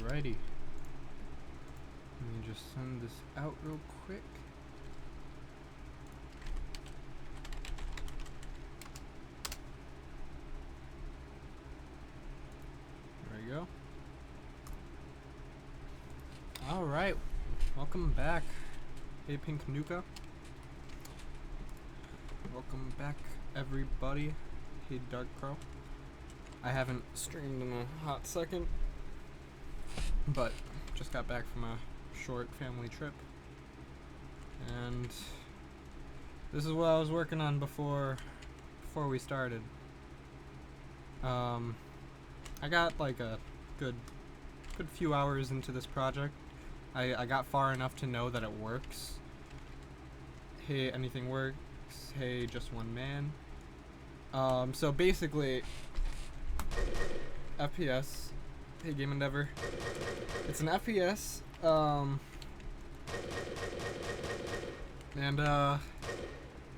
Alrighty. Let me just send this out real quick. There we go. Alright. Welcome back. Hey Pink Nuka. Welcome back everybody. Hey Dark Crow. I haven't streamed in a hot second, but just got back from a short family trip, and this is what I was working on before we started. I got like a good few hours into this project. I got far enough to know that it works. Hey, anything works. Hey, just one man. So basically, FPS. Hey, Game Endeavor. It's an FPS. And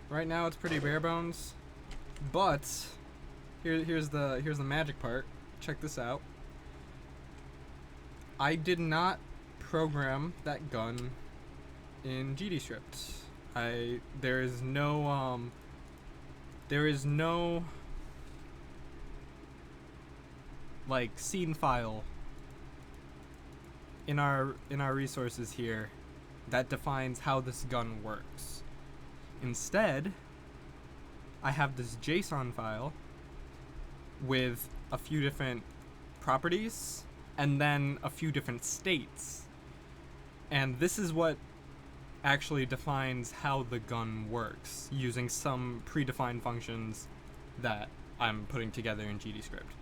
right now it's pretty bare bones, but here's the magic part. Check this out. I did not program that gun in GDScript. There is no like scene file in our resources here that defines how this gun works. Instead, I have this JSON file with a few different properties and then a few different states. And this is what actually defines how the gun works, using some predefined functions that I'm putting together in GDScript.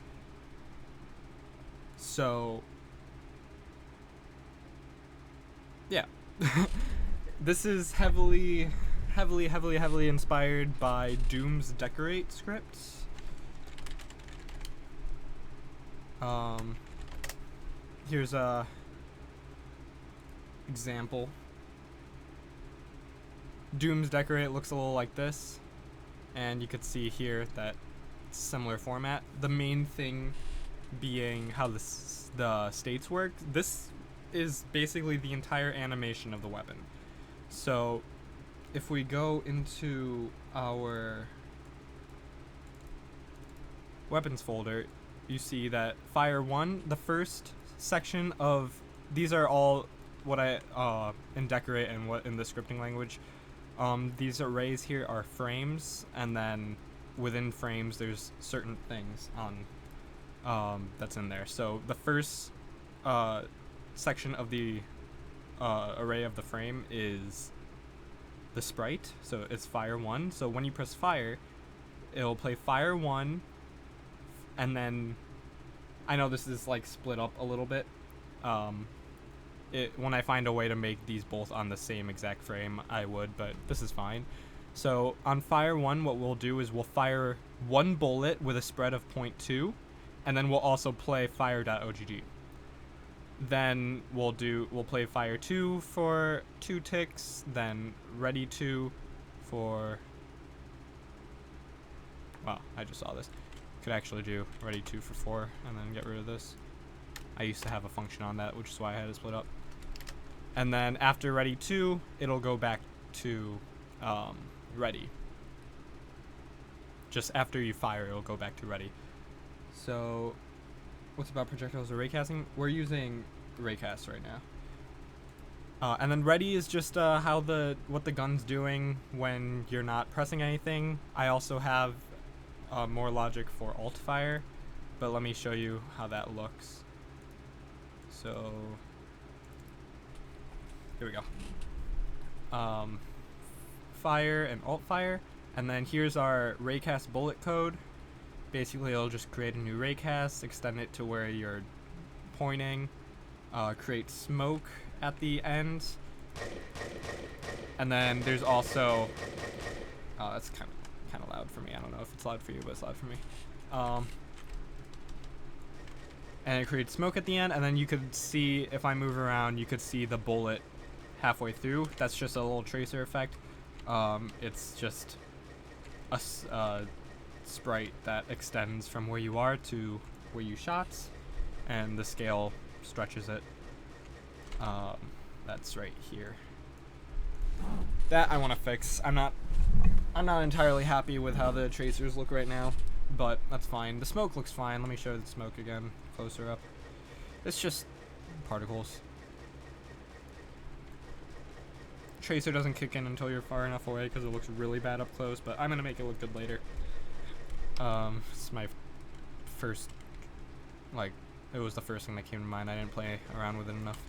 So, yeah. This is heavily inspired by Doom's decorate scripts. Here's a example. Doom's decorate looks a little like this, and you could see here that similar format. The main thing being how the states work. This is basically the entire animation of the weapon. So if we go into our weapons folder, you see that fire 1, the first section of these are all what I in decorate and what in the scripting language. These arrays here are frames, and then within frames there's certain things on that's in there. So the first section of the array of the frame is the sprite, so it's fire 1. So when you press fire, it'll play fire 1, and then I know this is like split up a little bit. When I find a way to make these both on the same exact frame, I would, but this is fine. So on fire 1, what we'll do is we'll fire one bullet with a spread of 0.2, and then we'll also play fire.ogg. Then we'll play fire 2 for 2 ticks, then ready 2 for, wow, I just saw this. Could actually do ready 2 for 4 and then get rid of this. I used to have a function on that, which is why I had to split up. And then after ready 2, it'll go back to ready. Just after you fire, it'll go back to ready. So, what's about projectiles or raycasting? We're using raycast right now. And then ready is just what the gun's doing when you're not pressing anything. I also have more logic for alt fire, but let me show you how that looks. So here we go. Fire and alt fire, and then here's our raycast bullet code. Basically, it'll just create a new raycast, extend it to where you're pointing, create smoke at the end, and then there's also that's kind of loud for me. I don't know if it's loud for you, but it's loud for me. And it creates smoke at the end, and then you could see, if I move around, you could see the bullet halfway through. That's just a little tracer effect. It's just a sprite that extends from where you are to where you shot, and the scale stretches it. That's right here. That I want to fix. I'm not entirely happy with how the tracers look right now, but that's fine. The smoke looks fine. Let me show the smoke again, closer up. It's just particles. Tracer doesn't kick in until you're far enough away because it looks really bad up close, but I'm gonna make it look good later. It's my first, like, it was the first thing that came to mind. I didn't play around with it enough.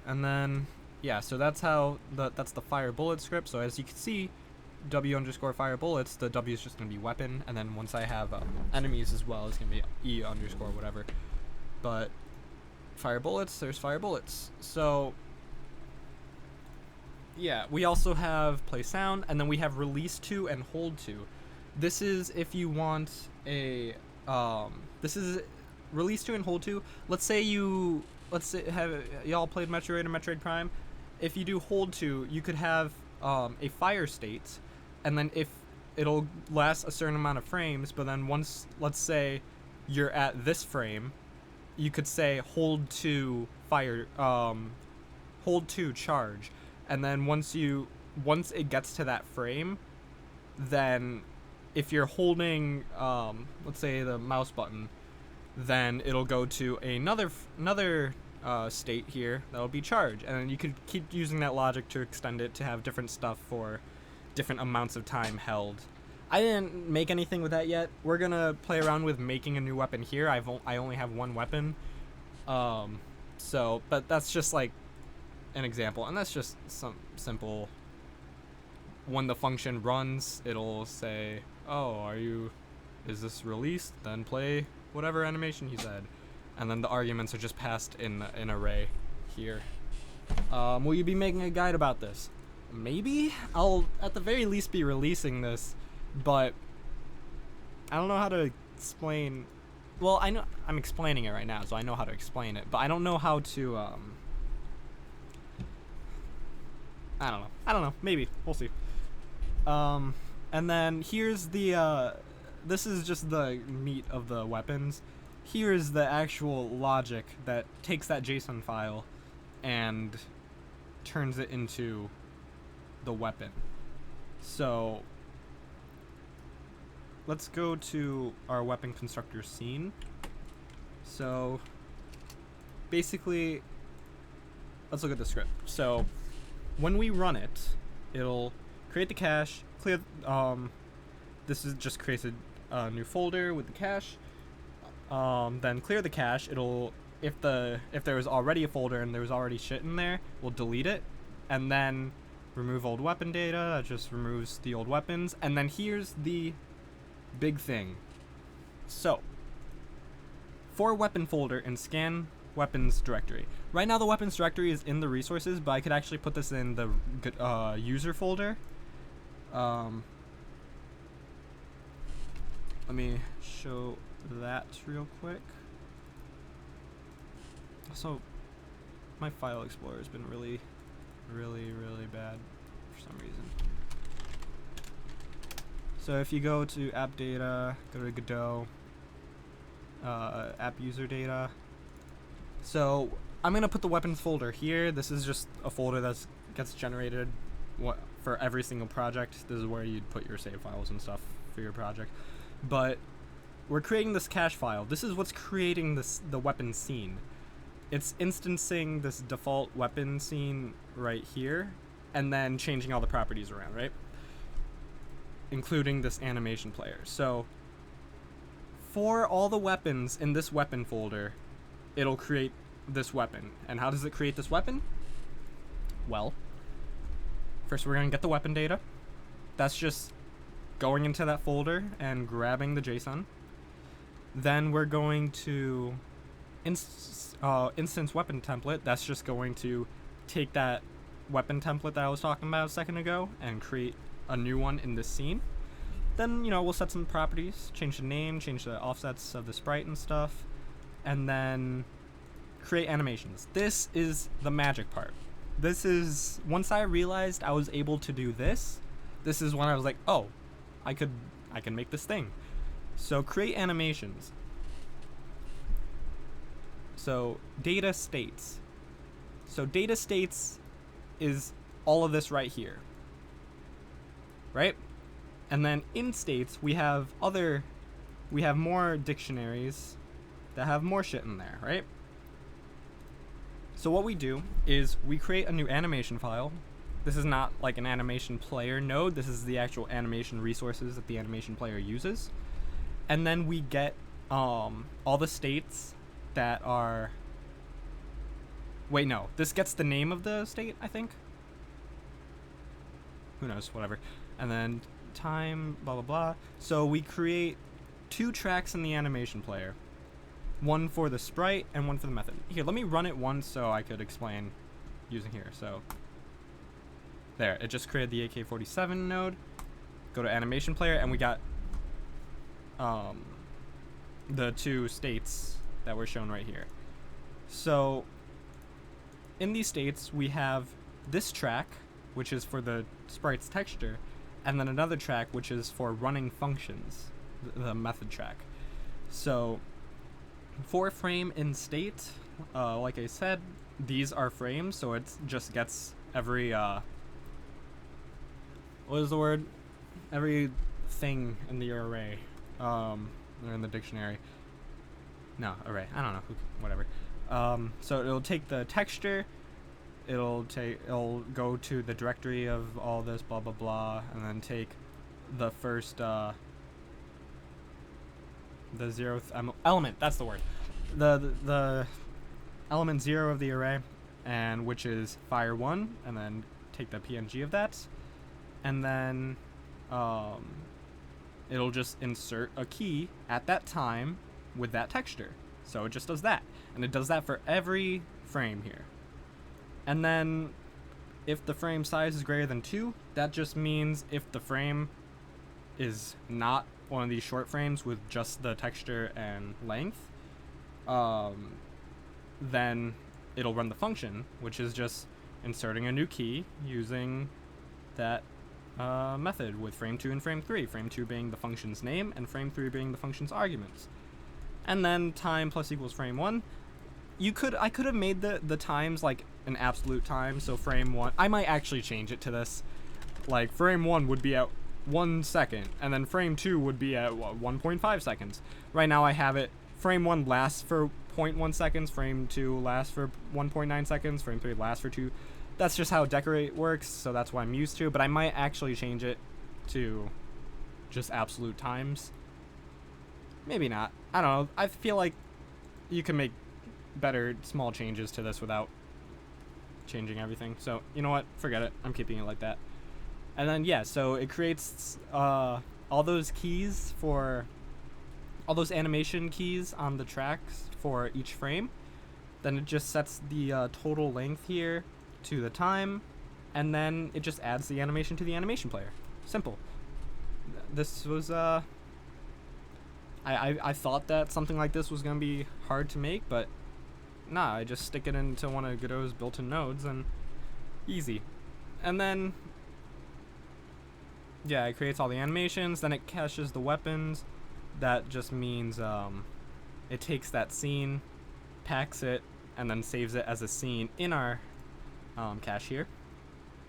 And then, yeah, so that's how that's the fire bullet script. So as you can see, W_fire bullets, the W is just gonna be weapon, and then once I have enemies as well, it's gonna be E_ whatever. But fire bullets, there's fire bullets. So yeah, we also have play sound, and then we have release to and hold to. This is if you want a this is release to and hold to. Let's say have y'all played Metroid or Metroid Prime. If you do hold to, you could have a fire state, and then if it'll last a certain amount of frames, but then once, let's say you're at this frame, you could say hold to fire, hold to charge, and then once it gets to that frame, then if you're holding let's say the mouse button, then it'll go to another state here that'll be charge, and then you could keep using that logic to extend it to have different stuff for different amounts of time held. I didn't make anything with that yet. We're gonna play around with making a new weapon here. I only have one weapon, so but that's just like an example, and that's just some simple. When the function runs, it'll say, oh, is this released? Then play whatever animation he said. And then the arguments are just passed in an array here. Will you be making a guide about this? Maybe? I'll at the very least be releasing this, but I don't know how to explain. Well, I know I'm explaining it right now, so I know how to explain it, but I don't know how to, I don't know. Maybe. We'll see. And then here's the, this is just the meat of the weapons. Here's the actual logic that takes that JSON file and turns it into the weapon. So let's go to our weapon constructor scene. So basically, let's look at the script. So when we run it, it'll create the cache, clear, this is just creates a new folder with the cache, then clear the cache. It'll, if there was already a folder and there was already shit in there, we'll delete it, and then remove old weapon data. That just removes the old weapons. And then here's the big thing. So for weapon folder and scan weapons directory. Right now the weapons directory is in the resources, but I could actually put this in the user folder. Let me show that real quick. So my file explorer has been really bad for some reason. So if you go to app data, go to Godot, app user data. So I'm gonna put the weapons folder here. This is just a folder that gets generated for every single project. This is where you'd put your save files and stuff for your project. But we're creating this cache file. This is what's creating the weapon scene. It's instancing this default weapon scene right here, and then changing all the properties around, right? Including this animation player. So for all the weapons in this weapon folder, it'll create this weapon. And how does it create this weapon? Well, first we're going to get the weapon data. That's just going into that folder and grabbing the JSON. Then we're going to instance weapon template. That's just going to take that weapon template that I was talking about a second ago and create a new one in this scene. Then, we'll set some properties, change the name, change the offsets of the sprite and stuff, and then create animations. This is the magic part. This is, once I realized I was able to do this is when I was like, oh, I can make this thing. So create animations. So data states. So data states is all of this right here, right? And then in states we have more dictionaries that have more shit in there, right? So what we do is we create a new animation file. This is not like an animation player node. This is the actual animation resources that the animation player uses. And then we get all the states that are... Wait, no. This gets the name of the state, I think. Who knows? Whatever. And then time, blah, blah, blah. So we create 2 tracks in the animation player. One for the sprite and one for the method. Here, let me run it once so I could explain using here. So there, it just created the AK-47 node. Go to animation player, and we got the 2 states that were shown right here. So in these states, we have this track, which is for the sprite's texture, and then another track, which is for running functions, the method track. So for frame in state, like I said, these are frames, so it just gets every, what is the word? Every thing in the array, or in the dictionary. No, array, I don't know, whatever. So it'll take the texture, it'll go to the directory of all this, blah, blah, blah, and then take the first, the 0th element, that's the word. The element 0 of the array, and which is fire 1, and then take the PNG of that, and then it'll just insert a key at that time with that texture. So it just does that, and it does that for every frame here. And then if the frame size is greater than 2, that just means if the frame is not one of these short frames with just the texture and length, then it'll run the function, which is just inserting a new key using that method with frame 2 and frame 3, frame 2 being the function's name and frame 3 being the function's arguments. And then time plus equals frame 1. I could have made the times like an absolute time, so frame 1, I might actually change it to this. Like frame 1 would be at 1 second, and then frame 2 would be at 1.5 seconds. Right now I have it, frame 1 lasts for 0.1 seconds, frame 2 lasts for 1.9 seconds, frame 3 lasts for 2. That's just how Decorate works, so that's what I'm used to, but I might actually change it to just absolute times. Maybe not. I don't know. I feel like you can make better small changes to this without changing everything. So, you know what? Forget it. I'm keeping it like that. And then, yeah, so it creates all those keys for... all those animation keys on the tracks for each frame. Then it just sets the total length here to the time, and then it just adds the animation to the animation player. Simple. This was I thought that something like this was gonna be hard to make, but nah, I just stick it into one of Godot's built-in nodes and easy. And then yeah, it creates all the animations, then it caches the weapons. That just means it takes that scene, packs it, and then saves it as a scene in our cache here.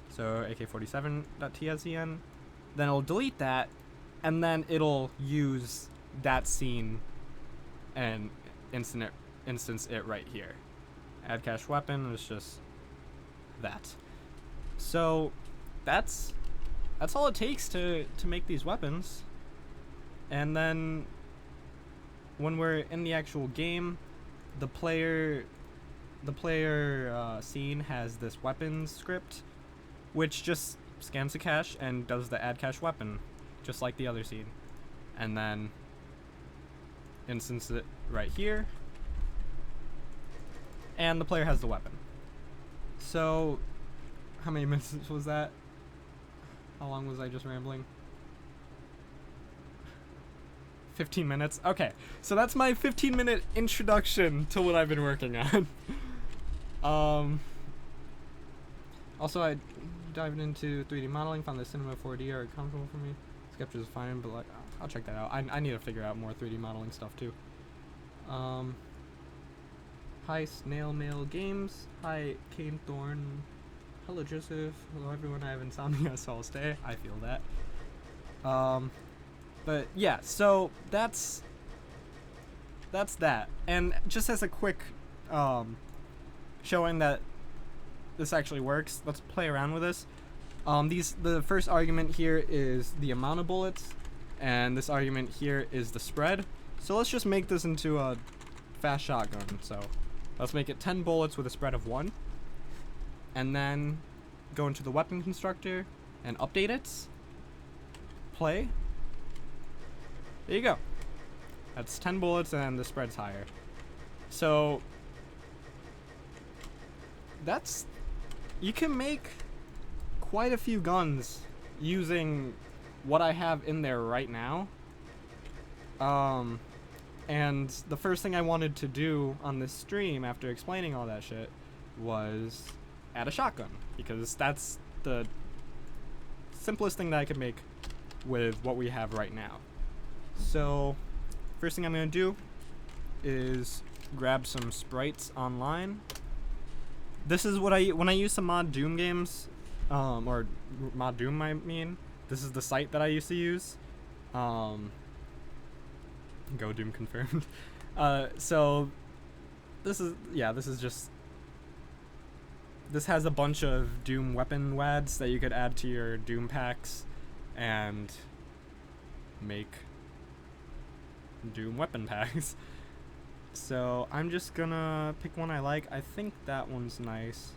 So AK-47.tscn. Then it'll delete that, and then it'll use that scene and instance it right here. Add cache weapon is just that. So that's all it takes to make these weapons. And then when we're in the actual game, the player scene has this weapons script, which just scans the cache and does the add cache weapon, just like the other scene, and then instance it right here, and the player has the weapon. So how many minutes was that? How long was I just rambling? 15 minutes? Okay, so that's my 15-minute introduction to what I've been working on. Also, I dived into 3D modeling, found the Cinema 4D are comfortable for me. Sketches is fine, but like, I'll check that out. I need to figure out more 3D modeling stuff too. Hi Snail Mail Games. Hi Kane Thorn. Hello Joseph. Hello everyone. I have insomnia, so I'll stay. I feel that. But yeah, so that's that. And just as a quick showing that this actually works, let's play around with this. The first argument here is the amount of bullets, and this argument here is the spread. So let's just make this into a fast shotgun. So let's make it 10 bullets with a spread of 1, and then go into the weapon constructor and update it. Play. There you go. That's 10 bullets and the spread's higher. So that's, you can make quite a few guns using what I have in there right now. And the first thing I wanted to do on this stream after explaining all that shit was add a shotgun, because that's the simplest thing that I could make with what we have right now. So first thing I'm going to do is grab some sprites online. This is what when I use some mod Doom games, or mod Doom I mean, this is the site that I used to use. Go Doom confirmed. So this has a bunch of Doom weapon wads that you could add to your Doom packs and make Doom weapon packs. So I'm just gonna pick one I like. I think that one's nice.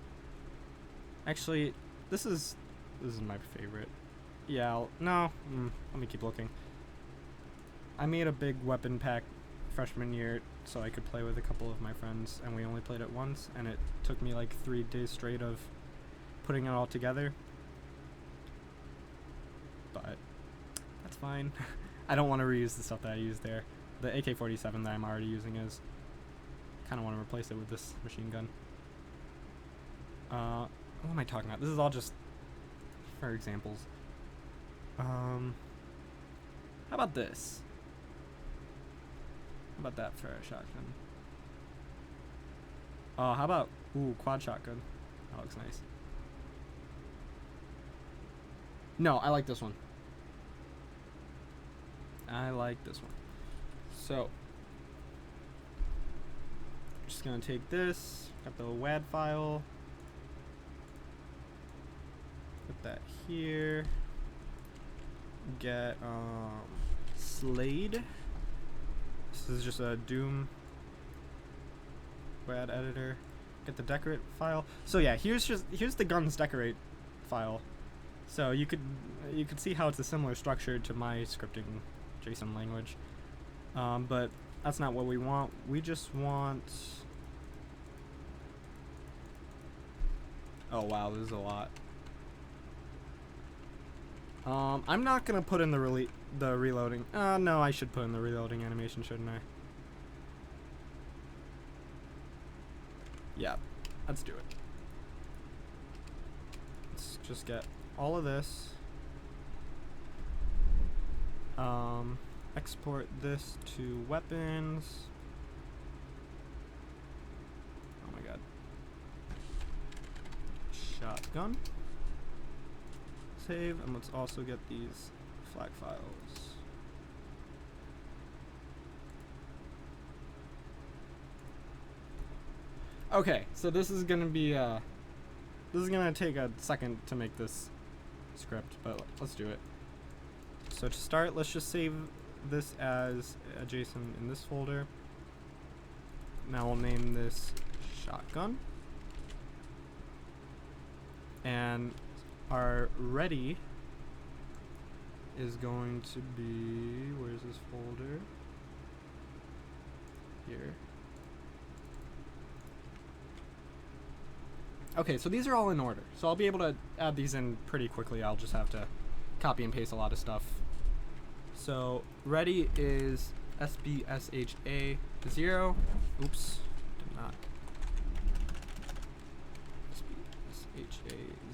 Actually, this is my favorite. Yeah, let me keep looking. I made a big weapon pack freshman year so I could play with a couple of my friends, and we only played it once, and it took me like 3 days straight of putting it all together. But that's fine. I don't want to reuse the stuff that I used there. The AK-47 that I'm already using is kind of want to replace it with this machine gun. What am I talking about? This is all just for examples. How about this? How about that for a shotgun? How about quad shotgun? That looks nice. No, I like this one. I like this one. So just gonna take this, got the WAD file, put that here, get Slade. This is just a Doom WAD editor. Get the decorate file. So yeah, here's the guns decorate file. So you could see how it's a similar structure to my scripting JSON language. But that's not what we want. We just want, oh wow, this is a lot. I'm not gonna put in the reloading. No, I should put in the reloading animation, shouldn't I? Yeah, let's do it. Let's just get all of this. Export this to weapons. Oh my god. Shotgun. Save, and let's also get these flag files. Okay, so this is gonna be this is gonna take a second to make this script, but let's do it. So to start, let's just save this as a JSON in this folder. Now we'll name this shotgun. And our ready is going to be, where's this folder? Here. Okay, so these are all in order. So I'll be able to add these in pretty quickly. I'll just have to copy and paste a lot of stuff. So ready is SBSHA0. Oops, did not.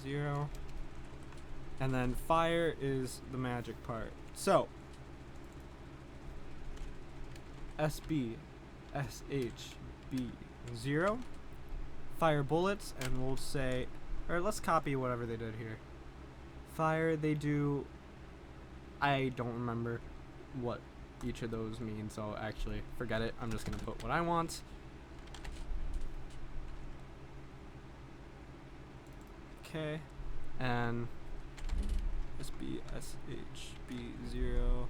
SBSHA0. And then fire is the magic part. So SBSHB 0. Fire bullets, and we'll say, or let's copy whatever they did here. Fire, they do, I don't remember what each of those mean, so actually forget it. I'm just gonna put what I want. Okay, and SBSHB0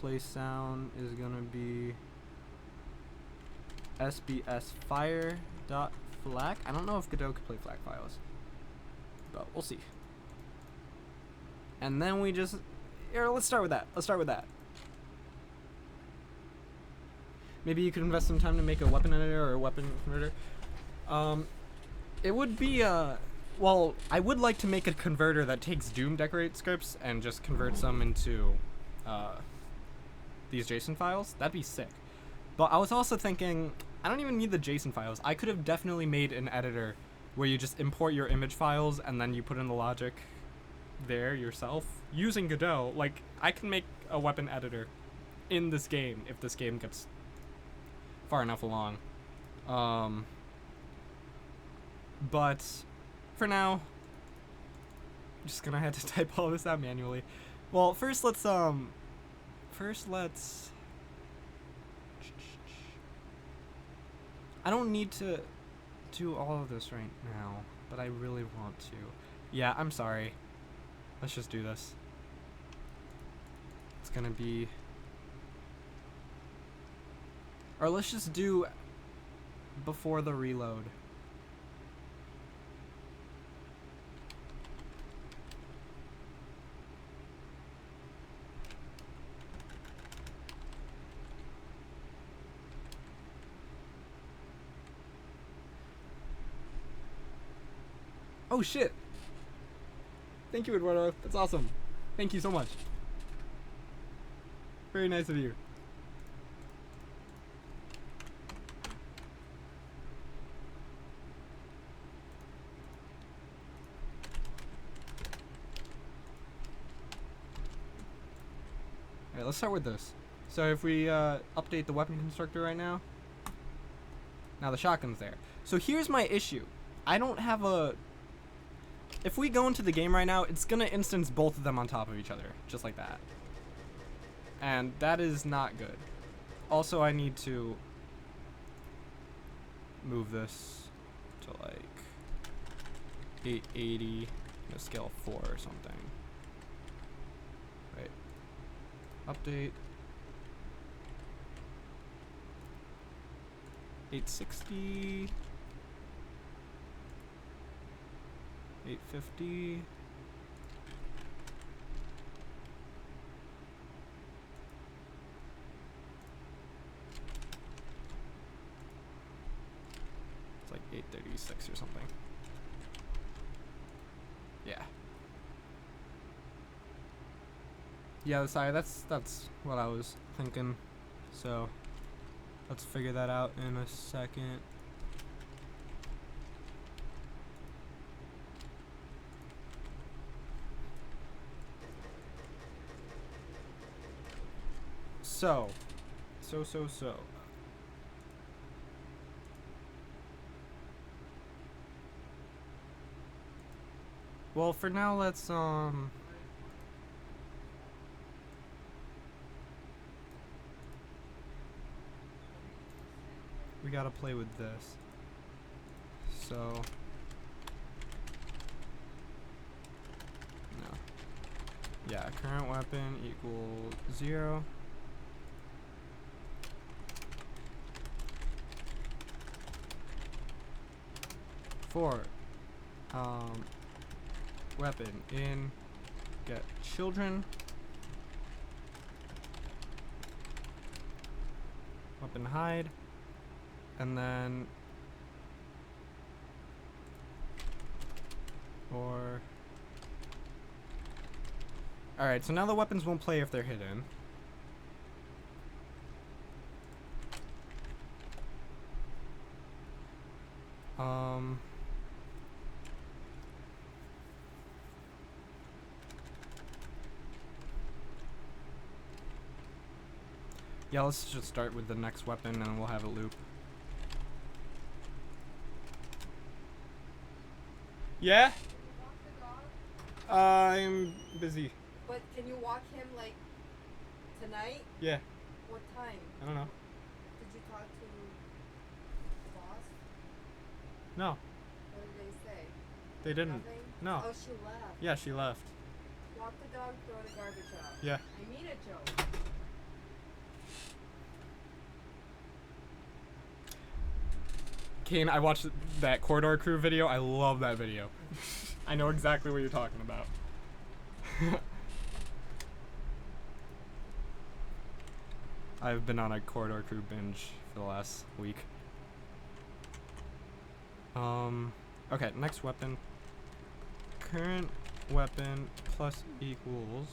play sound is gonna be SBS fire dot FLAC. I don't know if Godot could play FLAC files, but we'll see. And then we just, here, let's start with that. Maybe you could invest some time to make a weapon editor or a weapon converter. It would be well, I would like to make a converter that takes Doom decorate scripts and just converts them into these JSON files. That'd be sick. But I was also thinking, I don't even need the JSON files. I could have definitely made an editor where you just import your image files and then you put in the logic there yourself using Godot. Like, I can make a weapon editor in this game if this game gets far enough along. But for now, I'm just gonna have to type all this out manually. Well, first let's I don't need to do all of this right now, but I really want to. Yeah, I'm sorry. Let's just do this. It's gonna be, or let's just do before the reload. Oh shit! Thank you, Eduardo. That's awesome. Thank you so much. Very nice of you. Alright, let's start with this. So if we update the weapon constructor right now, now the shotgun's there. So here's my issue. I don't have a... If we go into the game right now, it's gonna instance both of them on top of each other, just like that. And that is not good. Also, I need to move this to like 880, scale 4 or something. Right. Update. 860. 850. It's like 836 or something. Yeah. Yeah, sorry, that's what I was thinking. So let's figure that out in a second. So. Well, for now, let's, we gotta play with this. So. No. Yeah, current weapon equals 0. For weapon in get children, weapon hide, and then or alright, so now the weapons won't play if they're hidden. Yeah, let's just start with the next weapon and we'll have a loop. Yeah? Can you walk the dog? I'm busy. But can you walk him like tonight? Yeah. What time? I don't know. Did you talk to the boss? No, What did they say? they didn't. Nothing? No. Oh, she left. Yeah, she left. Walk the dog, throw the garbage out. Yeah. I mean it, Joe. Kane, I watched that Corridor Crew video. I love that video. I know exactly what you're talking about. I've been on a Corridor Crew binge for the last week. Okay, next weapon. Current weapon plus equals.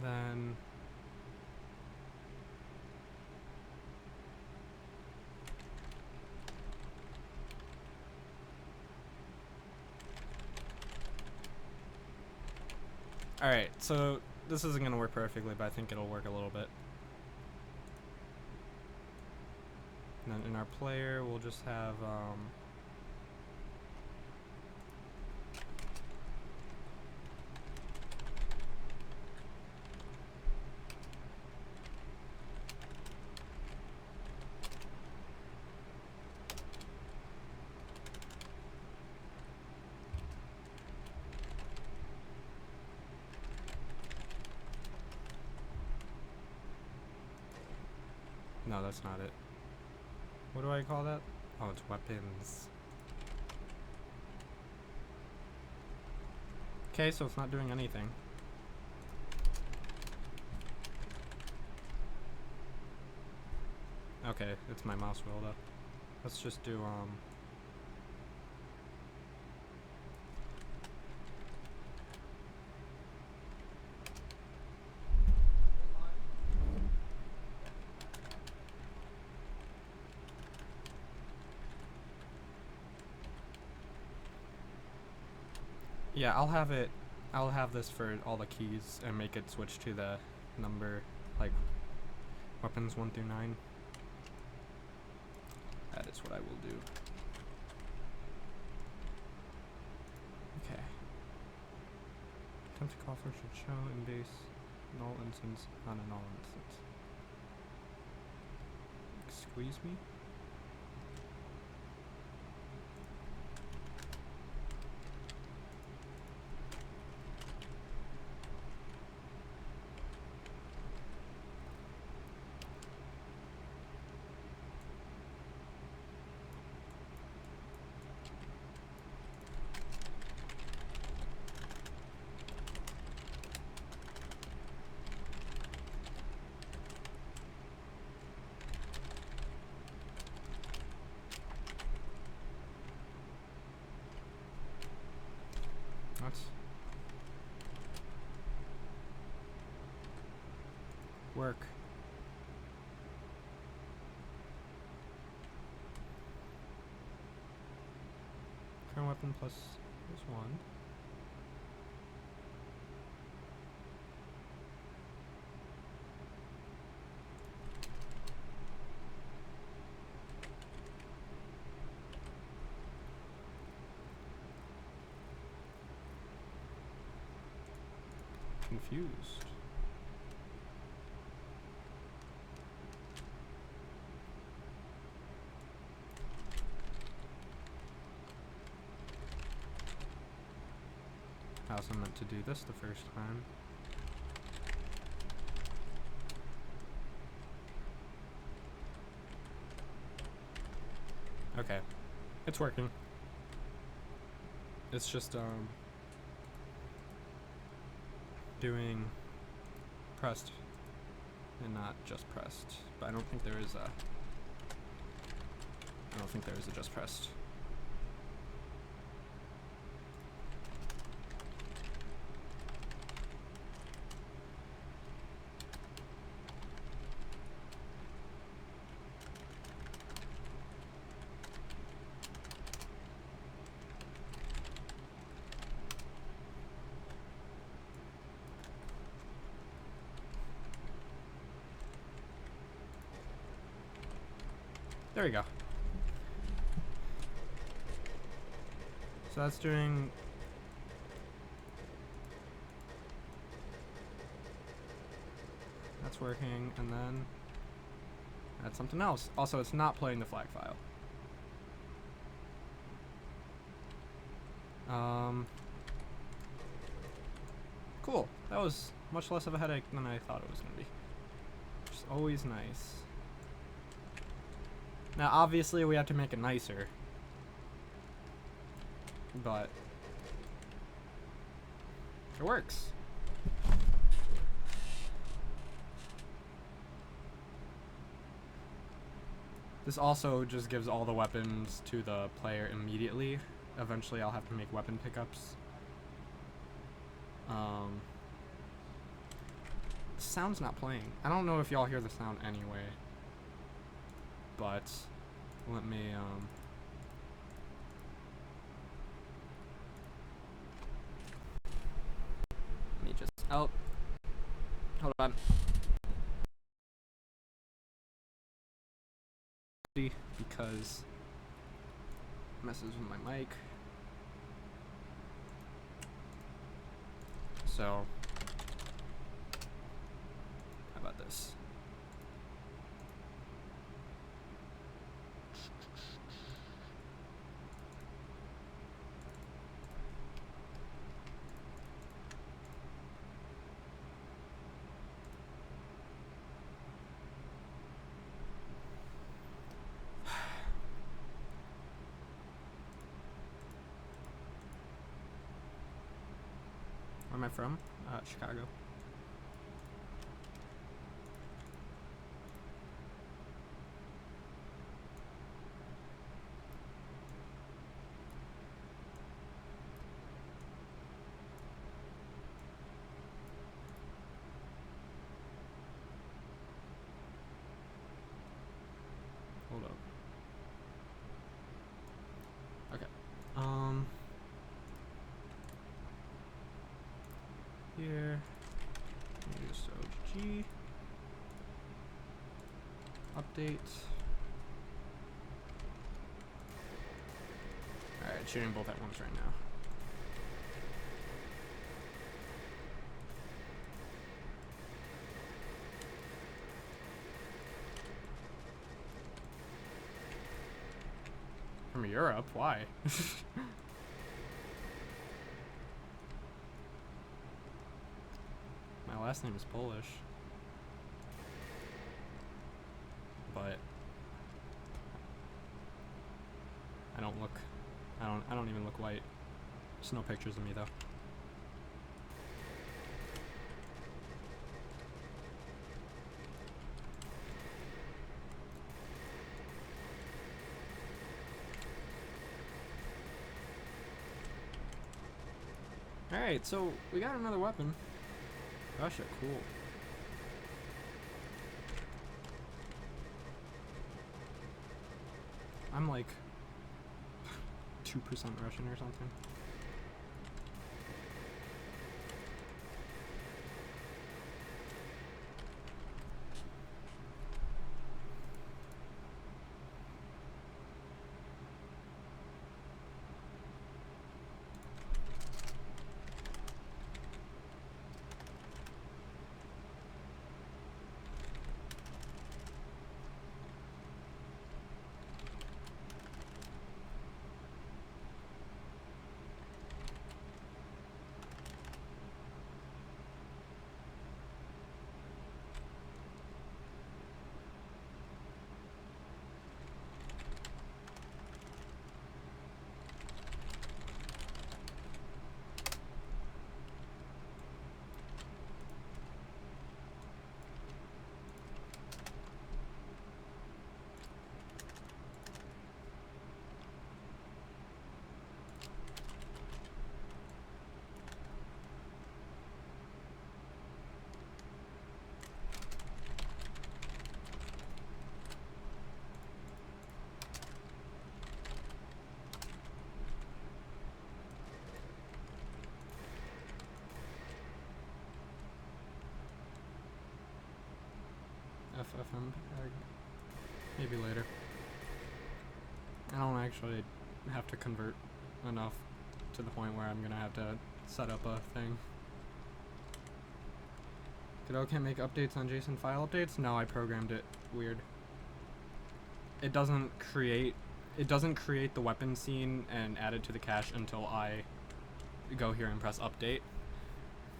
Then alright, so this isn't gonna work perfectly, but I think it'll work a little bit. And then in our player we'll just have no, that's not it. What do I call that? Oh, it's weapons. Okay, so it's not doing anything. Okay, it's my mouse wheel though. Let's just do yeah, I'll have this for all the keys and make it switch to the number, like, weapons 1 through 9. That is what I will do. Okay. Attempt to call for should show in base null instance, not a null instance. Squeeze me? What? Work. Current weapon plus this one. Confused. I also meant to do this the first time. Okay. It's working. It's just doing pressed and not just pressed. But I don't think there is a. I don't think there is a just pressed. There we go. So that's doing. That's working, and then add something else. Also, it's not playing the flag file. Cool. That was much less of a headache than I thought it was going to be. Which is always nice. Now, obviously, we have to make it nicer. But it works. This also just gives all the weapons to the player immediately. Eventually, I'll have to make weapon pickups. The sound's not playing. I don't know if y'all hear the sound anyway. But let me just hold on, because it messes with my mic. So how about this? Where am I from? Chicago. Hold up. Okay. Here. Use OG. Update. Alright, shooting both at once right now. From Europe? Why? My last name is Polish. But I don't look I don't even look white. There's no pictures of me though. Alright, so we got another weapon. Russia, cool. I'm like 2% Russian or something. Maybe later. I don't actually have to convert enough to the point where I'm gonna have to set up a thing. Godot can't make updates on JSON file updates? No, I programmed it weird. It doesn't create the weapon scene and add it to the cache until I go here and press update.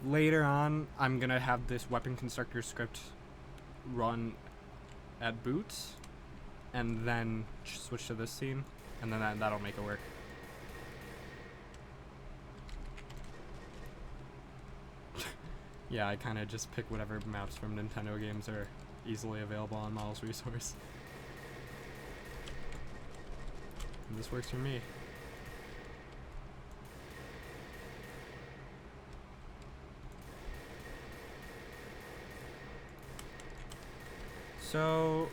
Later on, I'm gonna have this weapon constructor script run at boot, and then switch to this scene, and then that'll make it work. Yeah, I kind of just pick whatever maps from Nintendo games are easily available on Models Resource. And this works for me. So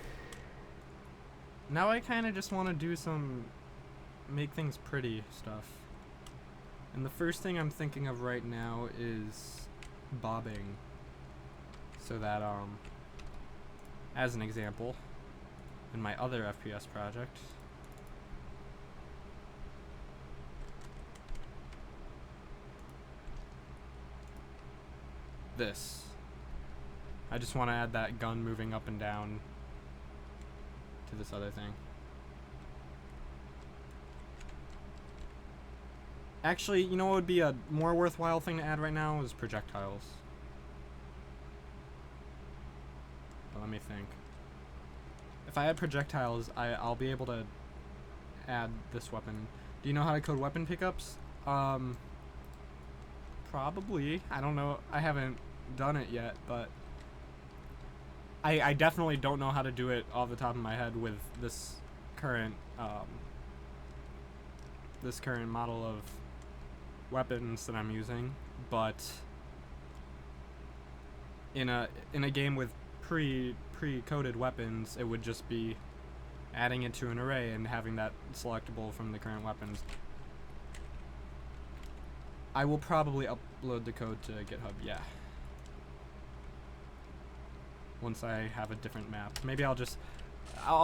now I kind of just want to do some make things pretty stuff. And the first thing I'm thinking of right now is bobbing. So that as an example, in my other FPS project, this. I just want to add that gun moving up and down to this other thing. Actually, you know what would be a more worthwhile thing to add right now is projectiles. But let me think. If I add projectiles, I'll be able to add this weapon. Do you know how to code weapon pickups? Probably. I don't know. I haven't done it yet, but I definitely don't know how to do it off the top of my head with this current model of weapons that I'm using, but in a game with pre-coded weapons, it would just be adding it to an array and having that selectable from the current weapons. I will probably upload the code to GitHub, yeah. Once I have a different map. Maybe I'll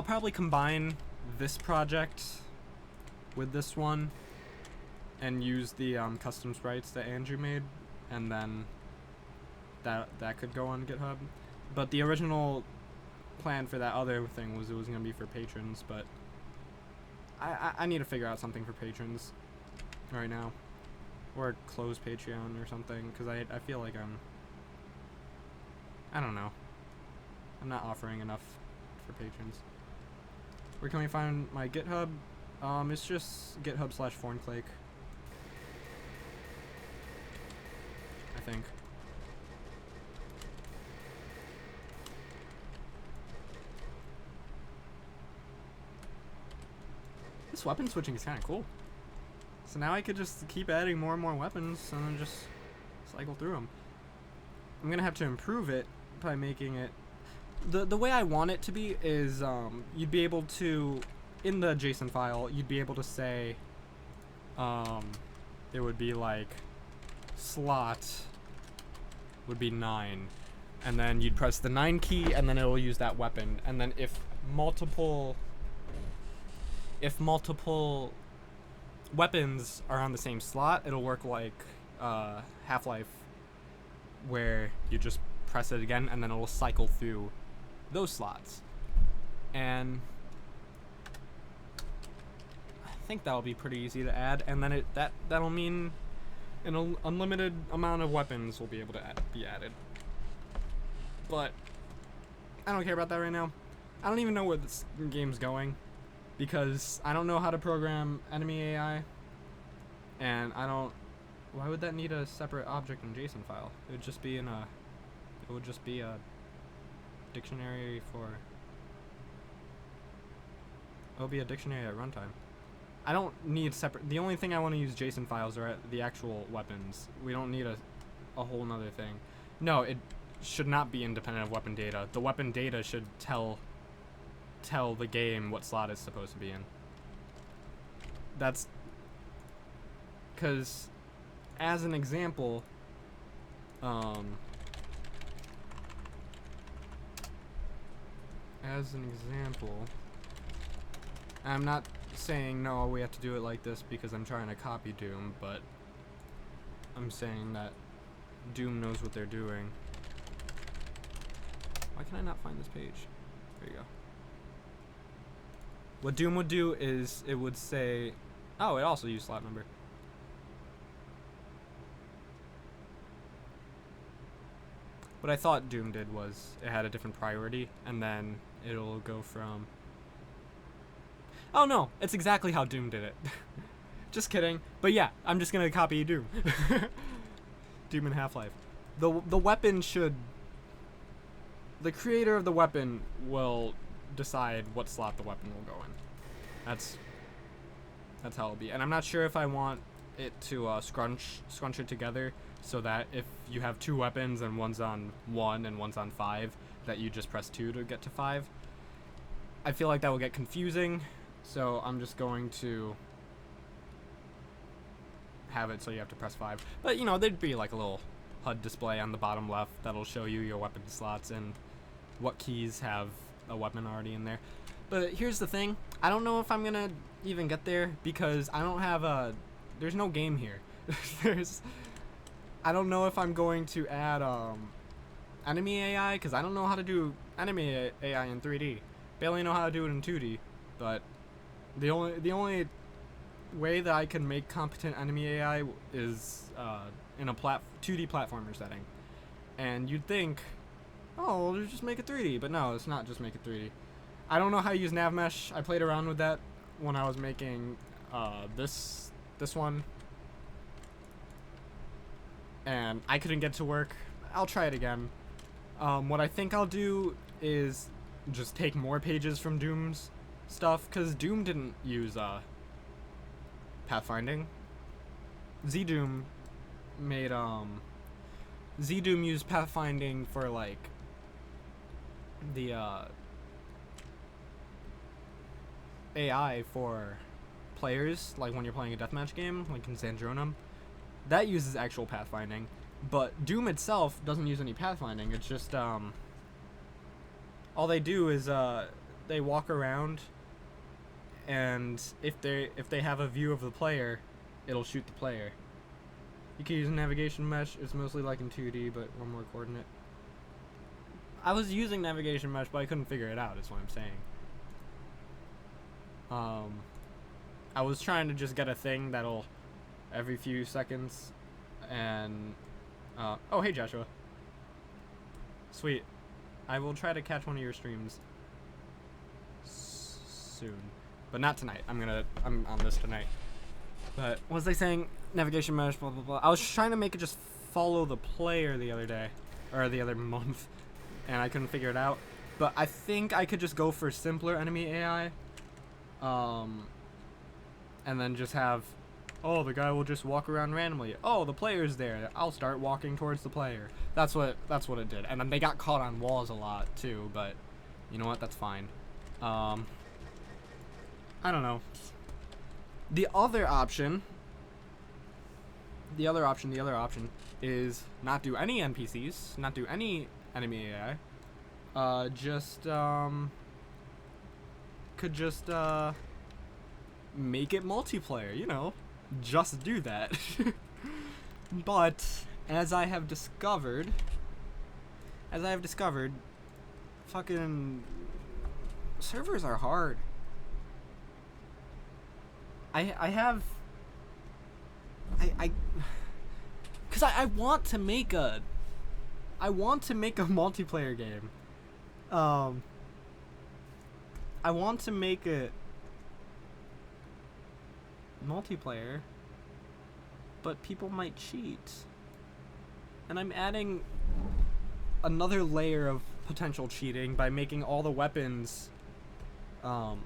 probably combine this project with this one and use the custom sprites that Andrew made, and then that could go on GitHub. But the original plan for that other thing was it was going to be for patrons, but I need to figure out something for patrons right now. Or close Patreon or something, because I feel like I don't know. I'm not offering enough for patrons. Where can we find my GitHub? It's just GitHub/Fornclake. I think. This weapon switching is kind of cool. So now I could just keep adding more and more weapons and then just cycle through them. I'm gonna have to improve it by making it the way I want it to be is you'd be able to, in the JSON file, you'd be able to say it would be like slot would be 9, and then you'd press the 9 key and then it will use that weapon, and then if multiple weapons are on the same slot, it'll work like Half-Life, where you just press it again and then it'll cycle through those slots. And I think that'll be pretty easy to add, and then that'll mean an unlimited amount of weapons will be able to be added. But I don't care about that right now. I don't even know where this game's going, because I don't know how to program enemy AI, and why would that need a separate object in JSON file? It would just be a dictionary it'll be a dictionary at runtime. I don't need separate, the only thing I want to use JSON files are the actual weapons. We don't need a whole nother thing. No, it should not be independent of weapon data. The weapon data should tell the game what slot it's supposed to be in. That's because, as an example, I'm not saying no, we have to do it like this because I'm trying to copy Doom, but I'm saying that Doom knows what they're doing. Why can I not find this page? There you go. What Doom would do is it would say, oh, it also used slot number. What I thought Doom did was it had a different priority, and then it'll go from... Oh no, it's exactly how Doom did it. Just kidding. But yeah, I'm just gonna copy Doom. Doom and Half-Life. The weapon should... The creator of the weapon will decide what slot the weapon will go in. That's how it'll be. And I'm not sure if I want it to scrunch it together so that if you have two weapons and one's on 1 and one's on 5, that you just press 2 to get to 5. I feel like that will get confusing, so I'm just going to have it so you have to press 5. But you know, there'd be like a little HUD display on the bottom left that'll show you your weapon slots and what keys have a weapon already in there. But here's the thing, I don't know if I'm gonna even get there because I don't have there's no game here. I don't know if I'm going to add enemy AI because I don't know how to do enemy AI in 3D. Barely know how to do it in 2D, but the only way that I can make competent enemy AI is in a 2D platformer setting. And you'd think, oh, well, just make it 3D, but no, it's not just make it 3D. I don't know how to use nav mesh. I played around with that when I was making this one, and I couldn't get to work. I'll try it again. What I think I'll do is just take more pages from Doom's stuff, because Doom didn't use pathfinding. Z-Doom made Z-Doom used pathfinding for like the AI for players, like when you're playing a deathmatch game, like in Zandronum. That uses actual pathfinding, but Doom itself doesn't use any pathfinding. It's just all they do is they walk around, and if they have a view of the player, it'll shoot the player. You can use navigation mesh. It's mostly like in 2D, but one more coordinate. I was using navigation mesh, but I couldn't figure it out, is what I'm saying. I was trying to just get a thing that'll every few seconds, and oh hey Joshua. Sweet. I will try to catch one of your streams soon, but not tonight. I'm on this tonight. But what was I saying? Navigation mesh, blah blah blah. I was trying to make it just follow the player the other day, or the other month, and I couldn't figure it out. But I think I could just go for simpler enemy AI, and then just have, oh, the guy will just walk around randomly. Oh, the player's there. I'll start walking towards the player. That's what it did. And then they got caught on walls a lot too, but you know what? That's fine. I don't know. The other option is not do any NPCs, not do any enemy AI. Could just make it multiplayer, you know. Just do that. But as I have discovered, fucking servers are hard. Cause I want to make a multiplayer game. I want to make it multiplayer, but people might cheat, and I'm adding another layer of potential cheating by making all the weapons now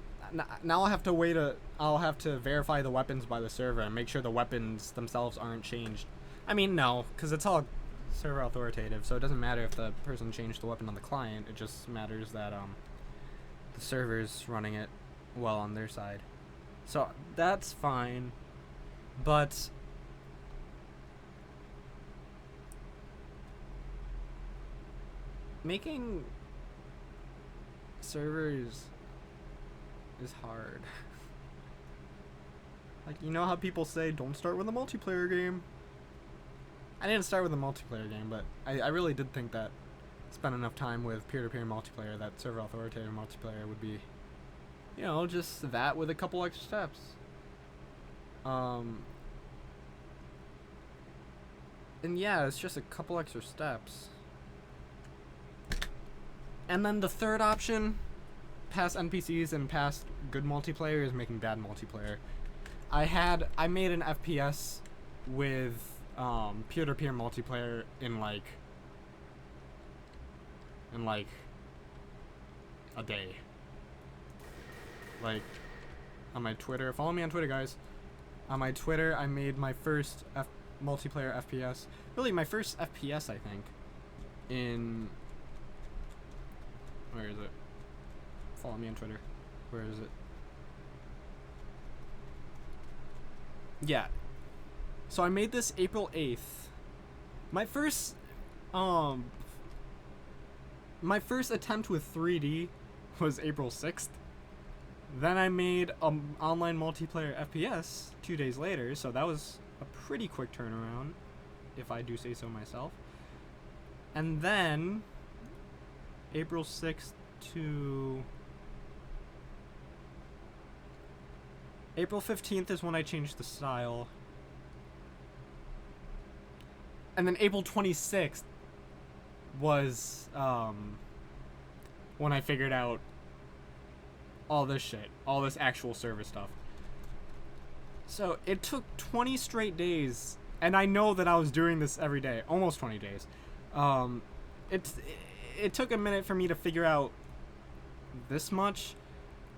I'll have to verify the weapons by the server and make sure the weapons themselves aren't changed. I mean, no, because it's all server authoritative, so it doesn't matter if the person changed the weapon on the client. It just matters that the server's running it well on their side. So that's fine, but making servers is hard. Like, you know how people say, don't start with a multiplayer game? I didn't start with a multiplayer game, but I really did think that spend enough time with peer-to-peer multiplayer, that server authoritative multiplayer would be, you know, just that with a couple extra steps. And yeah, it's just a couple extra steps. And then the third option, past NPCs and past good multiplayer, is making bad multiplayer. I made an FPS with peer-to-peer multiplayer in like a day. Like, on my Twitter, follow me on Twitter, guys. On my Twitter, I made my first multiplayer FPS. Really, my first FPS, I think. Where is it? Follow me on Twitter. Where is it? Yeah. So I made this April 8th. My first attempt with 3D was April 6th. Then I made an online multiplayer FPS 2 days later, so that was a pretty quick turnaround, if I do say so myself. And then April 6th to April 15th is when I changed the style. And then April 26th was when I figured out all this shit, all this actual server stuff. So it took 20 straight days, and I know that I was doing this every day, almost 20 days. It took a minute for me to figure out this much,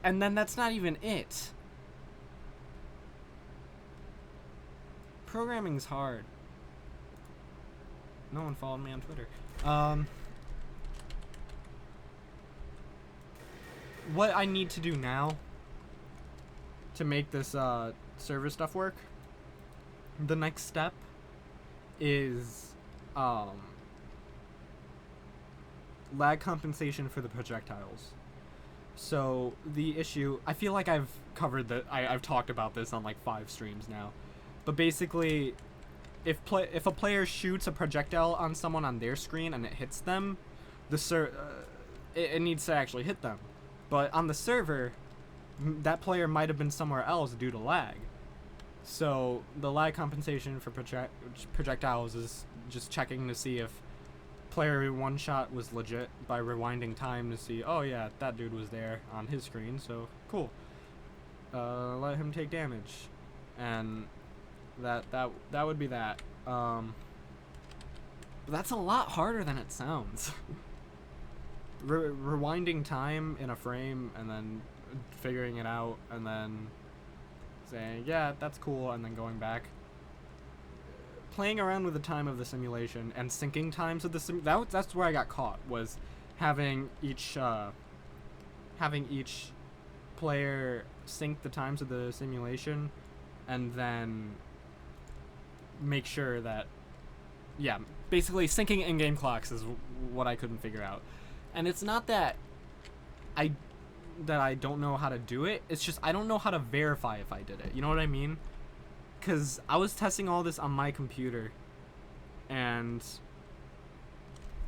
and then that's not even it. Programming's hard. No one followed me on Twitter. What I need to do now to make this server stuff work, the next step is lag compensation for the projectiles. So the issue, I feel like I've covered that. I've talked about this on like 5 streams now, but basically, if a player shoots a projectile on someone on their screen and it hits them, it needs to actually hit them. But on the server, that player might have been somewhere else due to lag. So the lag compensation for projectiles is just checking to see if player one shot was legit by rewinding time to see, oh yeah, that dude was there on his screen, so cool. Let him take damage, and that would be that. But that's a lot harder than it sounds. Rewinding time in a frame and then figuring it out and then saying, yeah, that's cool, and then going back. Playing around with the time of the simulation and syncing times of the that's where I got caught, was having each player sync the times of the simulation and then make sure that, yeah, basically syncing in-game clocks is what I couldn't figure out. And it's not that I don't know how to do it, it's just I don't know how to verify if I did it. You know what I mean? Because I was testing all this on my computer, and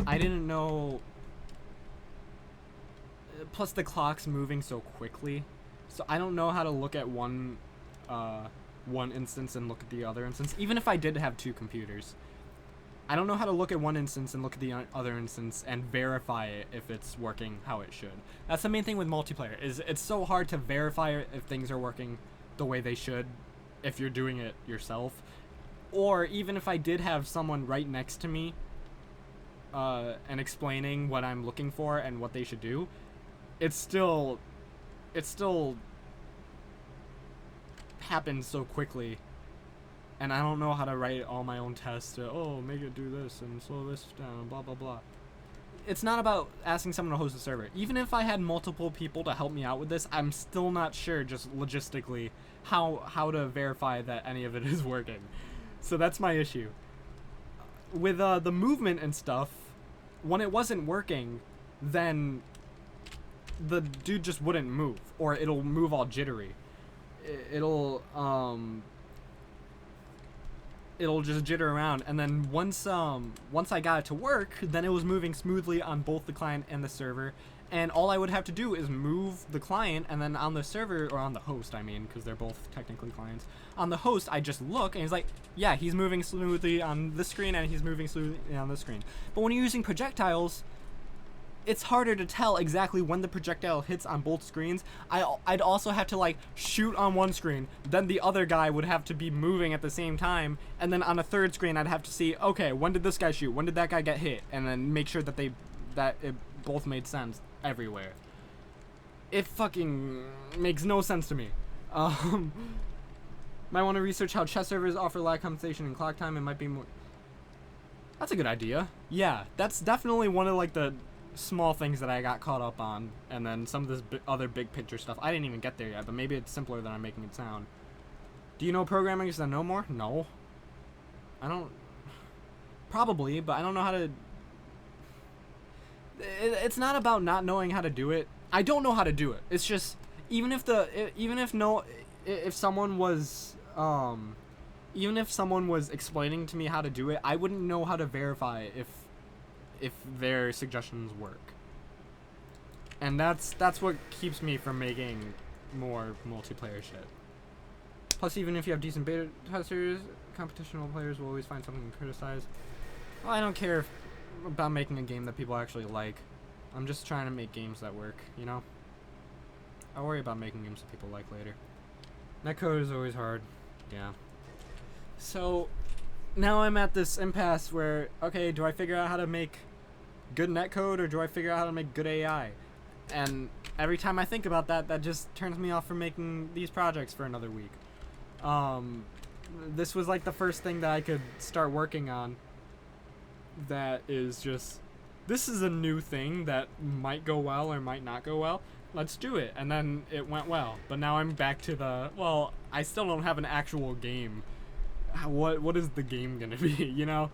I didn't know, plus the clock's moving so quickly, so I don't know how to look at one instance and look at the other instance, even if I did have 2 computers. I don't know how to look at one instance and look at the other instance and verify it if it's working how it should. That's the main thing with multiplayer, is it's so hard to verify if things are working the way they should if you're doing it yourself. Or even if I did have someone right next to me and explaining what I'm looking for and what they should do, it still happens so quickly. And I don't know how to write all my own tests to, oh, make it do this and slow this down, blah, blah, blah. It's not about asking someone to host a server. Even if I had multiple people to help me out with this, I'm still not sure, just logistically, how to verify that any of it is working. So that's my issue. With the movement and stuff, when it wasn't working, then the dude just wouldn't move, or it'll move all jittery. it'll just jitter around, and then once I got it to work, then it was moving smoothly on both the client and the server, and all I would have to do is move the client, and then on the server, or on the host, I mean, because they're both technically clients, on the host I just look and it's like, yeah, he's moving smoothly on this screen and he's moving smoothly on this screen. But when you're using projectiles, it's harder to tell exactly when the projectile hits on both screens. I'd also have to like shoot on one screen, then the other guy would have to be moving at the same time, and then on a third screen I'd have to see, okay, when did this guy shoot, when did that guy get hit, and then make sure that it both made sense everywhere. It fucking makes no sense to me. Might want to research how chess servers offer lag compensation and clock time. It might be more. That's a good idea. Yeah, that's definitely one of like the small things that I got caught up on, and then some of this other big picture stuff. I didn't even get there yet, but maybe it's simpler than I'm making it sound. Do you know programming is to know more? No. I don't. Probably, but I don't know how to. It's not about not knowing how to do it. I don't know how to do it. It's just if someone was explaining to me how to do it, I wouldn't know how to verify if their suggestions work. And that's what keeps me from making more multiplayer shit. Plus, even if you have decent beta testers, competitional players will always find something to criticize. Well, I don't care about making a game that people actually like. I'm just trying to make games that work, you know? I'll worry about making games that people like later. Netcode is always hard. Yeah. So, now I'm at this impasse where, okay, do I figure out how to make good netcode, or do I figure out how to make good AI? And every time I think about that, that just turns me off from making these projects for another week. This was like the first thing that I could start working on that is just, this is a new thing that might go well or might not go well. Let's do it. And then it went well. But now I'm back to the, well, I still don't have an actual game. What is the game gonna be, you know?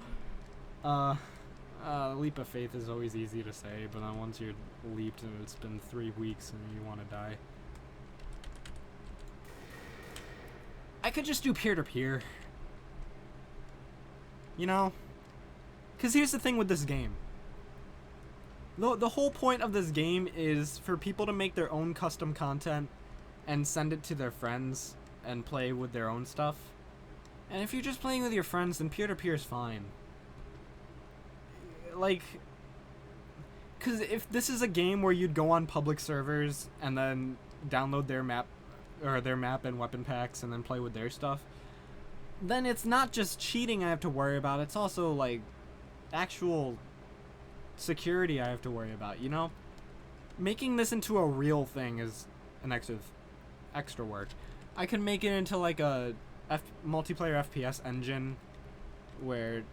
Leap of faith is always easy to say, but then once you're leaped and it's been 3 weeks and you want to die. I could just do peer-to-peer. You know? Because here's the thing with this game. The whole point of this game is for people to make their own custom content and send it to their friends and play with their own stuff. And if you're just playing with your friends, then peer-to-peer is fine. Like, because if this is a game where you'd go on public servers and then download their map and weapon packs and then play with their stuff, then it's not just cheating I have to worry about, it's also like actual security I have to worry about, you know? Making this into a real thing is an extra work. I can make it into like a multiplayer FPS engine where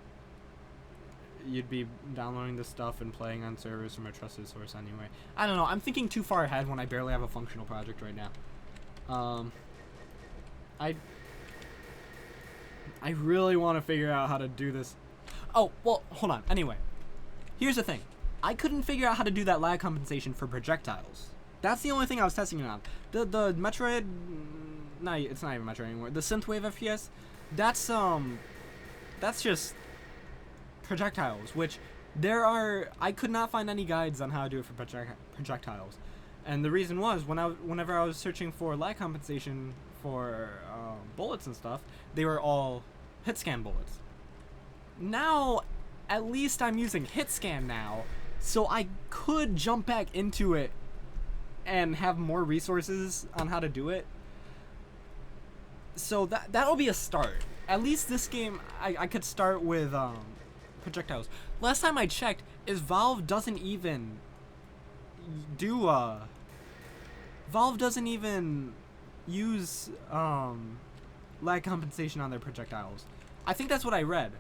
you'd be downloading this stuff and playing on servers from a trusted source anyway. I don't know, I'm thinking too far ahead when I barely have a functional project right now. I really want to figure out how to do this. Oh, well, hold on. Anyway, here's the thing. I couldn't figure out how to do that lag compensation for projectiles. That's the only thing I was testing it on. The Metroid, it's not even Metroid anymore. The synthwave FPS, that's just projectiles, which I could not find any guides on how to do it for projectiles. And the reason was, whenever I was searching for lag compensation for bullets and stuff, they were all hit scan bullets. Now, at least I'm using hit scan now, so I could jump back into it and have more resources on how to do it. So that'll be a start. At least this game, I could start with projectiles. Last time I checked, Valve doesn't even do Valve doesn't even use lag compensation on their projectiles. I think that's what I read.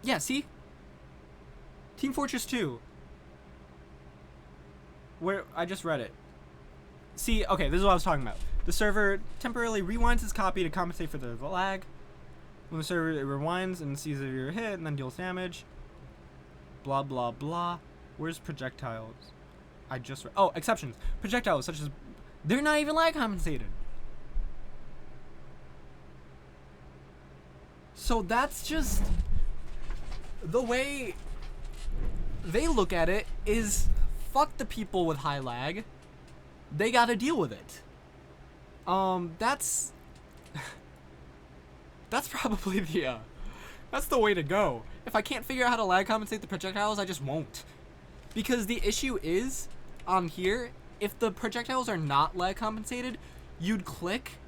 Yeah, see? Team Fortress 2. Where I just read it. See, okay, this is what I was talking about. The server temporarily rewinds its copy to compensate for the lag. When the server rewinds and sees that you're hit and then deals damage. blah blah blah. Where's projectiles? Oh, exceptions. Projectiles such as they're not even lag compensated. So that's just the way they look at it is fuck the people with high lag. They gotta deal with it. That's probably that's the way to go. If I can't figure out how to lag compensate the projectiles, I just won't. Because the issue is, on here, if the projectiles are not lag compensated, you'd click,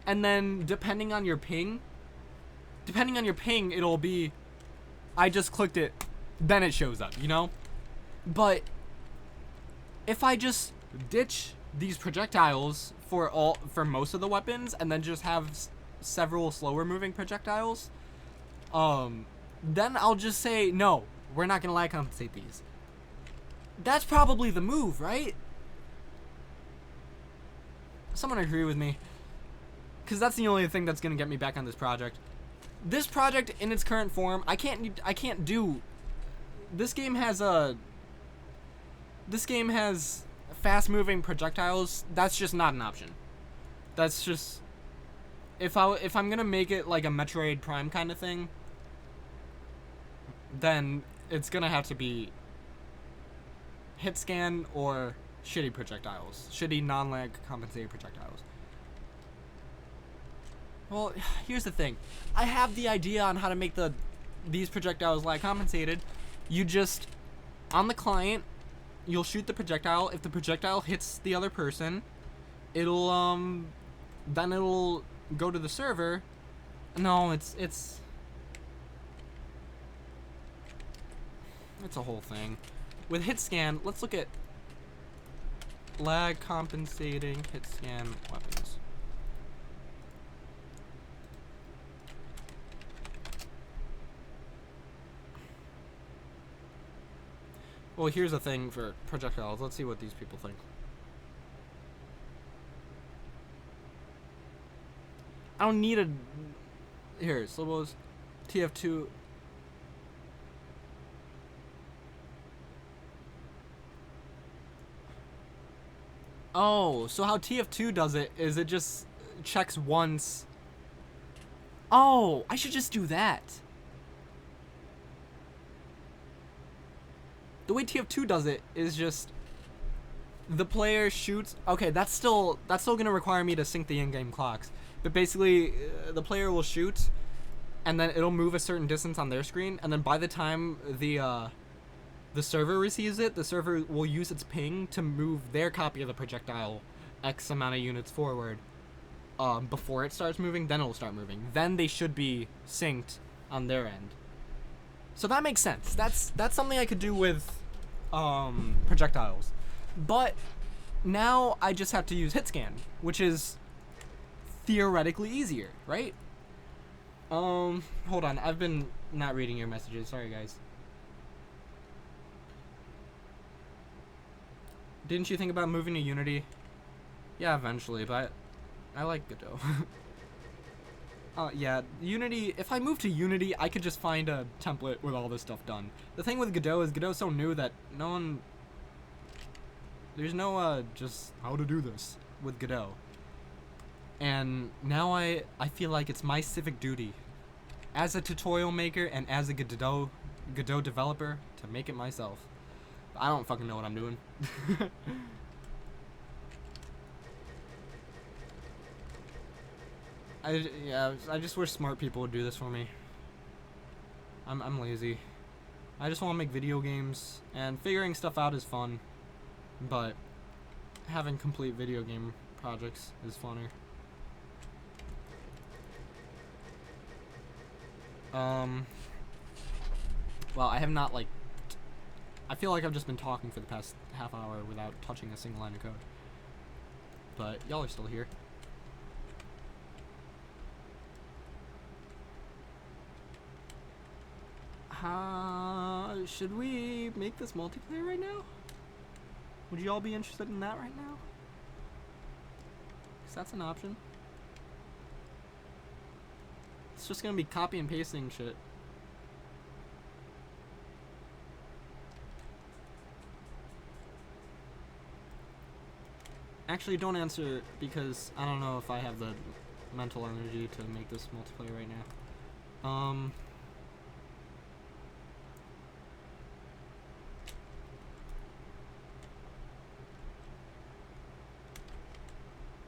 and then depending on your ping, it'll be, I just clicked it, then it shows up, you know? But if I just ditch these projectiles for most of the weapons, and then just have several slower moving projectiles, then I'll just say, no, we're not gonna lag compensate these. That's probably the move, right? Someone agree with me. Because that's the only thing that's gonna get me back on this project. This project in its current form, I can't do. This game has fast moving projectiles. That's just not an option. That's just, if I'm gonna make it like a Metroid Prime kind of thing, then it's gonna have to be hit scan or shitty projectiles, shitty non-lag compensated projectiles. Well, here's the thing. I have the idea on how to make these projectiles lag compensated. You just, on the client, you'll shoot the projectile. If the projectile hits the other person, it'll then it'll go to the server. No, it's a whole thing. With hit scan, let's look at lag compensating hit scan weapons. Well, here's the thing for projectiles. Let's see what these people think. I don't need a... Here, Slowbo's TF2... Oh, so how TF2 does it is it just checks once. Oh, I should just do that. The way TF2 does it is just the player shoots. Okay, that's still gonna require me to sync the in-game clocks. But basically, the player will shoot, and then it'll move a certain distance on their screen, and then by the time the server receives it, the server will use its ping to move their copy of the projectile X amount of units forward before it starts moving. Then it'll start moving. Then they should be synced on their end. So that makes sense. That's something I could do with projectiles. But now I just have to use hit scan, which is theoretically easier, right? Hold on. I've been not reading your messages. Sorry, guys. Didn't you think about moving to Unity? Yeah, eventually, but I like Godot. Yeah, Unity, if I move to Unity, I could just find a template with all this stuff done. The thing with Godot is Godot's so new that there's no, just how to do this with Godot. And now I feel like it's my civic duty as a tutorial maker and as a Godot developer to make it myself. I don't fucking know what I'm doing. I just wish smart people would do this for me. I'm lazy. I just want to make video games, and figuring stuff out is fun, but having complete video game projects is funner. Well, I have not, like, I feel like I've just been talking for the past half hour without touching a single line of code. But y'all are still here. Should we make this multiplayer right now? Would you all be interested in that right now? 'Cause that's an option. It's just gonna be copy and pasting shit. Actually, don't answer because I don't know if I have the mental energy to make this multiplayer right now.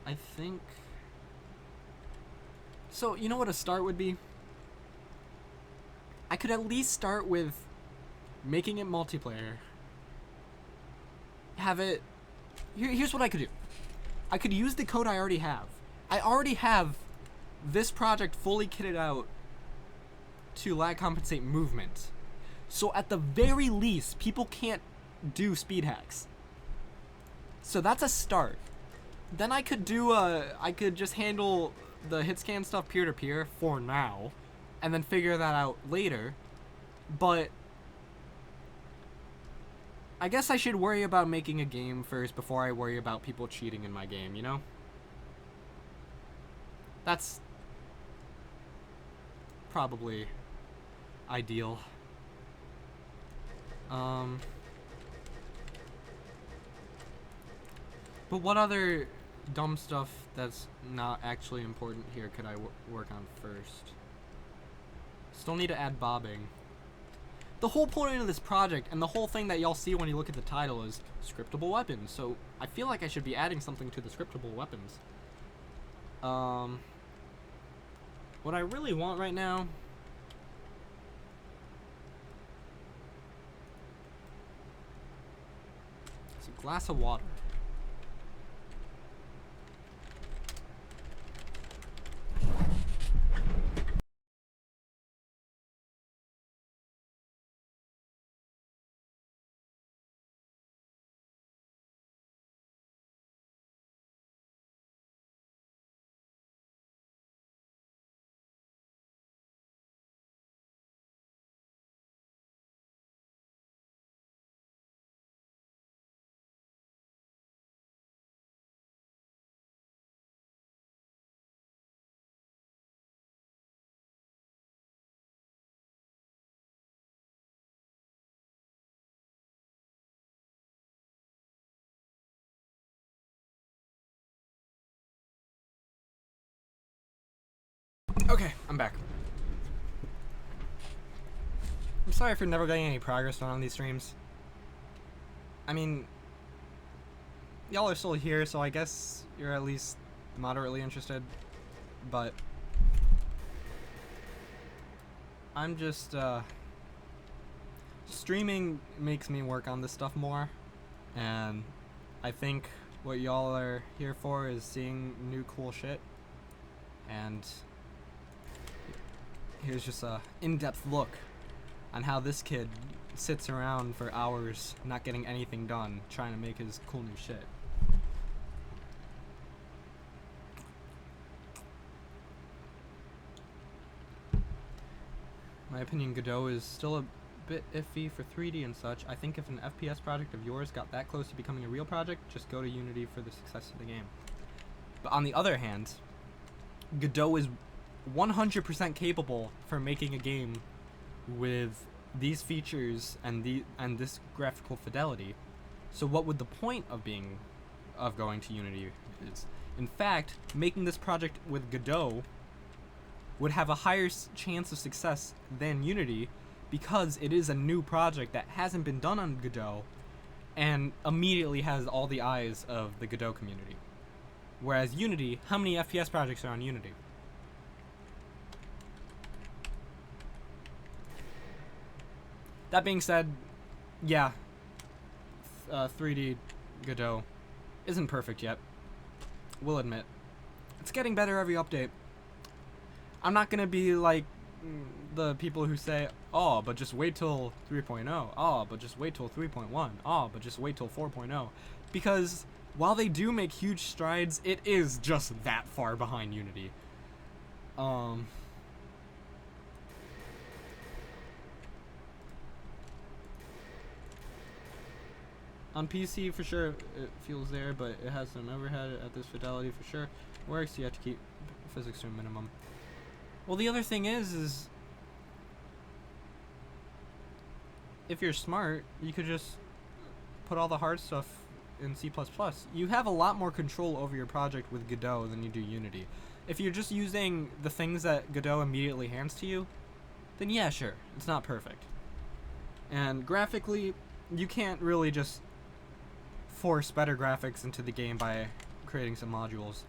I think... So, you know what a start would be? I could at least start with making it multiplayer. Have it... Here's what I could do. I could use the code I already have. I already have this project fully kitted out to lag compensate movement. So at the very least, people can't do speed hacks. So that's a start. Then I could do I could just handle the hit scan stuff peer-to-peer for now, and then figure that out later. But I guess I should worry about making a game first before I worry about people cheating in my game, you know? That's probably ideal. But what other dumb stuff that's not actually important here could I work on first? Still need to add bobbing. The whole point of this project and the whole thing that y'all see when you look at the title is scriptable weapons, so I feel like I should be adding something to the scriptable weapons. What I really want right now is a glass of water. Okay, I'm back. I'm sorry for never getting any progress done on these streams. I mean, y'all are still here, so I guess you're at least moderately interested, but I'm just, streaming makes me work on this stuff more, and I think what y'all are here for is seeing new cool shit, and here's just a in-depth look on how this kid sits around for hours not getting anything done trying to make his cool new shit. My opinion, Godot is still a bit iffy for 3D and such. I think if an FPS project of yours got that close to becoming a real project, just go to Unity for the success of the game. But on the other hand, Godot is 100% capable for making a game with these features and this graphical fidelity. So what would the point of going to Unity is? In fact, making this project with Godot would have a higher chance of success than Unity because it is a new project that hasn't been done on Godot and immediately has all the eyes of the Godot community. Whereas Unity, how many FPS projects are on Unity? That being said, yeah, 3D Godot isn't perfect yet. We'll admit. It's getting better every update. I'm not gonna be like the people who say, oh, but just wait till 3.0. Oh, but just wait till 3.1. Oh, but just wait till 4.0. Because while they do make huge strides, it is just that far behind Unity. On PC, for sure, it feels there, but it has some overhead at this fidelity for sure. Works, you have to keep physics to a minimum. Well, the other thing is if you're smart, you could just put all the hard stuff in C++, you have a lot more control over your project with Godot than you do Unity. If you're just using the things that Godot immediately hands to you, then yeah, sure, it's not perfect. And graphically, you can't really just force better graphics into the game by creating some modules.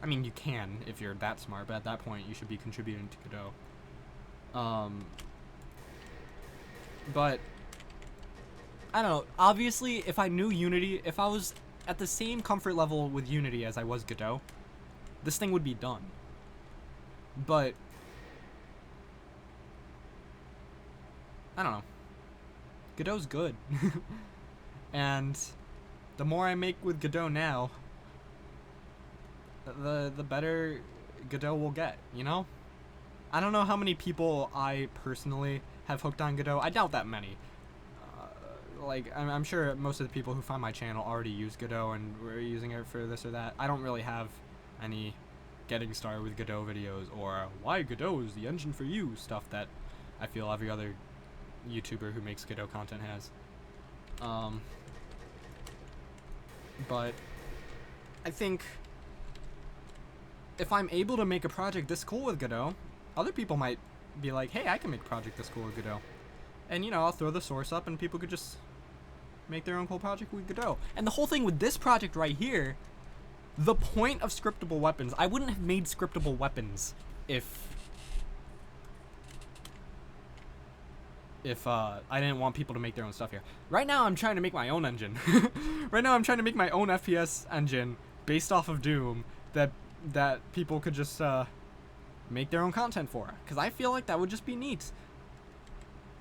I mean, you can if you're that smart, but at that point, you should be contributing to Godot. But I don't know. Obviously, if I knew Unity, if I was at the same comfort level with Unity as I was Godot, this thing would be done. But I don't know. Godot's good. And the more I make with Godot now, the better Godot will get, you know? I don't know how many people I personally have hooked on Godot. I doubt that many. I'm sure most of the people who find my channel already use Godot and were using it for this or that. I don't really have any getting started with Godot videos or why Godot is the engine for you stuff that I feel every other YouTuber who makes Godot content has. But I think if I'm able to make a project this cool with Godot, other people might be like, hey, I can make a project this cool with Godot. And, you know, I'll throw the source up and people could just make their own cool project with Godot. And the whole thing with this project right here, the point of scriptable weapons, I wouldn't have made scriptable weapons if I didn't want people to make their own stuff here. Right now, I'm trying to make my own engine. Right now, I'm trying to make my own FPS engine based off of Doom that people could just make their own content for. Because I feel like that would just be neat.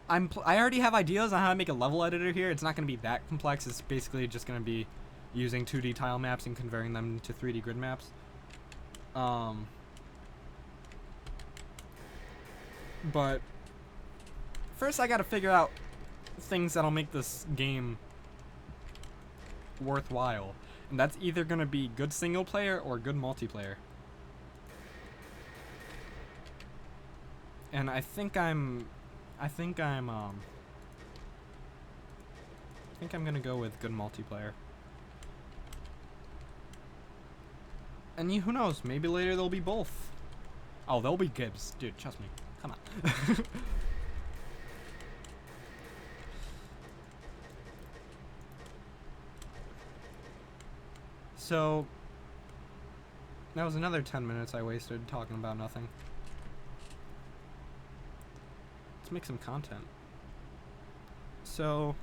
I already have ideas on how to make a level editor here. It's not going to be that complex. It's basically just going to be using 2D tile maps and converting them to 3D grid maps. But first I got to figure out things that'll make this game worthwhile. And that's either going to be good single player or good multiplayer. And I think I'm gonna go with good multiplayer. And who knows, maybe later there'll be both. Oh, there'll be Gibbs. Dude, trust me. Come on. So, that was another 10 minutes I wasted talking about nothing. Let's make some content. So,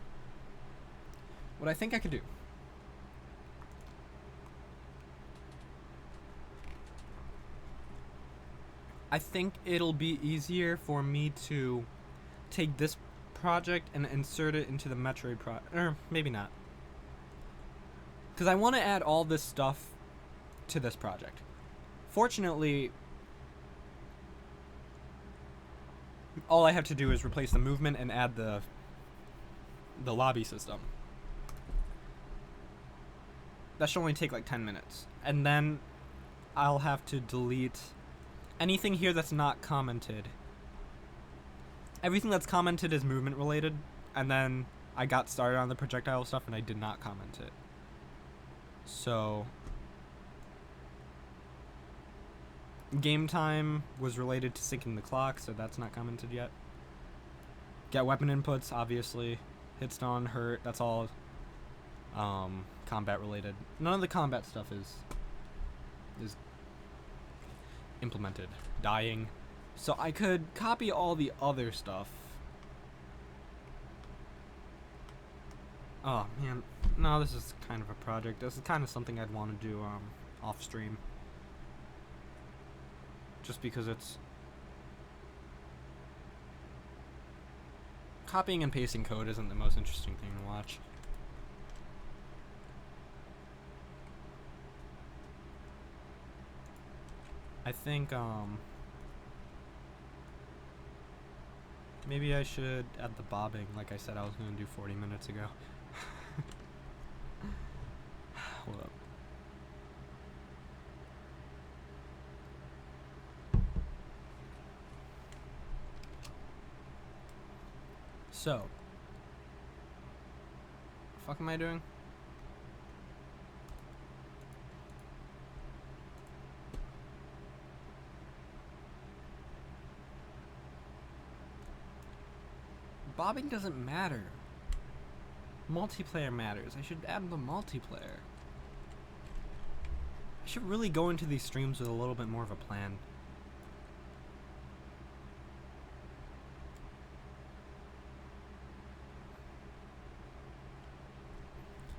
what I think I could do. I think it'll be easier for me to take this project and insert it into the Metroid or maybe not. Because I want to add all this stuff to this project. Fortunately, all I have to do is replace the movement and add the lobby system. That should only take like 10 minutes. And then I'll have to delete anything here that's not commented. Everything that's commented is movement related, and then I got started on the projectile stuff and I did not comment it. So game time was related to syncing the clock, so that's not commented yet. Get weapon inputs, obviously. Hit, stun, hurt, that's all combat related. None of the combat stuff is implemented. Dying. So I could copy all the other stuff. Oh man, no, this is kind of a project. This is kind of something I'd want to do off stream. Just because it's copying and pasting code isn't the most interesting thing to watch. I think maybe I should add the bobbing like I said I was going to do 40 minutes ago. Hold up. So, what the fuck am I doing? squabbing doesn't matter. Multiplayer matters. I should add the multiplayer. I should really go into these streams with a little bit more of a plan.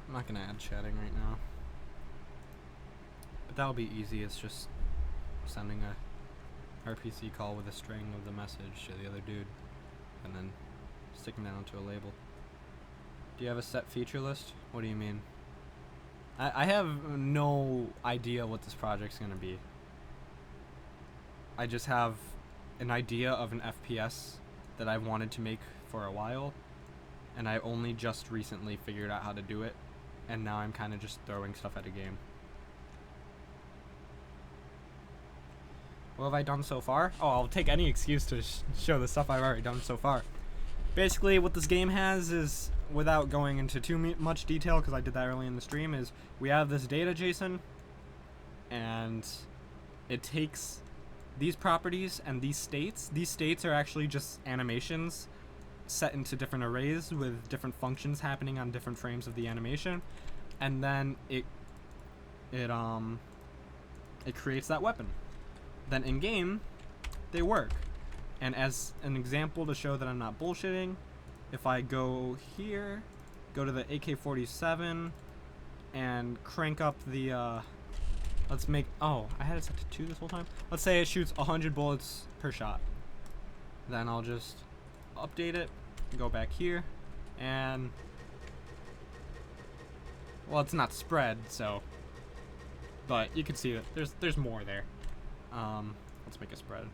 I'm not gonna add chatting right now. But that'll be easy. It's just sending a RPC call with a string of the message to the other dude. And then sticking that onto a label. Do you have a set feature list? What do you mean? I have no idea what this project's gonna be. I just have an idea of an FPS that I've wanted to make for a while, and I only just recently figured out how to do it, and now I'm kind of just throwing stuff at a game. What have I done so far? Oh, I'll take any excuse to show the stuff I've already done so far. Basically, what this game has is, without going into too much detail, because I did that early in the stream, is we have this data JSON, and it takes these properties and these states. These states are actually just animations set into different arrays with different functions happening on different frames of the animation, and then it creates that weapon. Then in game, they work. And as an example to show that I'm not bullshitting, if I go here, go to the AK-47, and crank up the, let's make, oh, I had it set to 2 this whole time? Let's say it shoots 100 bullets per shot. Then I'll just update it, go back here, and, well, it's not spread, so, but you can see that there's more there. Let's make a spread.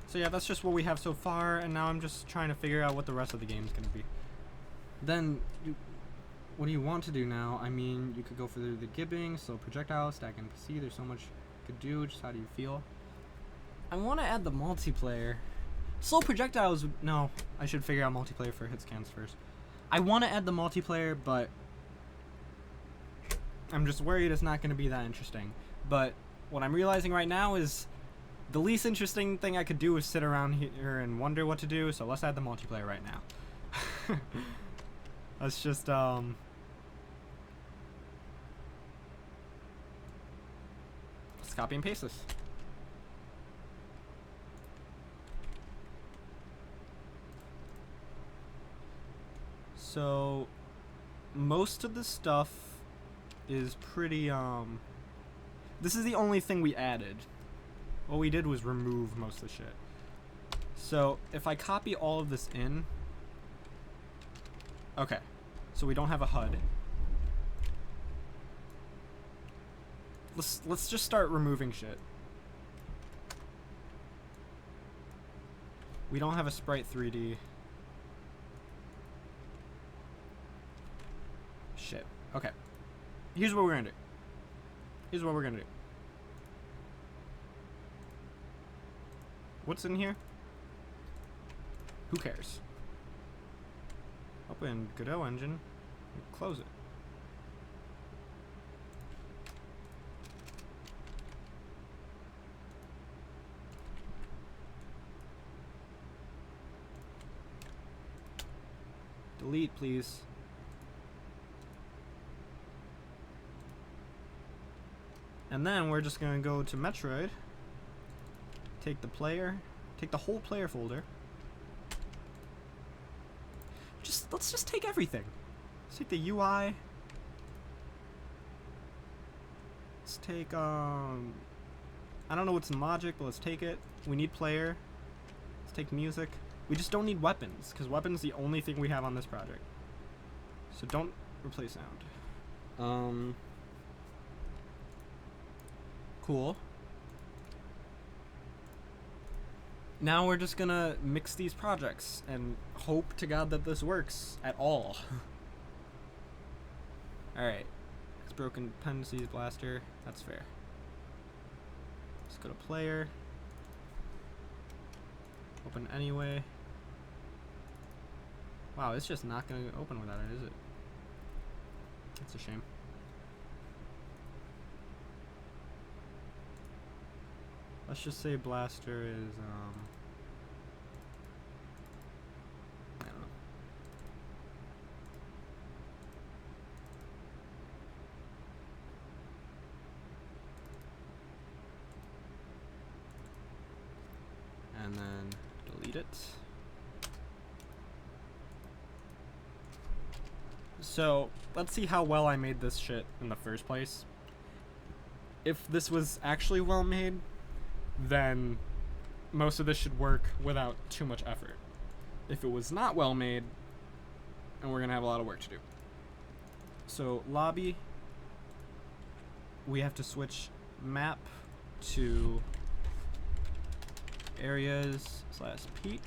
So yeah, that's just what we have so far, and now I'm just trying to figure out what the rest of the game is going to be. Then, what do you want to do now? I mean, you could go for the gibbing, slow projectiles, stack NPC, there's so much you could do, just how do you feel? I want to add the multiplayer. Slow projectiles, no, I should figure out multiplayer for hit scans first. I want to add the multiplayer, but I'm just worried it's not going to be that interesting. But what I'm realizing right now is the least interesting thing I could do is sit around here and wonder what to do, so let's add the multiplayer right now. Let's just, let's copy and paste this. So, most of the stuff is pretty, this is the only thing we added. What we did was remove most of the shit. So, if I copy all of this in, okay, so we don't have a HUD. Let's just start removing shit. We don't have a sprite 3D. Shit. Okay. Here's what we're gonna do. Here's what we're gonna do. What's in here? Who cares? Open Godot engine and close it. Delete, please. And then we're just gonna go to Metroid, take the player, take the whole player folder. Let's just take everything. Let's take the UI. Let's take I don't know what's in Logic, but let's take it. We need player. Let's take music. We just don't need weapons, because weapons the only thing we have on this project. So don't replace sound. Cool. Now we're just gonna mix these projects and hope to God that this works at all. Alright. It's broken dependencies, blaster. That's fair. Let's go to player. Open anyway. Wow, it's just not gonna open without it, is it? That's a shame. Let's just say blaster is, I don't know. And then delete it. So, let's see how well I made this shit in the first place. If this was actually well made, then most of this should work without too much effort. If it was not well made, then we're gonna have a lot of work to do. So, lobby, we have to switch map to areas/peach.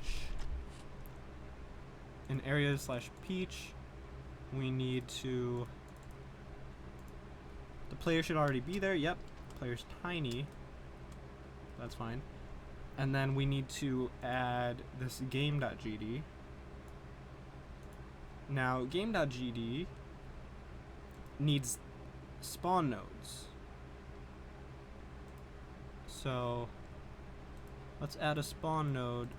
In areas/peach, we need to, the player should already be there. Yep, player's tiny. That's fine. And then we need to add this game.gd. Now, game.gd needs spawn nodes. So, let's add a spawn node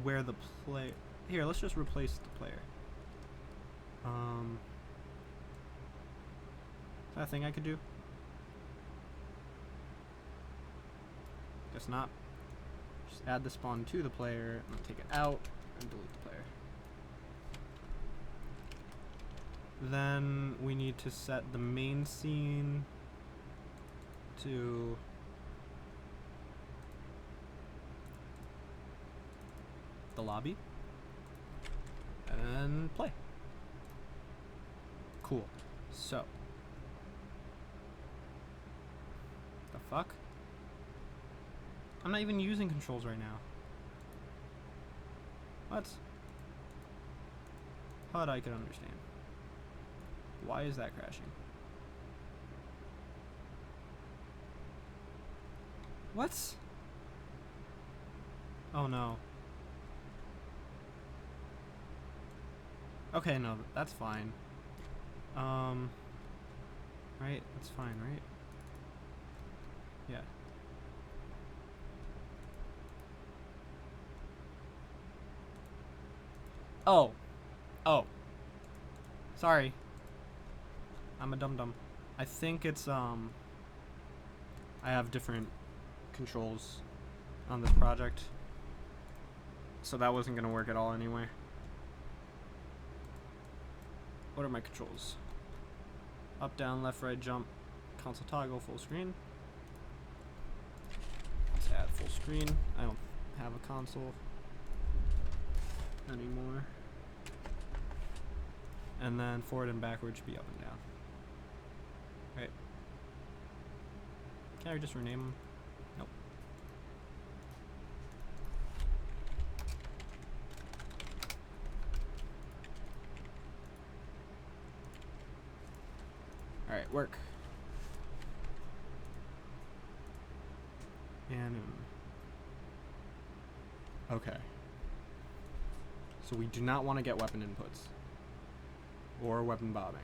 where the player, here, let's just replace the player. Is that a thing I could do? Guess not. Just add the spawn to the player, and take it out, and delete the player. Then we need to set the main scene to the lobby, and then play. Cool. So, the fuck? I'm not even using controls right now. What? HUD I could understand. Why is that crashing? What? Oh no. Okay, no, that's fine. Right? That's fine, right? Yeah. Oh. Oh. Sorry. I'm a dum-dum. I think it's, I have different controls on this project. So that wasn't gonna work at all anyway. What are my controls? Up, down, left, right, jump, console toggle, full screen. Let's add full screen. I don't have a console anymore. And then forward and backward should be up and down. Right. Can I just rename them? Nope. Alright, work. And okay. So we do not want to get weapon inputs or weapon bobbing.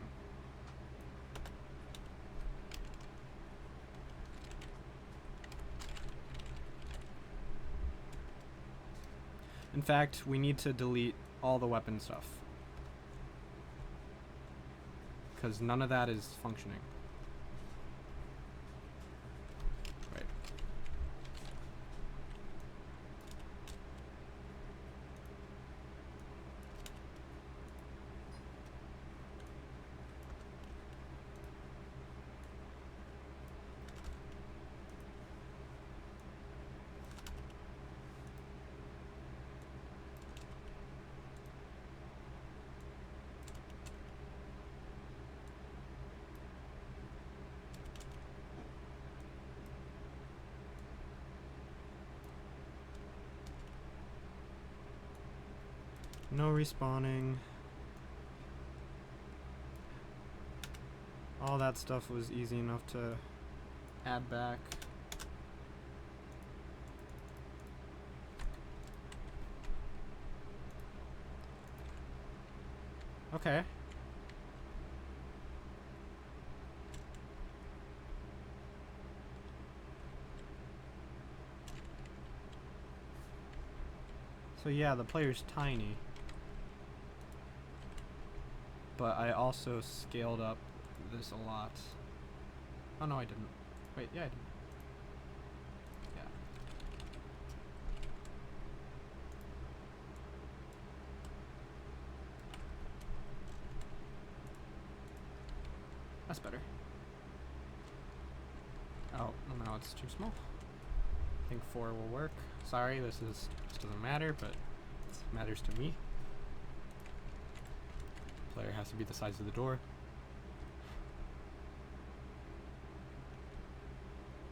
In fact, we need to delete all the weapon stuff, because none of that is functioning. Right. No respawning. All that stuff was easy enough to add back. Okay. So yeah, the player's tiny. But I also scaled up this a lot. Oh no, I didn't. Wait, yeah, I did. Yeah. That's better. Oh, well, now it's too small. I think 4 will work. Sorry, this doesn't matter, but it matters to me. Player has to be the size of the door.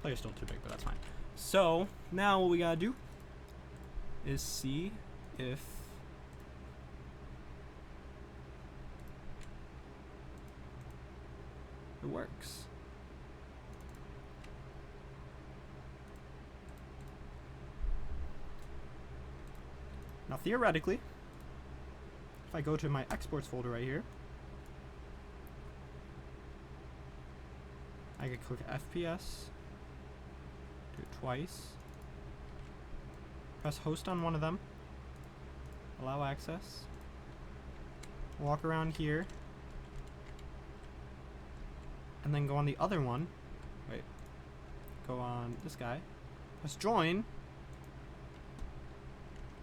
Player's still too big, but that's fine. So now what we gotta do is see if it works. Now theoretically, if I go to my exports folder right here, I could click FPS, do it twice, press host on one of them, allow access, walk around here, and then go on the other one. Wait, go on this guy, press join.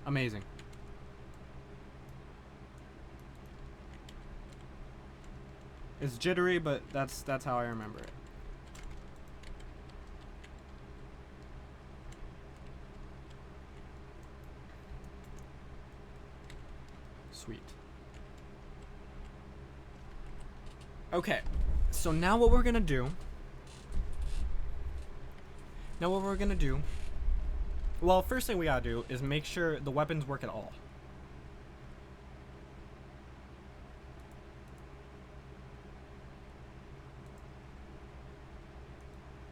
Amazing. It's jittery, but that's how I remember it. Sweet. Okay, so now what we're gonna do. Well, first thing we gotta do is make sure the weapons work at all.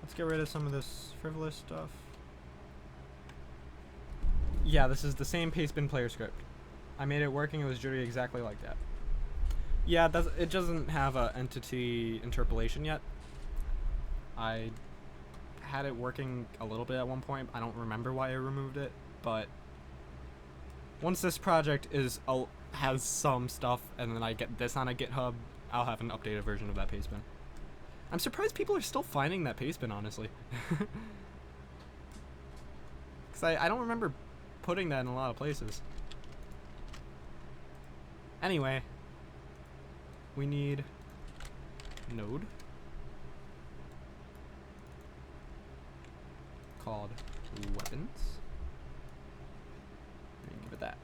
Let's get rid of some of this frivolous stuff. Yeah, this is the same pastebin player script. I made it working, it was jittery exactly like that. Yeah, it doesn't have a entity interpolation yet. I had it working a little bit at one point. I don't remember why I removed it, but once this project has some stuff and then I get this on a GitHub, I'll have an updated version of that pastebin. I'm surprised people are still finding that pastebin, honestly. Because I don't remember putting that in a lot of places. Anyway, we need node called weapons. And give it that.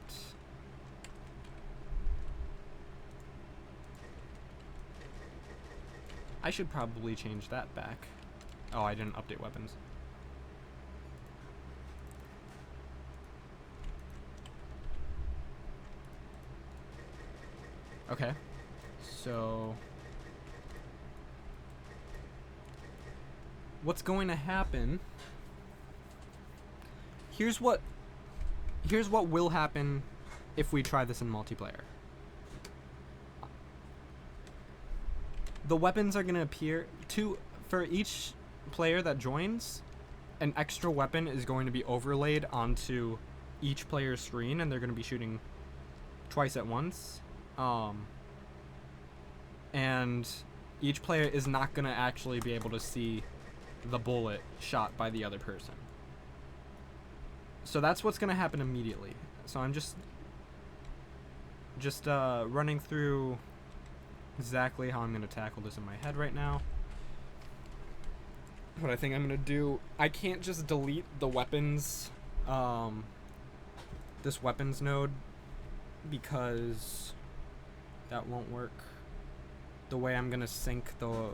I should probably change that back. Oh, I didn't update weapons. Okay. So what's going to happen? Here's what will happen if we try this in multiplayer. The weapons are going to appear for each player that joins. An extra weapon is going to be overlaid onto each player's screen, and they're going to be shooting twice at once. And each player is not going to actually be able to see the bullet shot by the other person. So that's what's going to happen immediately. So I'm just running through exactly how I'm going to tackle this in my head right now. What I think I'm going to do, I can't just delete the weapons, this weapons node, because that won't work. The way I'm going to sync the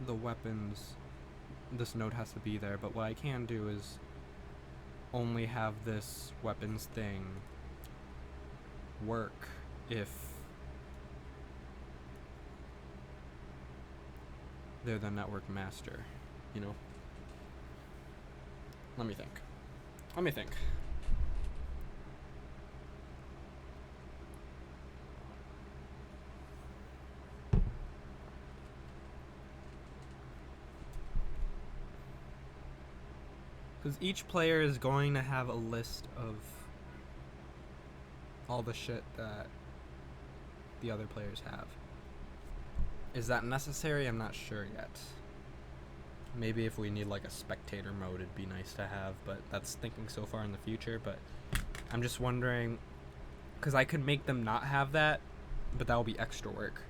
weapons, this node has to be there, but what I can do is only have this weapons thing work if they're the network master, you know? Let me think. Because each player is going to have a list of all the shit that the other players have. Is that necessary? I'm not sure yet. Maybe if we need like a spectator mode, it'd be nice to have, but that's thinking so far in the future. But I'm just wondering, because I could make them not have that, but that would be extra work.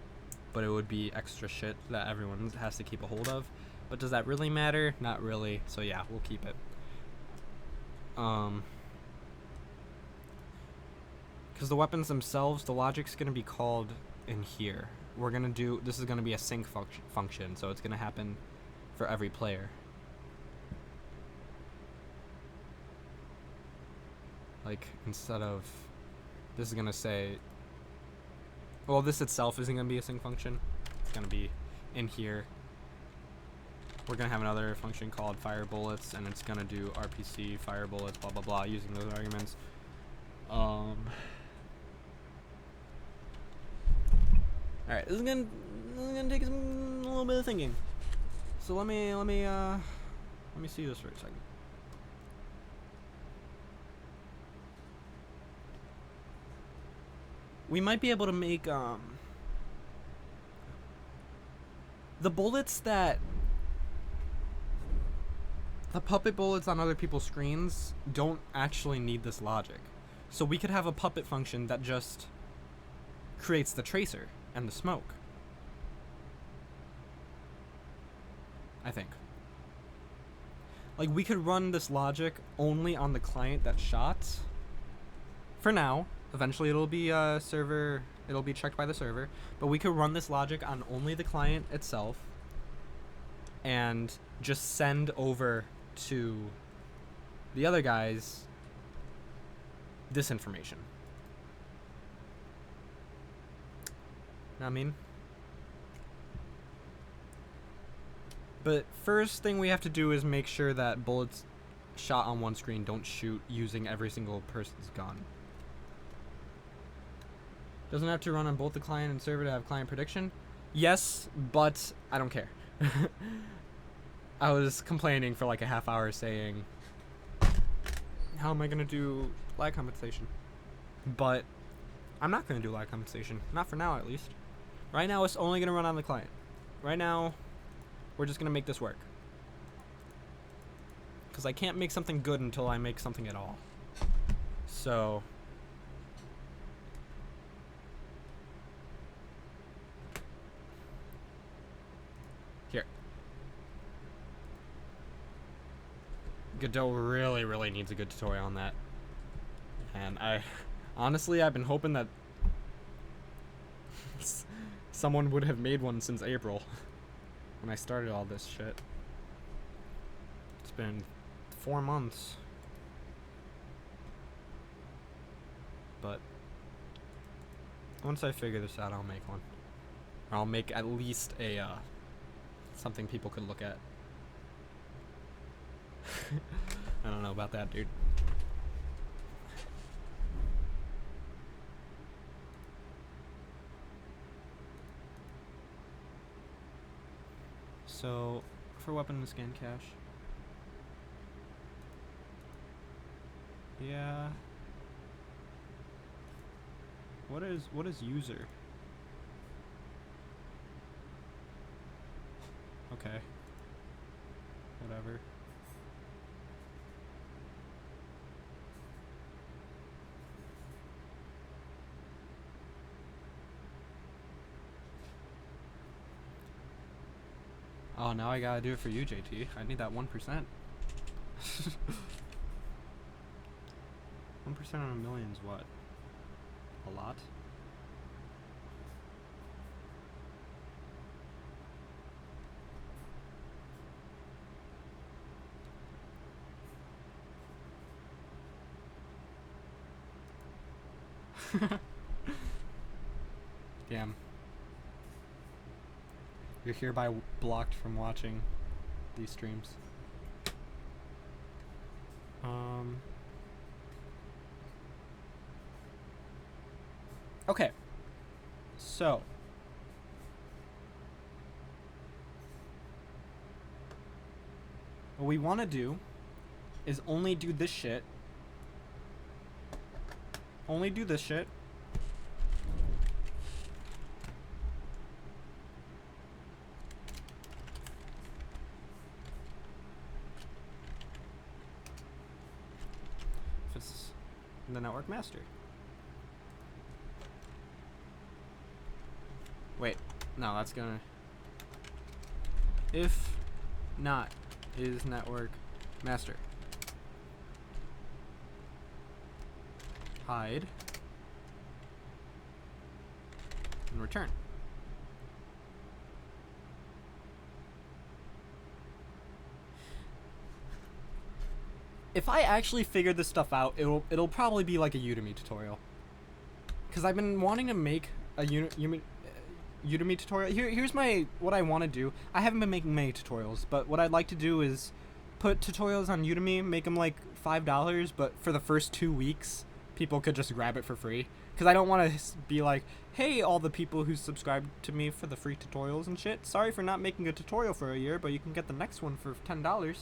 But it would be extra shit that everyone has to keep a hold of. But does that really matter? Not really. So yeah, we'll keep it. Because the weapons themselves, the logic's going to be called in here. We're going to do, this is going to be a sync function, so it's going to happen for every player. Like, instead of, this is going to say, well, this itself isn't going to be a sync function. It's going to be in here. We're going to have another function called fire bullets, and it's going to do RPC, fire bullets, blah, blah, blah, using those arguments. Alright, this is gonna take a little bit of thinking. So let me see this for a second. We might be able to make the bullets that the puppet bullets on other people's screens don't actually need this logic. So we could have a puppet function that just creates the tracer and the smoke. I think. Like, we could run this logic only on the client that shot. For now. Eventually it'll be it'll be checked by the server. But we could run this logic on only the client itself. And just send over to the other guys this information. Know what I mean? But first thing we have to do is make sure that bullets shot on one screen don't shoot using every single person's gun. Doesn't have to run on both the client and server to have client prediction? Yes, but I don't care. I was complaining for like a half hour saying, how am I going to do lag compensation? But I'm not going to do lag compensation. Not for now, at least. Right now, it's only going to run on the client. Right now, we're just going to make this work. Because I can't make something good until I make something at all. So here. Godot really needs a good tutorial on that. And honestly, I've been hoping that someone would have made one since April when I started all this shit. It's been 4 months. But once I figure this out, I'll make one. Or I'll make at least a something people could look at. I don't know about that, dude. So, for weapon and scan cache. Yeah. What is user? Okay. Whatever. Oh, now I gotta do it for you, JT. I need that 1%. 1% on a million is what? A lot? Damn. You're hereby blocked from watching these streams. Okay. So. What we want to do is only do this shit only do this shit. If it's the network master. Wait, no, that's gonna. If not is network master. Hide and return. If I actually figure this stuff out, it'll probably be like a Udemy tutorial. Cause I've been wanting to make a Udemy tutorial. Here's what I want to do. I haven't been making many tutorials, but what I'd like to do is put tutorials on Udemy, make them like $5, but for the first 2 weeks, people could just grab it for free. Because I don't want to be like, hey, all the people who subscribed to me for the free tutorials and shit, sorry for not making a tutorial for a year, but you can get the next one for $10.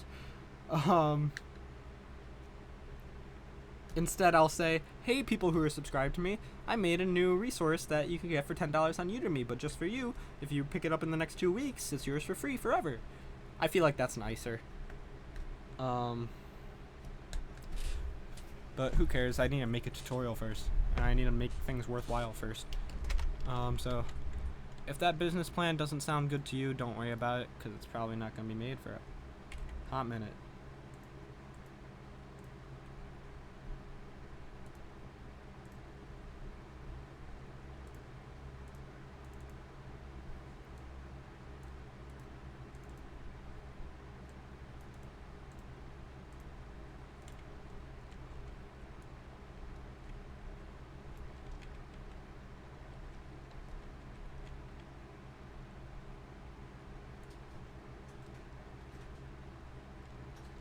Instead, I'll say, hey, people who are subscribed to me, I made a new resource that you can get for $10 on Udemy, but just for you. If you pick it up in the next 2 weeks, it's yours for free forever. I feel like that's nicer. But who cares? I need to make a tutorial first, and I need to make things worthwhile first. So if that business plan doesn't sound good to you, don't worry about it, because it's probably not going to be made for a hot minute.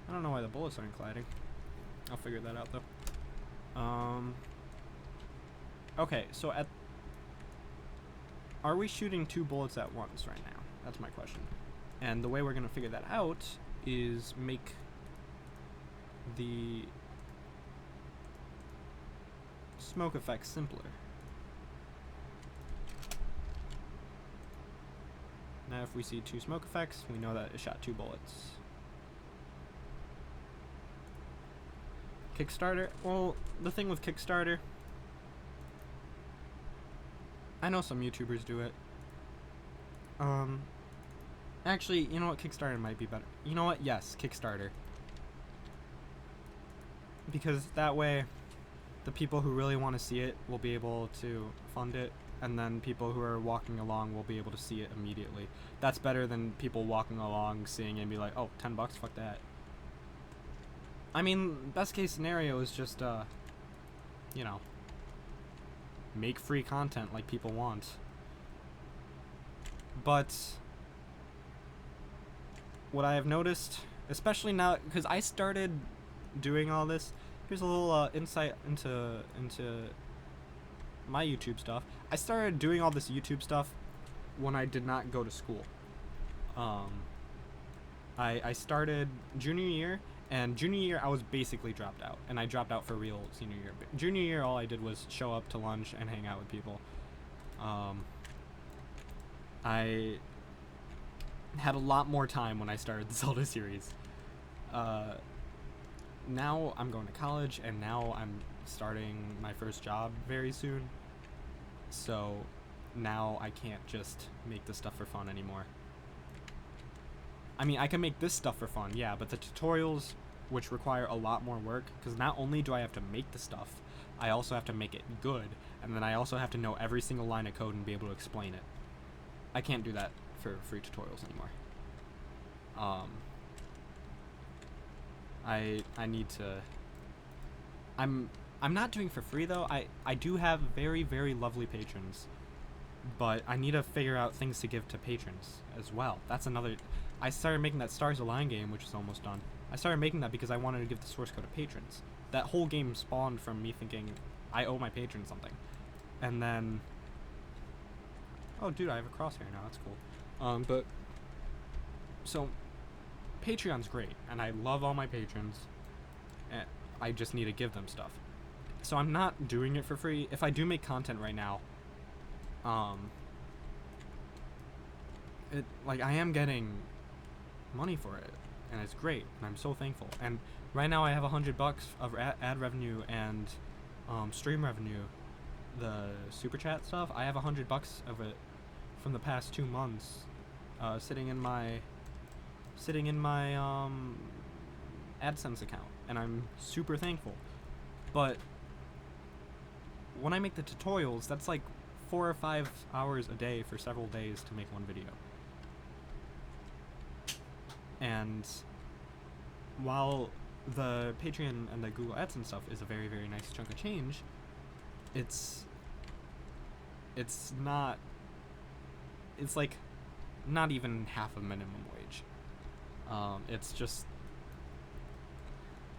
I don't know why the bullets aren't colliding. I'll figure that out though. Okay, so are we shooting 2 bullets at once right now? That's my question. And the way we're gonna figure that out is make the smoke effect simpler. Now if we see 2 smoke effects, we know that it shot 2 bullets. Kickstarter? Well, the thing with Kickstarter, I know some YouTubers do it. Actually, you know what? Kickstarter might be better. You know what? Yes, Kickstarter. Because that way, the people who really want to see it will be able to fund it, and then people who are walking along will be able to see it immediately. That's better than people walking along, seeing it and be like, oh, $10, fuck that. I mean, best case scenario is just, you know, make free content like people want. But what I have noticed, especially now, because I started doing all this, here's a little insight into my YouTube stuff. I started doing all this YouTube stuff when I did not go to school. I started junior year. And junior year, I was basically dropped out, and I dropped out for real senior year. But junior year, all I did was show up to lunch and hang out with people. I had a lot more time when I started the Zelda series. Now I'm going to college, and now I'm starting my first job very soon. So now I can't just make this stuff for fun anymore. I mean, I can make this stuff for fun, yeah, but the tutorials, which require a lot more work, because not only do I have to make the stuff, I also have to make it good, and then I also have to know every single line of code and be able to explain it. I can't do that for free tutorials anymore. I need to... I'm not doing for free, though. I do have very, very lovely patrons, but I need to figure out things to give to patrons as well. That's another... I started making that Stars Align game, which is almost done. I started making that because I wanted to give the source code to patrons. That whole game spawned from me thinking, I owe my patrons something. And then... Oh, dude, I have a crosshair now. That's cool. But... So, Patreon's great, and I love all my patrons. And I just need to give them stuff. So I'm not doing it for free. If I do make content right now, I am getting money for it, and it's great, and I'm so thankful. And right now I have $100 of ad revenue and stream revenue, the super chat stuff. I have $100 of it from the past 2 months, sitting in my AdSense account, and I'm super thankful. But when I make the tutorials, that's like 4 or 5 hours a day for several days to make one video. And while the Patreon and the Google AdSense stuff is a very, very nice chunk of change, it's like not even half a minimum wage. It's just,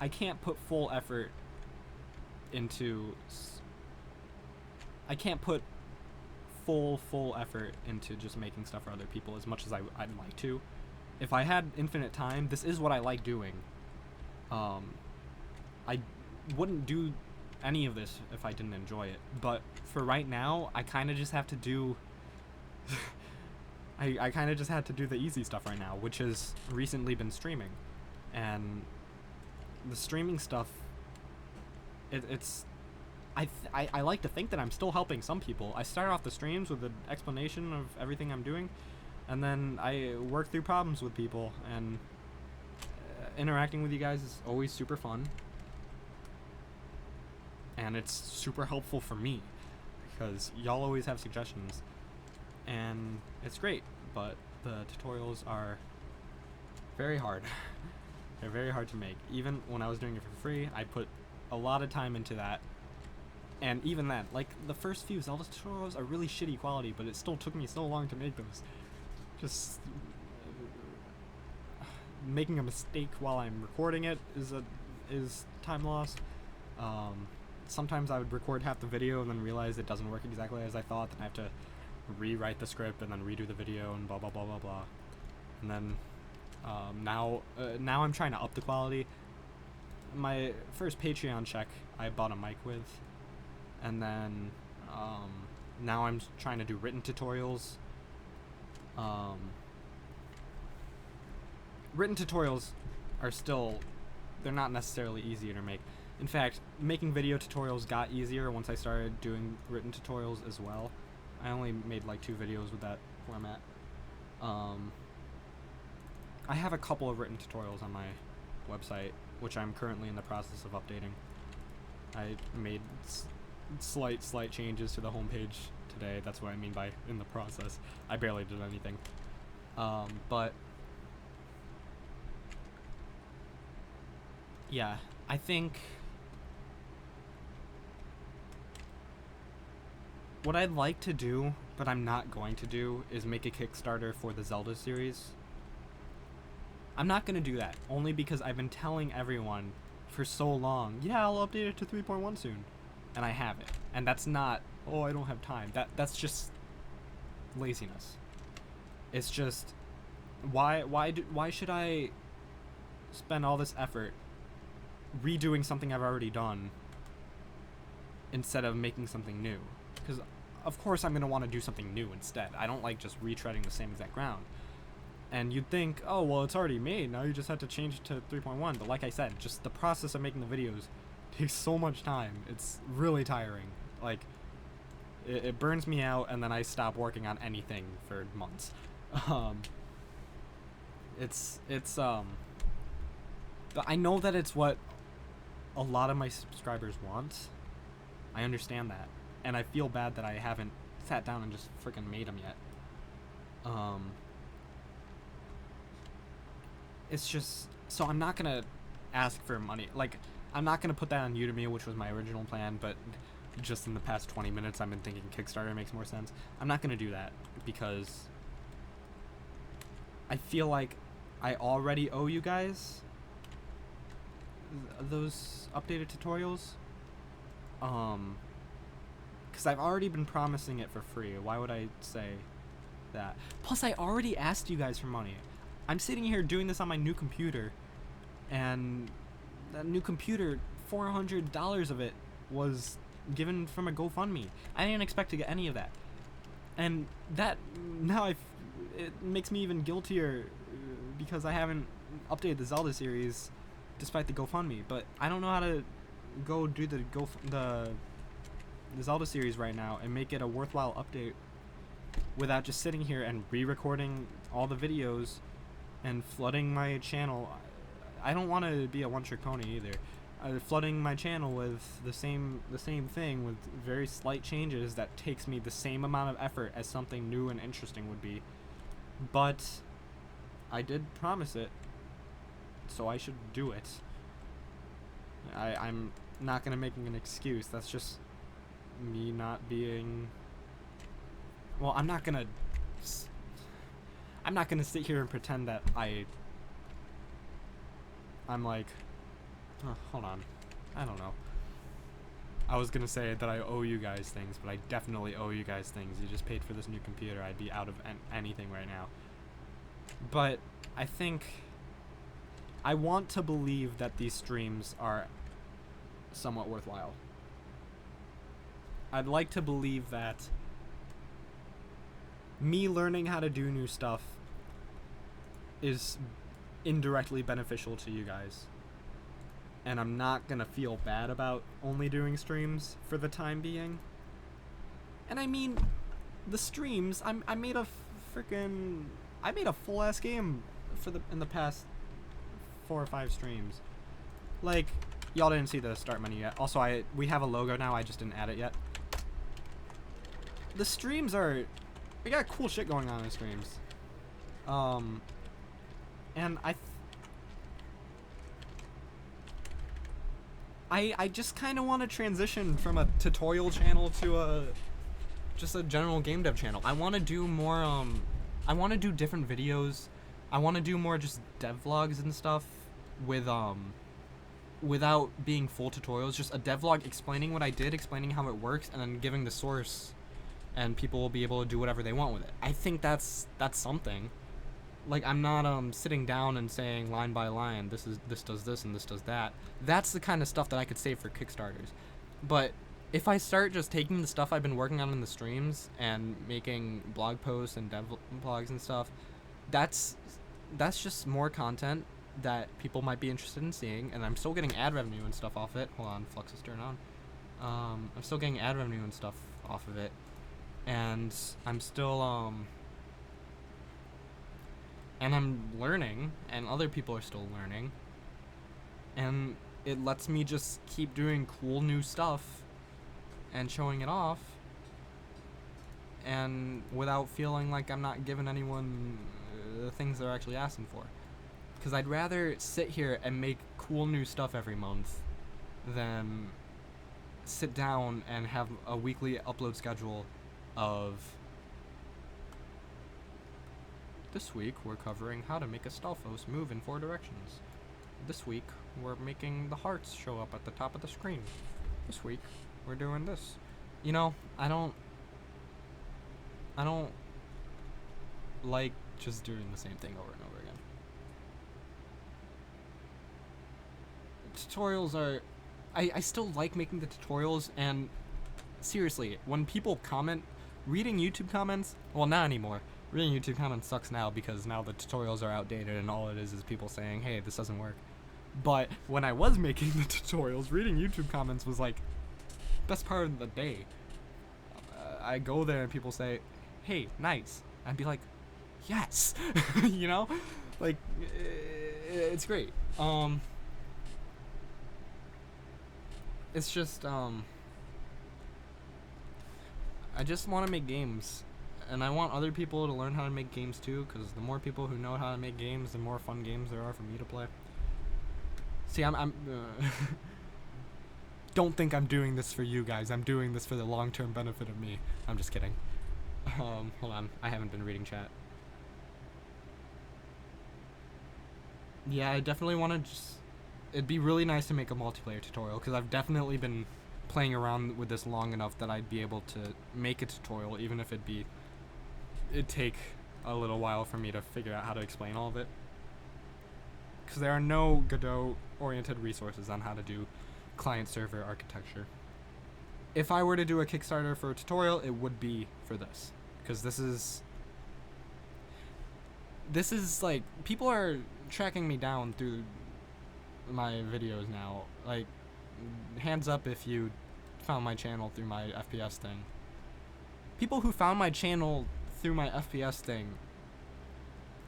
I can't put full effort into full effort into just making stuff for other people as much as I'd like to. If I had infinite time, this is what I like doing. I wouldn't do any of this if I didn't enjoy it. But for right now, I kind of just have to do I kind of just had to do the easy stuff right now, which has recently been streaming. And the streaming stuff, I like to think that I'm still helping some people. I start off the streams with an explanation of everything I'm doing, and then I work through problems with people, and interacting with you guys is always super fun. And it's super helpful for me, because y'all always have suggestions, and it's great, but the tutorials are very hard. They're very hard to make. Even when I was doing it for free, I put a lot of time into that. And even that, like, the first few Zelda tutorials are really shitty quality, but it still took me so long to make those. Just making a mistake while I'm recording it is time lost. Sometimes I would record half the video and then realize it doesn't work exactly as I thought, then I have to rewrite the script and then redo the video and blah blah blah blah blah. And then now I'm trying to up the quality. My first Patreon check I bought a mic with, and then now I'm trying to do written tutorials. Written tutorials are still, they're not necessarily easier to make. In fact, making video tutorials got easier once I started doing written tutorials as well. I only made like 2 videos with that format. I have a couple of written tutorials on my website, which I'm currently in the process of updating. I made slight changes to the homepage today. That's what I mean by in the process. I barely did anything. But yeah, I think what I'd like to do, but I'm not going to do, is make a Kickstarter for the Zelda series. I'm not going to do that, only because I've been telling everyone for so long, yeah, I'll update it to 3.1 soon. And I haven't. And that's not, oh, I don't have time. That's just laziness. It's just, why should I spend all this effort redoing something I've already done instead of making something new? Because of course I'm going to want to do something new instead. I don't like just retreading the same exact ground. And you'd think, oh, well, it's already made. Now you just have to change it to 3.1. But like I said, just the process of making the videos takes so much time. It's really tiring. Like, it burns me out, and then I stop working on anything for months. But I know that it's what a lot of my subscribers want. I understand that. And I feel bad that I haven't sat down and just freaking made them yet. It's just, so I'm not gonna ask for money. Like, I'm not gonna put that on Udemy, which was my original plan, but just in the past 20 minutes I've been thinking Kickstarter makes more sense. I'm not gonna do that because I feel like I already owe you guys those updated tutorials. Because I've already been promising it for free. Why would I say that? Plus, I already asked you guys for money. I'm sitting here doing this on my new computer, and that new computer, $400 of it was given from a GoFundMe. I didn't expect to get any of that. And that, now it makes me even guiltier because I haven't updated the Zelda series despite the GoFundMe. But I don't know how to go do the Zelda series right now and make it a worthwhile update without just sitting here and re-recording all the videos and flooding my channel. I don't want to be a one-trick pony either. Flooding my channel with the same thing with very slight changes that takes me the same amount of effort as something new and interesting would be. But I did promise it, so I should do it. I'm not gonna make an excuse. That's just me not being. Well, I'm not gonna sit here and pretend that I'm like. Oh, hold on. I don't know. I was gonna say that I owe you guys things, but I definitely owe you guys things. You just paid for this new computer. I'd be out of anything right now. But I think I want to believe that these streams are somewhat worthwhile. I'd like to believe that me learning how to do new stuff is indirectly beneficial to you guys. And I'm not gonna feel bad about only doing streams for the time being. And I mean, the streams, I made a full ass game in the past 4 or 5 streams. Like, y'all didn't see the start menu yet. Also, we have a logo now. I just didn't add it yet. The streams we got cool shit going on in the streams. And I just kind of want to transition from a tutorial channel to just a general game dev channel. I want to do more, I want to do different videos. I want to do more just dev vlogs and stuff with, without being full tutorials. Just a dev vlog explaining what I did, explaining how it works, and then giving the source, and people will be able to do whatever they want with it. I think that's something. Like, I'm not sitting down and saying line by line, this does this and this does that. That's the kind of stuff that I could save for Kickstarters. But if I start just taking the stuff I've been working on in the streams and making blog posts and dev blogs and stuff, that's just more content that people might be interested in seeing, and I'm still getting ad revenue and stuff off it. Hold on, Flux is turned on. I'm still getting ad revenue and stuff off of it, and I'm still and I'm learning, and other people are still learning, and it lets me just keep doing cool new stuff and showing it off, and without feeling like I'm not giving anyone the things they're actually asking for. Because I'd rather sit here and make cool new stuff every month than sit down and have a weekly upload schedule of, this week we're covering how to make a Stalfos move in 4 directions. This week we're making the hearts show up at the top of the screen. This week we're doing this. You know, I don't like just doing the same thing over and over again. Tutorials are, I still like making the tutorials, and seriously, when people comment, reading YouTube comments, well, not anymore. Reading YouTube comments sucks now because now the tutorials are outdated and all it is people saying, hey, this doesn't work. But when I was making the tutorials, reading YouTube comments was like best part of the day. I go there and people say, hey, nice. I'd be like, yes. You know? Like, it's great. It's just, I just want to make games. And I want other people to learn how to make games too, because the more people who know how to make games, the more fun games there are for me to play. See, I'm don't think I'm doing this for you guys. I'm doing this for the long-term benefit of me. I'm just kidding. Hold on. I haven't been reading chat. Yeah, I definitely want to just... It'd be really nice to make a multiplayer tutorial, because I've definitely been playing around with this long enough that I'd be able to make a tutorial, even if it'd take a little while for me to figure out how to explain all of it. Because there are no Godot-oriented resources on how to do client-server architecture. if I were to do a Kickstarter for a tutorial, it would be for this, because this is like, people are tracking me down through my videos now. Like, hands up if you found my channel through my FPS thing. People who found my channel through my FPS thing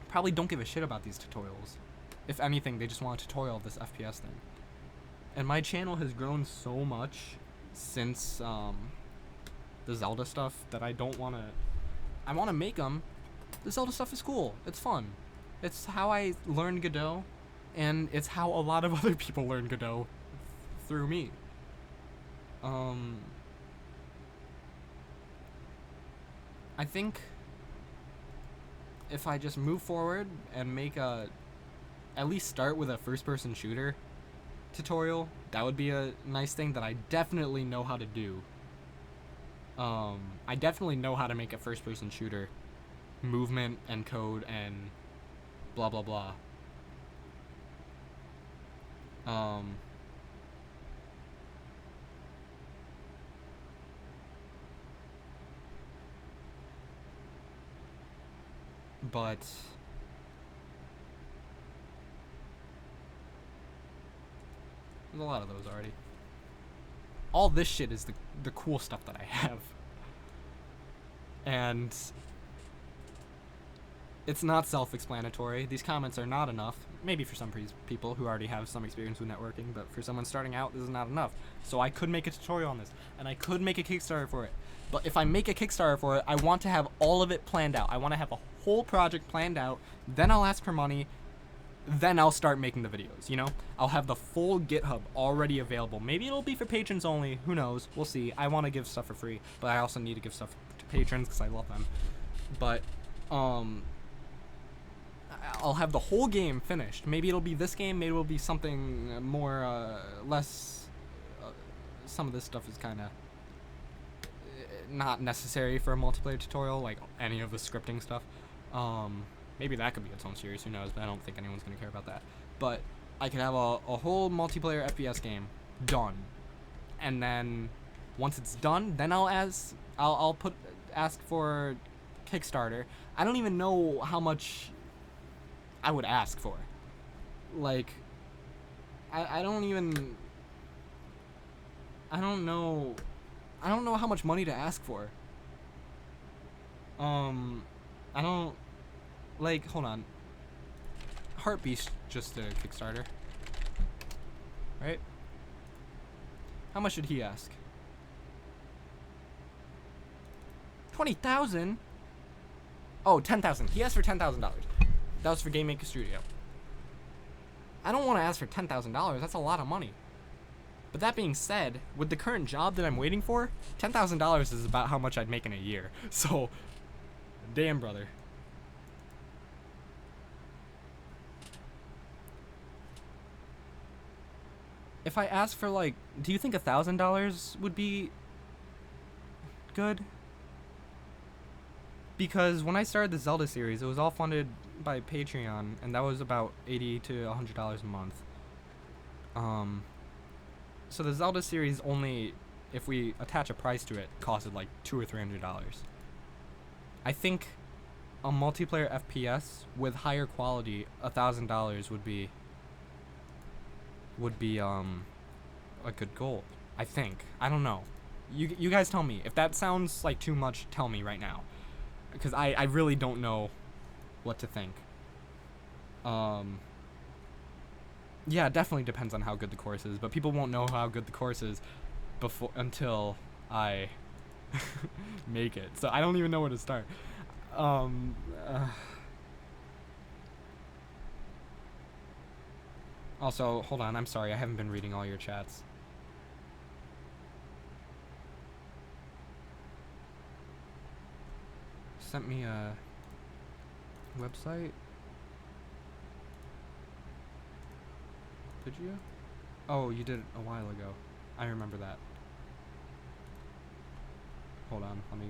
probably don't give a shit about these tutorials. If anything, they just want a tutorial of this FPS thing. And my channel has grown so much since the Zelda stuff that I want to make them. The Zelda stuff is cool. It's fun. It's how I learned Godot, and it's how a lot of other people learn Godot through me. I think if I just move forward and make at least start with a first-person shooter tutorial, that would be a nice thing that I definitely know how to do. I definitely know how to make a first-person shooter, movement and code and blah blah blah. But there's a lot of those already. All this shit is the cool stuff that I have. And it's not self-explanatory. These comments are not enough. Maybe for some people who already have some experience with networking, but for someone starting out, this is not enough. So I could make a tutorial on this, and I could make a Kickstarter for it. But if I make a Kickstarter for it, I want to have all of it planned out. I want to have a whole project planned out. Then I'll ask for money. Then I'll start making the videos, you know? I'll have the full GitHub already available. Maybe it'll be for patrons only. Who knows? We'll see. I want to give stuff for free, but I also need to give stuff to patrons because I love them. But, I'll have the whole game finished. Maybe it'll be this game. Maybe it'll be something more, less... some of this stuff is kind of not necessary for a multiplayer tutorial, like any of the scripting stuff. Maybe that could be its own series, who knows, but I don't think anyone's going to care about that. But I could have a whole multiplayer FPS game done. And then once it's done, then I'll ask for Kickstarter. I don't even know how much I would ask for. Like, I don't know how much money to ask for. I don't, like, hold on. Heartbeat's just a Kickstarter, right? How much did he ask? 20,000? Oh, 10,000. He asked for $10,000. That was for Game Maker Studio. I don't want to ask for $10,000. That's a lot of money. But that being said, with the current job that I'm waiting for, $10,000 is about how much I'd make in a year. So, damn, brother. If I ask for, like, do you think $1,000 would be good? Because when I started the Zelda series, it was all funded by Patreon, and that was about $80 to $100 a month. So the Zelda series only, if we attach a price to it, costed like $200 or $300. I think a multiplayer FPS with higher quality, $1,000 would be a good goal. I think. I don't know. You guys tell me. If that sounds like too much, tell me right now, because I really don't know what to think. Yeah, it definitely depends on how good the course is, but people won't know how good the course is until I make it. So I don't even know where to start. Also, hold on, I'm sorry, I haven't been reading all your chats. Sent me a website? Did you? Oh, you did a while ago. I remember that. Hold on, let me...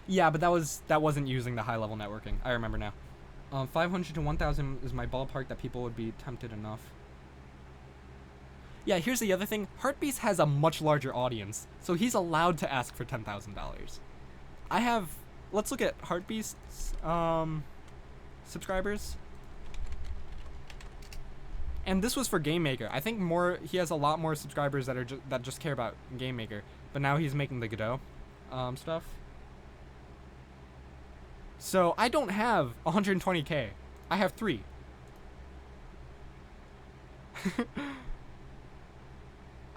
Yeah, but that wasn't using the high-level networking. I remember now. 500 to 1,000 is my ballpark that people would be tempted enough. Yeah, here's the other thing. Heartbeast has a much larger audience, so he's allowed to ask for $10,000. I have. Let's look at Heartbeast's subscribers. And this was for Game Maker. I think he has a lot more subscribers that just care about Game Maker. But now he's making the Godot stuff. So I don't have 120K. I have 3.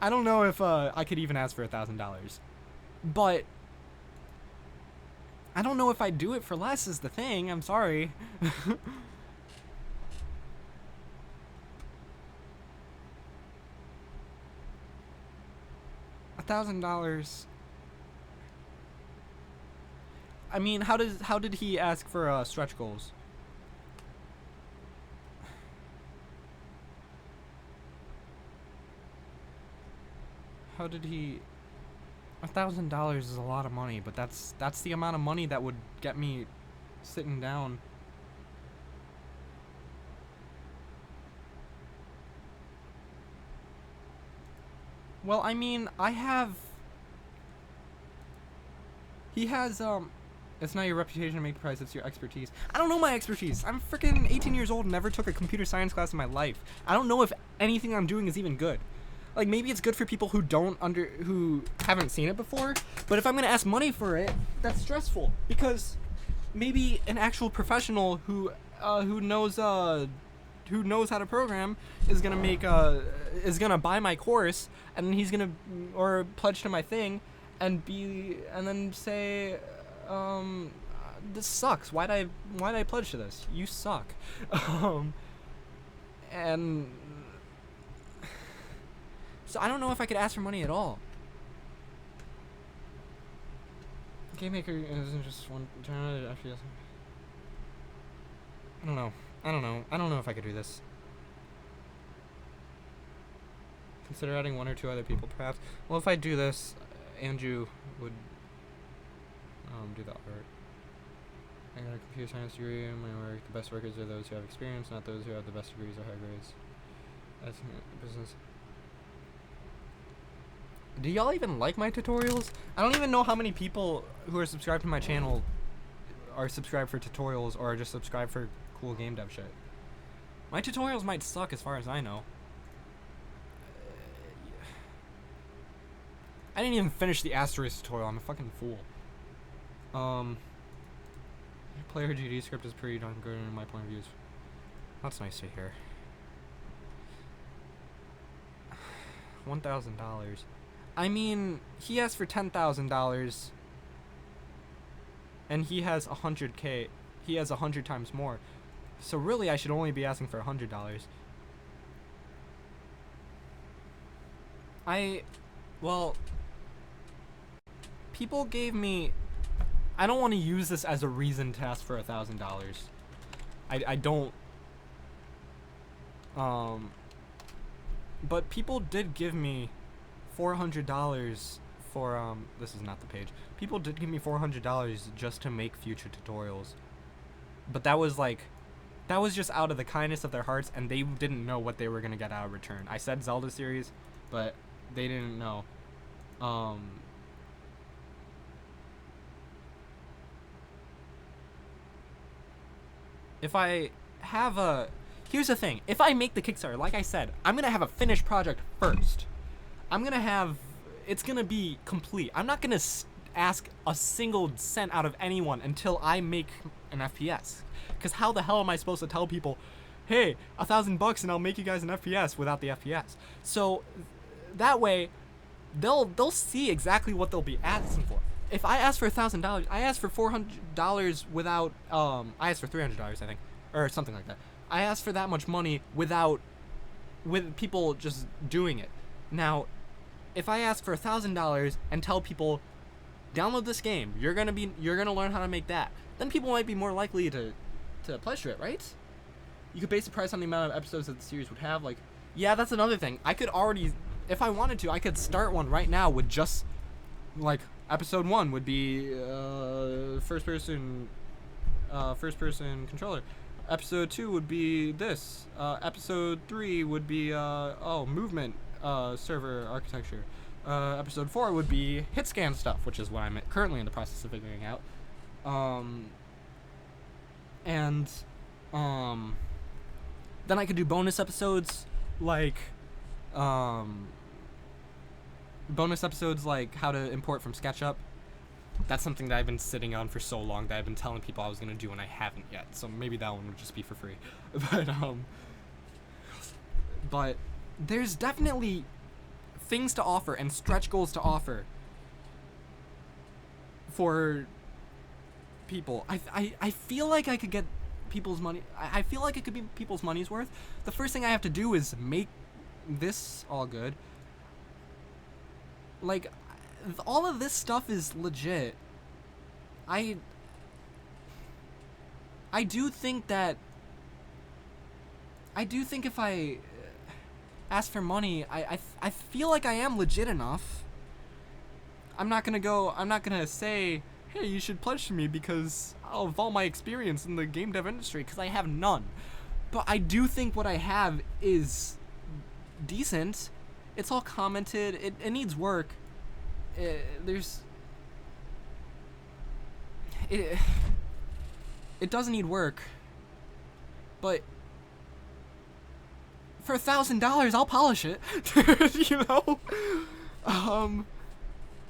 I don't know if I could even ask for $1,000. But I don't know if I'd do it for less is the thing. I'm sorry. $1,000. I mean, how did he ask for stretch goals? How did he? $1,000 is a lot of money, but that's the amount of money that would get me sitting down. Well, I mean, he has, it's not your reputation to make the price, it's your expertise. I don't know my expertise. I'm freaking 18 years old and never took a computer science class in my life. I don't know if anything I'm doing is even good. Like, maybe it's good for people who haven't seen it before, but if I'm gonna ask money for it, that's stressful, because maybe an actual professional who knows how to program is gonna buy my course, and then he's gonna or pledge to my thing, and then say, this sucks. Why'd I pledge to this? You suck. And so I don't know if I could ask for money at all. Game Maker isn't just one FPS. I don't know. I don't know if I could do this. Consider adding 1 or 2 other people, perhaps. Well, if I do this, Andrew would do the art. I got a computer science degree in my work. The best workers are those who have experience, not those who have the best degrees or high grades. That's business. Do y'all even like my tutorials? I don't even know how many people who are subscribed to my channel are subscribed for tutorials or are just subscribed for cool game dev shit. My tutorials might suck as far as I know. I didn't even finish the asterisk tutorial. I'm a fucking fool. Player GD script is pretty darn good in my point of view. That's nice to hear. $1,000. I mean, he asked for $10,000, and he has 100K. He has 100 times more. So really, I should only be asking for $100. Well, people gave me. I don't want to use this as a reason to ask for $1,000. I don't. But people did give me $400 for this is not the page. People did give me $400 just to make future tutorials. But that was just out of the kindness of their hearts, and they didn't know what they were gonna get out of return. I said Zelda series, but they didn't know. If I have here's the thing. If I make the Kickstarter, like I said, I'm gonna have a finished project first. It's gonna be complete. I'm not gonna ask a single cent out of anyone until I make an FPS. Because how the hell am I supposed to tell people, hey, $1,000 and I'll make you guys an FPS without the FPS? So that way, they'll see exactly what they'll be asking for. If I ask for $1,000, I ask for $400 without. I asked for $300, I think, or something like that. I asked for that much money with people just doing it. Now, if I ask for $1,000 and tell people, download this game, you're gonna learn how to make that, then people might be more likely to pledge to it, right? You could base the price on the amount of episodes that the series would have. Like, yeah, that's another thing. I could already, if I wanted to, I could start one right now with just, like, episode 1 would be first person controller. Episode 2 would be this. Episode 3 would be movement. server architecture. Episode 4 would be hit scan stuff, which is what I'm currently in the process of figuring out. And then I could do bonus episodes like how to import from SketchUp. That's something that I've been sitting on for so long that I've been telling people I was gonna do and I haven't yet. So maybe that one would just be for free. But there's definitely things to offer and stretch goals to offer for people. I feel like I could get people's money. I feel like it could be people's money's worth. The first thing I have to do is make this all good. Like, all of this stuff is legit. I do think if I ask for money, I feel like I am legit enough. I'm not gonna say, hey, you should pledge to me because of all my experience in the game dev industry, because I have none. But I do think what I have is decent. It's all commented. It needs work. It does need work. But for $1,000, I'll polish it. You know?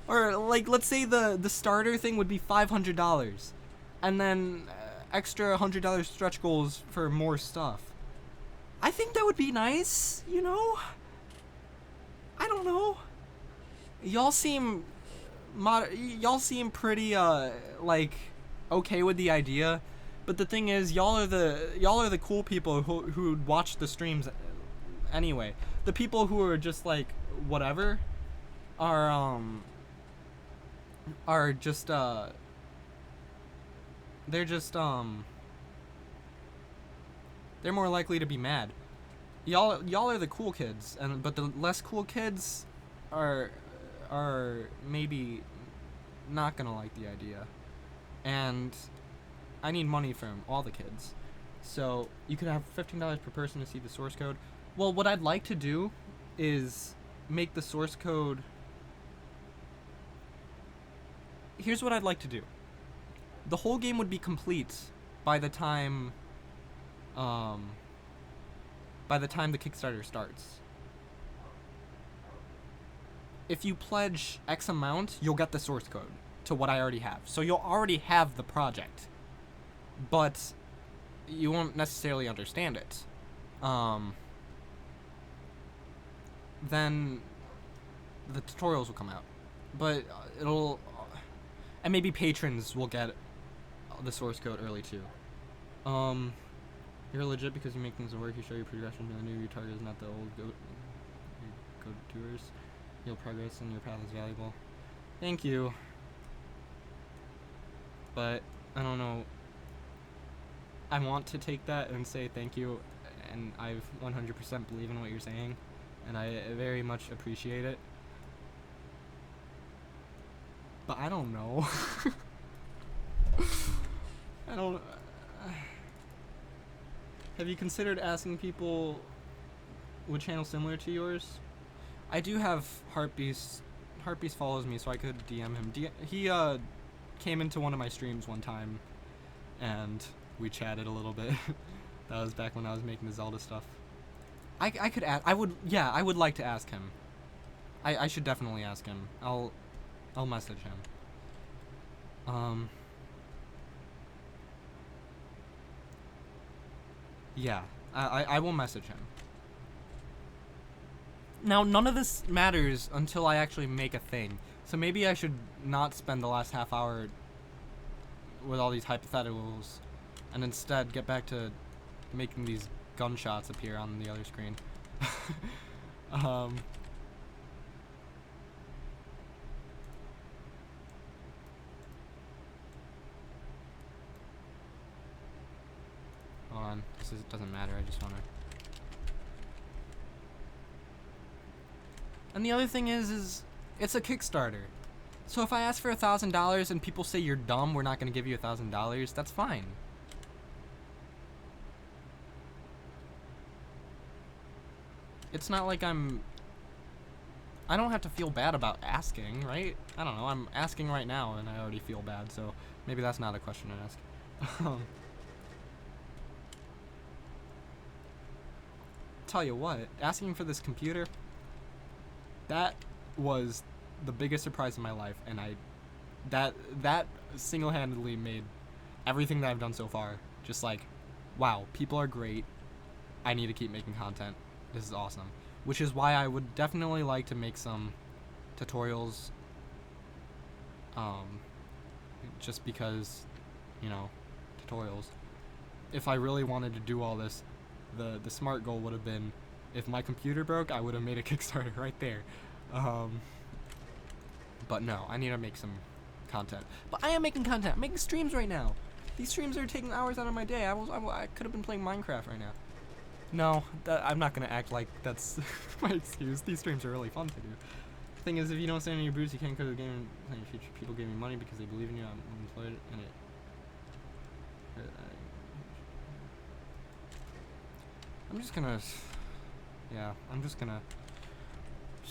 Or like, let's say the starter thing would be $500, and then extra $100 stretch goals for more stuff. I think that would be nice, you know? I don't know. Y'all seem pretty like okay with the idea, but the thing is, y'all are the cool people who watch the streams anyway. The people who are just like whatever are just they're more likely to be mad. Y'all are the cool kids, but the less cool kids are maybe not gonna like the idea. And I need money from all the kids. So you could have $15 per person to see the source code. Well, what I'd like to do is make the source code. Here's what I'd like to do. The whole game would be complete by the time the Kickstarter starts. If you pledge X amount, you'll get the source code to what I already have. So you'll already have the project, but you won't necessarily understand it. Then the tutorials will come out, but and maybe patrons will get the source code early too. You're legit because you make things work. You show your progression to the new. Your target is not the old go-tours. Your progress and your path is valuable. Thank you. But I don't know. I want to take that and say thank you, and I 100% believe in what you're saying, and I very much appreciate it. But I don't know. I don't. Have you considered asking people with channels similar to yours? I do have Heartbeast. Heartbeast follows me, so I could DM him. He came into one of my streams one time, and we chatted a little bit. That was back when I was making the Zelda stuff. I could ask. I would like to ask him. I should definitely ask him. I'll message him. Yeah, I will message him. Now, none of this matters until I actually make a thing. So maybe I should not spend the last half hour with all these hypotheticals and instead get back to making these gunshots appear on the other screen. Hold on, doesn't matter, I just wanna... And the other thing is it's a Kickstarter. So if I ask for $1,000 and people say you're dumb, we're not gonna give you $1,000, that's fine. It's not like I'm I don't have to feel bad about asking, right? I don't know. I'm asking right now, and I already feel bad, so maybe that's not a question to ask. Tell you what, asking for this computer, that was the biggest surprise in my life, and that single-handedly made everything that I've done so far just like, wow, people are great. I need to keep making content. This is awesome. Which is why I would definitely like to make some tutorials. Just because, tutorials. If I really wanted to do all this, the smart goal would have been, if my computer broke, I would have made a Kickstarter right there. But no, I need to make some content. But I am making content. I'm making streams right now. These streams are taking hours out of my day. I could have been playing Minecraft right now. No, I'm not gonna act like that's my excuse. These streams are really fun to do. The thing is, if you don't stand on your boots, you can't go to the game and play in the future. People give me money because they believe in you. I'm employed in it. I'm just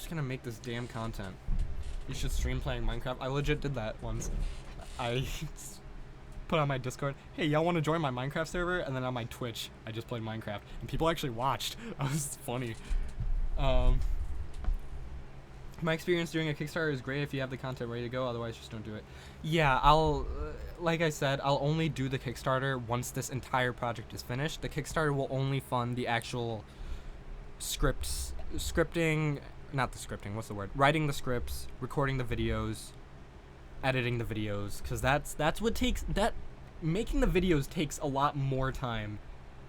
gonna make this damn content. You should stream playing Minecraft. I legit did that once. I put on my Discord, hey, y'all want to join my Minecraft server? And then on my Twitch, I just played Minecraft, and people actually watched. That was funny. My experience doing a Kickstarter is great if you have the content ready to go. Otherwise, just don't do it. Yeah, like I said, I'll only do the Kickstarter once this entire project is finished. The Kickstarter will only fund the actual scripting, not the scripting, what's the word? Writing the scripts, recording the videos, editing the videos, because that's what takes, making the videos takes a lot more time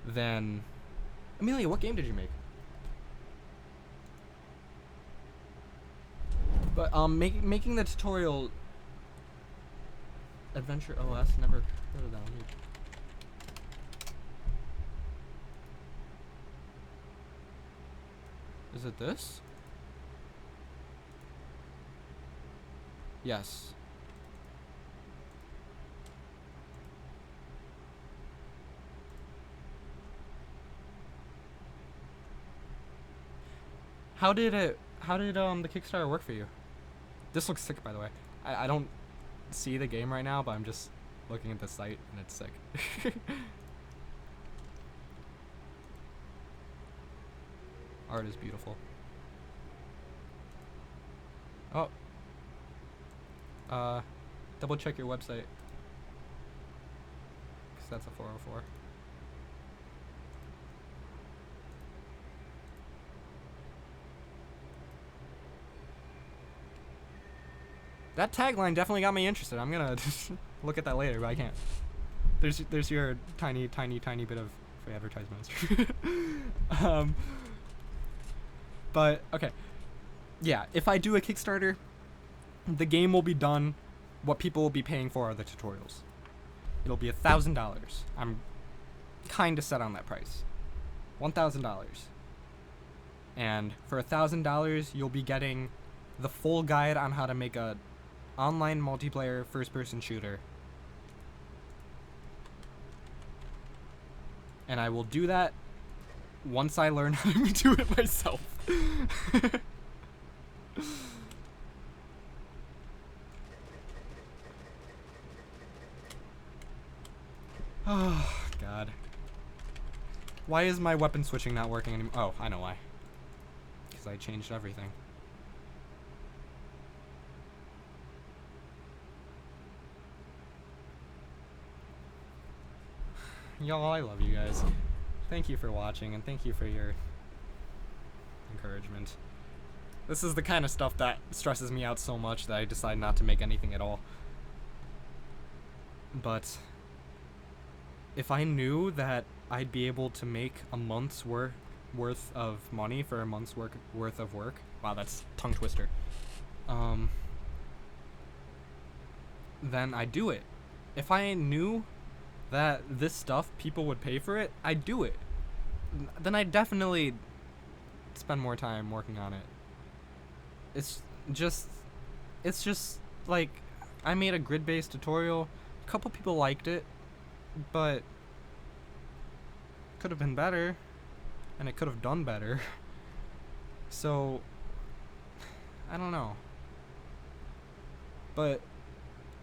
than, Amelia, what game did you make? But making the tutorial, Adventure OS, never heard of that one. Is it this? Yes. How did the Kickstarter work for you? This looks sick, by the way. I don't see the game right now, but I'm just looking at the site, and it's sick. Art is beautiful. Oh. Double check your website. 'Cause that's a 404. That tagline definitely got me interested. I'm gonna look at that later, but I can't. There's your tiny bit of free advertisements. But okay, yeah. If I do a Kickstarter, the game will be done. What people will be paying for are the tutorials. It'll be $1,000. I'm kind of set on that price. $1,000. And for $1,000, you'll be getting the full guide on how to make a online multiplayer first-person shooter. And I will do that once I learn how to do it myself. Oh, God. Why is my weapon switching not working anymore? Oh, I know why. Because I changed everything. Y'all, I love you guys. Thank you for watching, and thank you for your encouragement. This is the kind of stuff that stresses me out so much that I decide not to make anything at all. But if I knew that I'd be able to make a month's worth of money for a month's worth of work, wow, that's tongue twister, then I'd do it. If I knew that this stuff, people would pay for it, I'd do it. Then I'd definitely spend more time working on it. It's just like, I made a grid-based tutorial. A couple people liked it, but could have been better, and it could have done better. So I don't know. But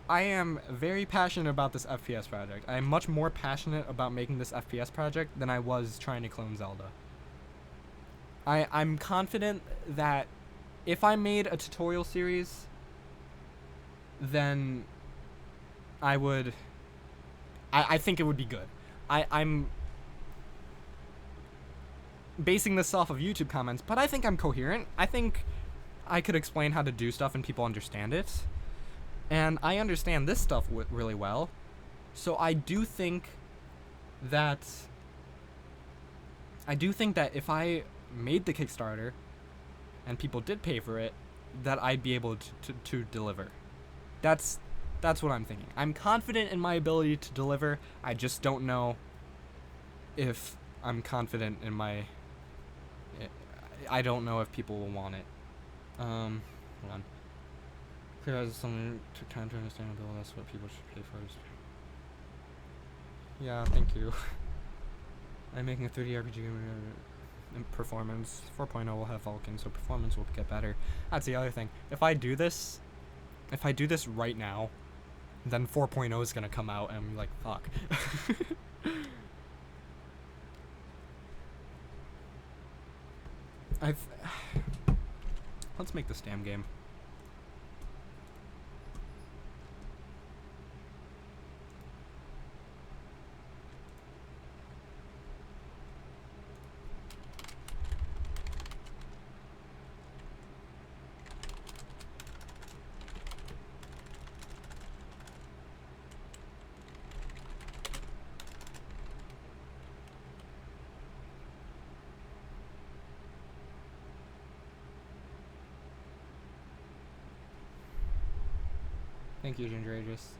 I am very passionate about this FPS project. I am much more passionate about making this FPS project than I was trying to clone Zelda. I'm confident that if I made a tutorial series, then I would... I think it would be good. I'm basing this off of YouTube comments, but I think I'm coherent. I think I could explain how to do stuff and people understand it. And I understand this stuff really well. So I do think that if I made the Kickstarter and people did pay for it, that I'd be able to deliver. That's what I'm thinking. I'm confident in my ability to deliver. I just don't know if I'm confident in my... I don't know if people will want it. Hold on. Clear as something took time to understand the bill. That's what people should pay first. Yeah, thank you. I'm making a 3D RPG in performance. 4.0 will have Vulcan, so performance will get better. That's the other thing. If I do this right now, then 4.0 is gonna come out, and I'm like, fuck. Let's make this damn game. Thank you, Ginger Aegis.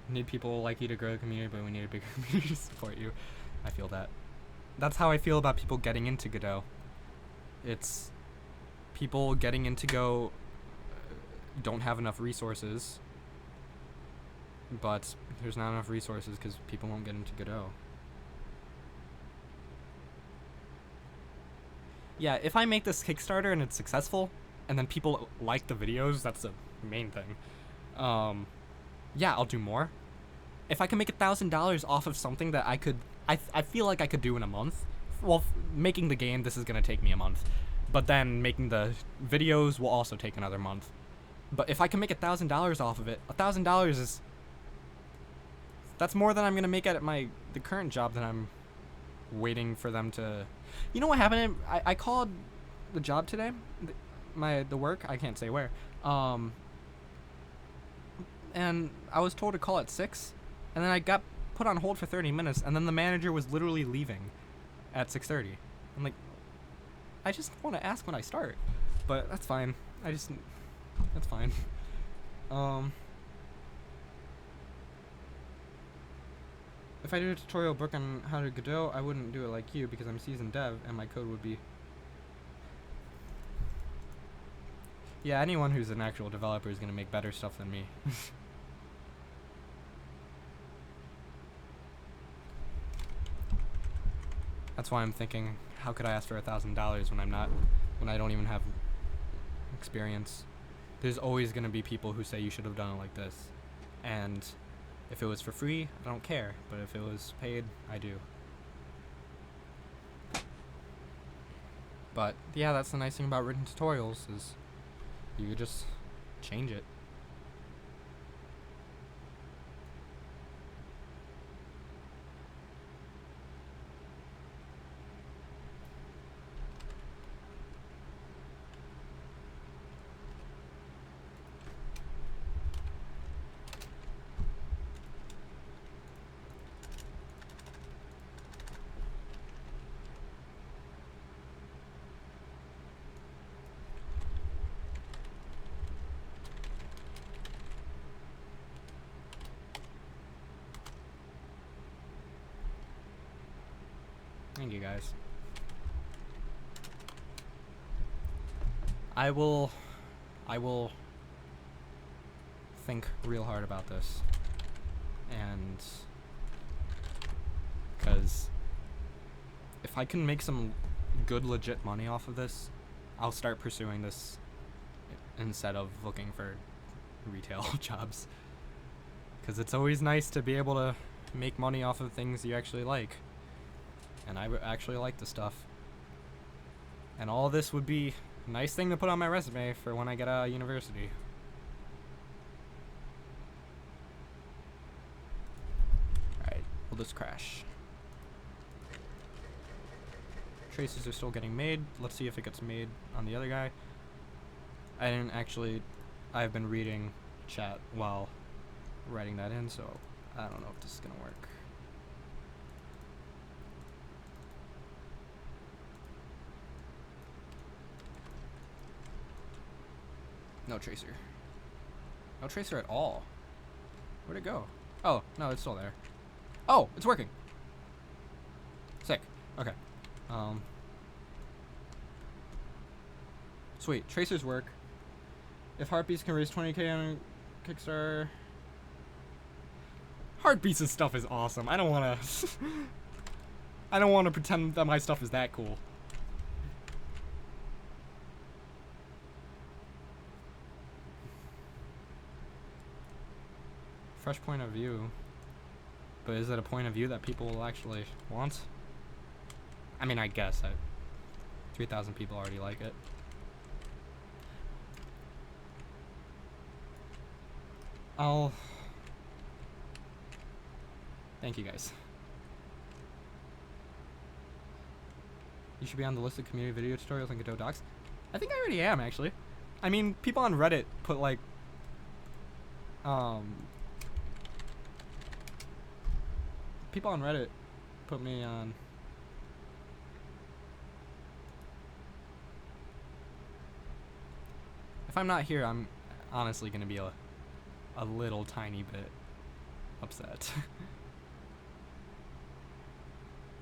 Need people like you to grow the community, but we need a bigger community to support you. I feel that. That's how I feel about people getting into Godot. It's people getting into Go don't have enough resources, but there's not enough resources because people won't get into Godot. Yeah, if I make this Kickstarter and it's successful, and then people like the videos, that's the main thing. Yeah, I'll do more. If I can make $1,000 off of something that I feel like I could do in a month. Well, making the game, this is gonna take me a month, but then making the videos will also take another month. But if I can make $1,000 off of it, $1,000 that's more than I'm gonna make at the current job that I'm waiting for them to. You know what happened? I called the job today, the work. I can't say where. And I was told to call at 6, and then I got put on hold for 30 minutes, and then the manager was literally leaving at 6:30. I'm like, I just want to ask when I start, but that's fine. That's fine. If I did a tutorial book on how to Godot, I wouldn't do it like you because I'm seasoned dev, and my code would be... Yeah, anyone who's an actual developer is going to make better stuff than me. That's why I'm thinking, how could I ask for $1,000 when I don't even have experience? There's always going to be people who say you should have done it like this. And if it was for free, I don't care. But if it was paid, I do. But yeah, that's the nice thing about written tutorials is you could just change it. Thank you, guys. I will think real hard about this, and because if I can make some good legit money off of this, I'll start pursuing this instead of looking for retail jobs. Because it's always nice to be able to make money off of things you actually like. And I actually like the stuff. And all this would be a nice thing to put on my resume for when I get out of university. Alright, we'll just crash. Traces are still getting made. Let's see if it gets made on the other guy. I've been reading chat while writing that in, so I don't know if this is gonna work. No tracer. No tracer at all. Where'd it go? Oh, no, it's still there. Oh, it's working. Sick. Okay. Sweet. Tracers work. If Heartbeats can raise 20k on Kickstarter. Heartbeats' stuff is awesome. I don't wanna I don't wanna pretend that my stuff is that cool. Fresh point of view. But is it a point of view that people will actually want? I mean, I guess 3,000 people already like it. Thank you guys. You should be on the list of community video tutorials on Godot Docs. I think I already am, actually. I mean, people on Reddit put like people on Reddit put me on. If I'm not here, I'm honestly gonna be a little tiny bit upset.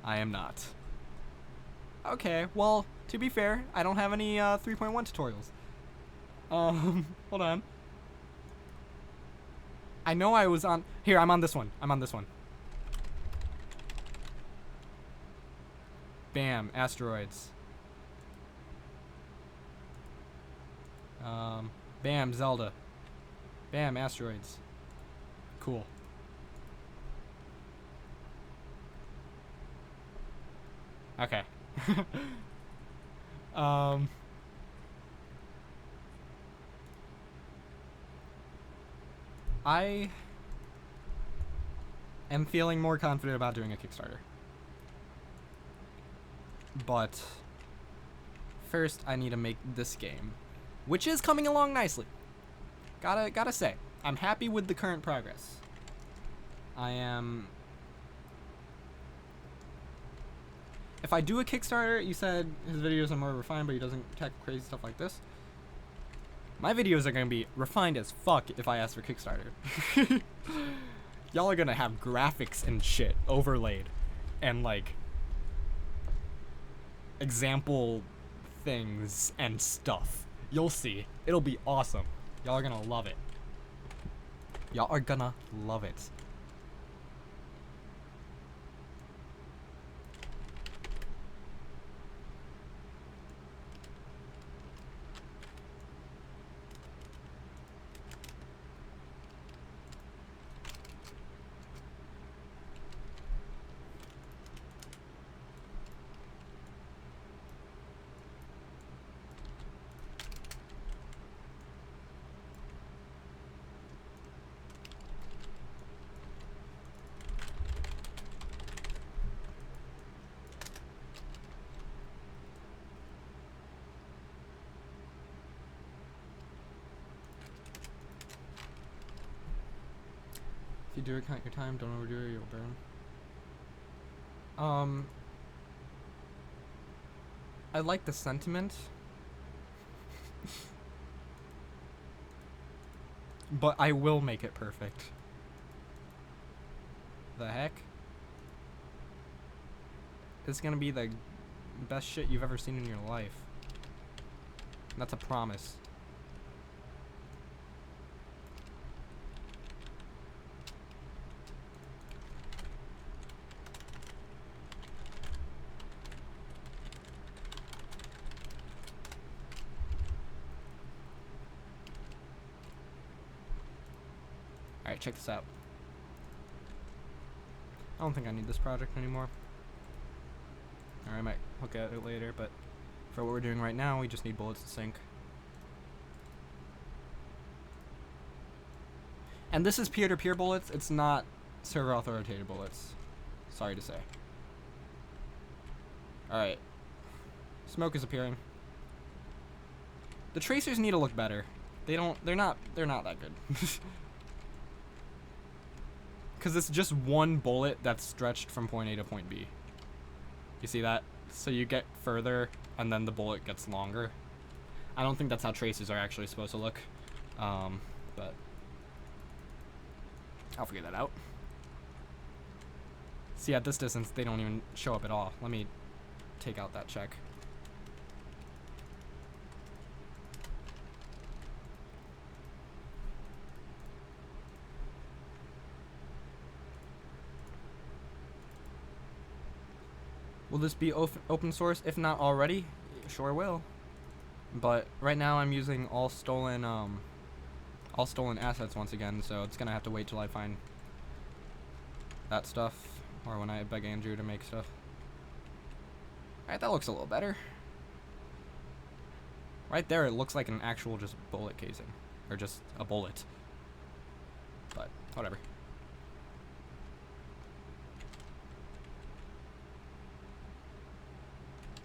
I am not. Okay, well, to be fair, I don't have any 3.1 tutorials. Hold on. I know I was on. Here, I'm on this one. Bam, asteroids. Bam, Zelda. Bam, asteroids. Cool. Okay. I am feeling more confident about doing a Kickstarter. But first I need to make this game, which is coming along nicely. Gotta say, I'm happy with the current progress. I am. If I do a Kickstarter, you said his videos are more refined, but he doesn't tackle crazy stuff like this. My videos are gonna be refined as fuck if I ask for Kickstarter. Y'all are gonna have graphics and shit overlaid, and like example things and stuff. You'll see. It'll be awesome. Y'all are gonna love it. Y'all are gonna love it. If you do it, count your time. Don't overdo it, you'll burn. I like the sentiment. But I will make it perfect. The heck? It's gonna be the best shit you've ever seen in your life. And that's a promise. Alright, check this out. I don't think I need this project anymore. Or I might look at it later, but for what we're doing right now, we just need bullets to sync. And this is peer-to-peer bullets, it's not server authoritative bullets. Sorry to say. Alright. Smoke is appearing. The tracers need to look better. They're not that good. Cause it's just one bullet that's stretched from point A to point B. You see that? So you get further and then the bullet gets longer. I don't think that's how tracers are actually supposed to look. But I'll figure that out. See, at this distance, they don't even show up at all. Let me take out that check. Will this be open source? If not already, sure will. But right now I'm using all stolen assets once again, so it's gonna have to wait till I find that stuff, or when I beg Andrew to make stuff. Alright, that looks a little better. Right there, it looks like an actual just bullet casing, or just a bullet. But whatever.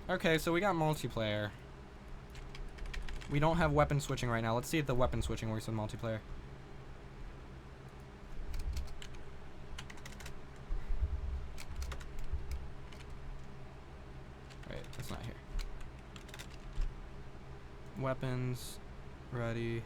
Okay, so we got multiplayer. We don't have weapon switching right now. Let's see if the weapon switching works in multiplayer. Right, that's not here. Weapons, ready.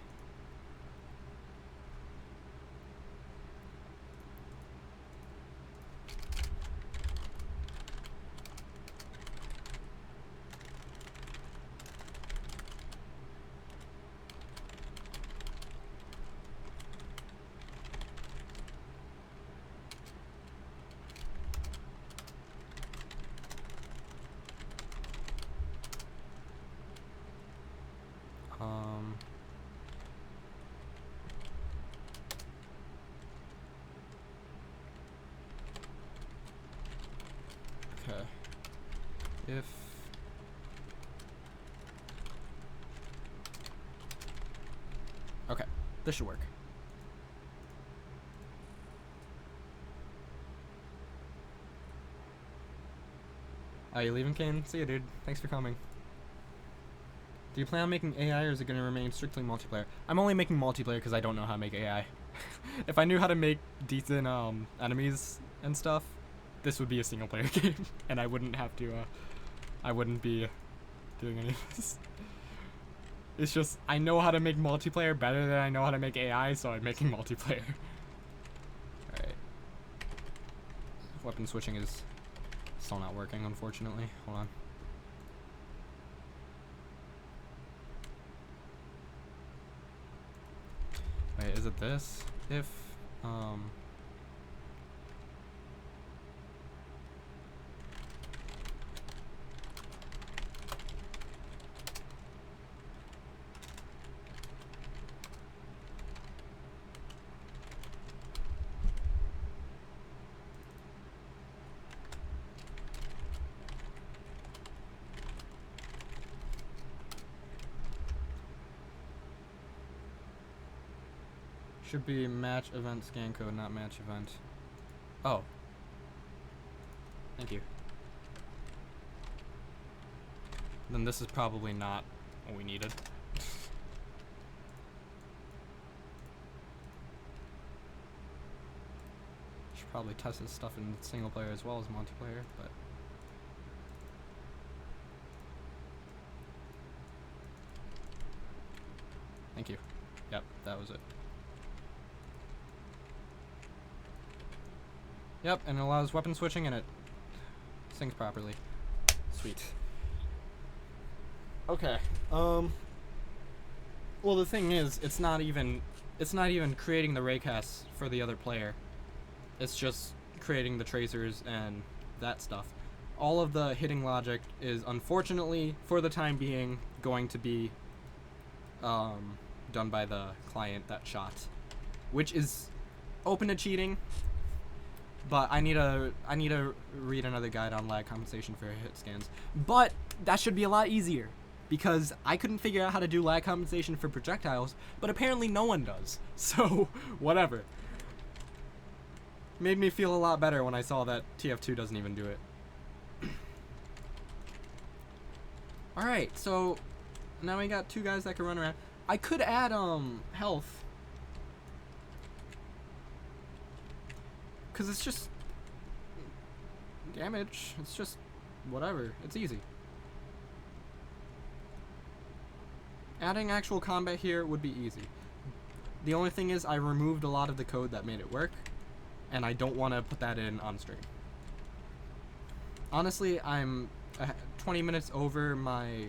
Okay. If okay, this should work. Are you leaving, Kane? See you, dude. Thanks for coming. Do you plan on making AI, or is it going to remain strictly multiplayer? I'm only making multiplayer because I don't know how to make AI. If I knew how to make decent enemies and stuff, this would be a single player game, and I wouldn't have to, I wouldn't be doing any of this. It's just, I know how to make multiplayer better than I know how to make AI, so I'm making multiplayer. Alright. Weapon switching is still not working, unfortunately. Hold on. Wait, is it this? If, should be match event scan code, not match event. Oh. Thank you. Then this is probably not what we needed. Should probably test this stuff in single player as well as multiplayer, but thank you. Yep, that was it. Yep, and it allows weapon switching and it syncs properly. Sweet. Okay. Well, the thing is, it's not even creating the raycasts for the other player. It's just creating the tracers and that stuff. All of the hitting logic is, unfortunately, for the time being, going to be done by the client that shot, which is open to cheating, but I need to read another guide on lag compensation for hit scans. But that should be a lot easier, because I couldn't figure out how to do lag compensation for projectiles, but apparently no one does. So whatever. Made me feel a lot better when I saw that TF2 doesn't even do it. Alright, so now we got 2 guys that can run around. I could add health, because it's just damage. It's just whatever. It's easy. Adding actual combat here would be easy. The only thing is I removed a lot of the code that made it work, and I don't want to put that in on stream. Honestly, I'm 20 minutes over my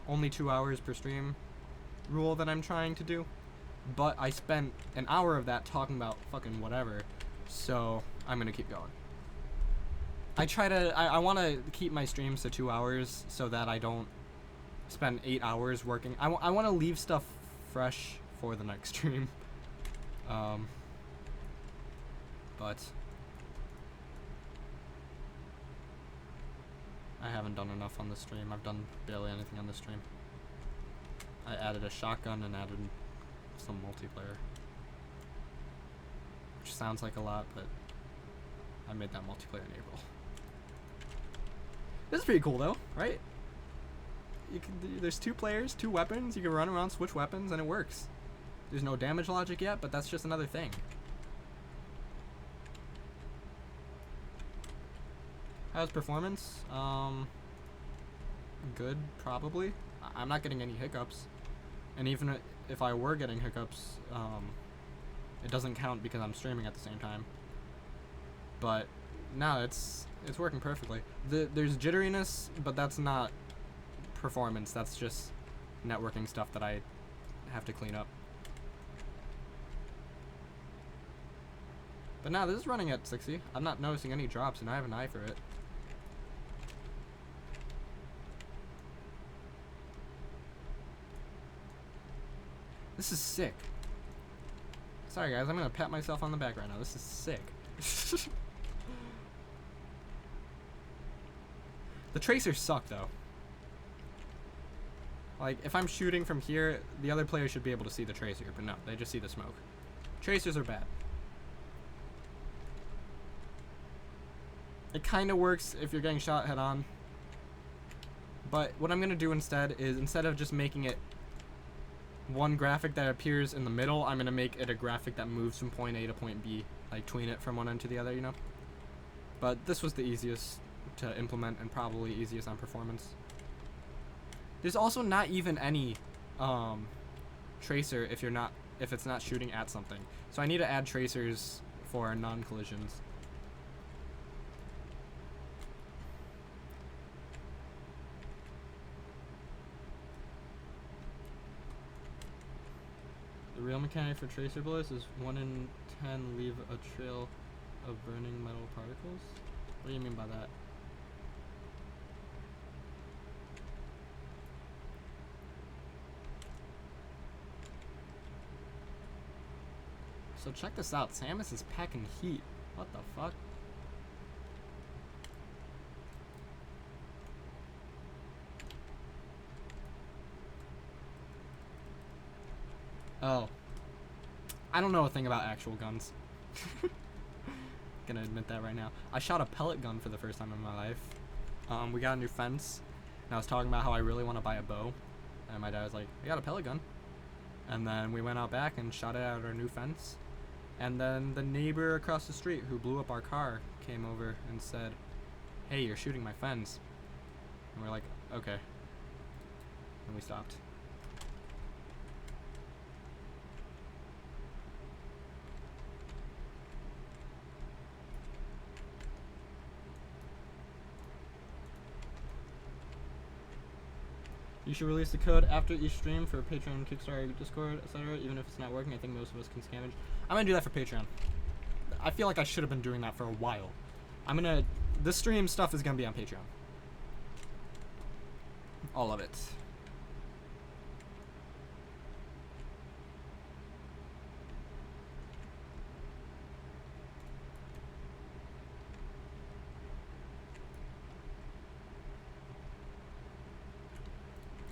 only 2 hours per stream rule that I'm trying to do, but I spent an hour of that talking about fucking whatever, so I'm gonna keep going. I want to keep my streams to 2 hours so that I don't spend 8 hours working. I want to leave stuff fresh for the next stream. But I haven't done enough on the stream. I've done barely anything on the stream. I added a shotgun and added some multiplayer, which sounds like a lot, but I made that multiplayer in April. This is pretty cool though, right? There's 2 players, 2 weapons. You can run around, switch weapons, and it works. There's no damage logic yet, but that's just another thing. How's performance? Good, probably. I'm not getting any hiccups, and even if I were getting hiccups, it doesn't count because I'm streaming at the same time. But no, it's working perfectly. There's jitteriness, but that's not performance. That's just networking stuff that I have to clean up. But now this is running at 60. I'm not noticing any drops, and I have an eye for it. This is sick. Sorry guys, I'm gonna pat myself on the back right now. This is sick. The tracers suck though. Like, if I'm shooting from here, the other player should be able to see the tracer, but no, they just see the smoke. Tracers are bad. It kind of works if you're getting shot head on. But what I'm going to do instead is, instead of just making it one graphic that appears in the middle, I'm going to make it a graphic that moves from point A to point B. Like, tween it from one end to the other, you know? But this was the easiest to implement and probably easiest on performance. There's also not even any tracer if it's not shooting at something. So I need to add tracers for non-collisions. The real mechanic for tracer bullets is 1 in 10 leave a trail of burning metal particles. What do you mean by that? So check this out. Samus is packing heat. What the fuck? Oh. I don't know a thing about actual guns. Gonna admit that right now. I shot a pellet gun for the first time in my life. We got a new fence, and I was talking about how I really want to buy a bow, and my dad was like, "I got a pellet gun." And then we went out back and shot it at our new fence. And then the neighbor across the street who blew up our car came over and said, "Hey, you're shooting my fence." And we're like, "Okay." And we stopped. You should release the code after each stream for Patreon, Kickstarter, Discord, etc. Even if it's not working, I think most of us can scavenge. I'm gonna do that for Patreon. I feel like I should have been doing that for a while. This stream stuff is gonna be on Patreon. All of it.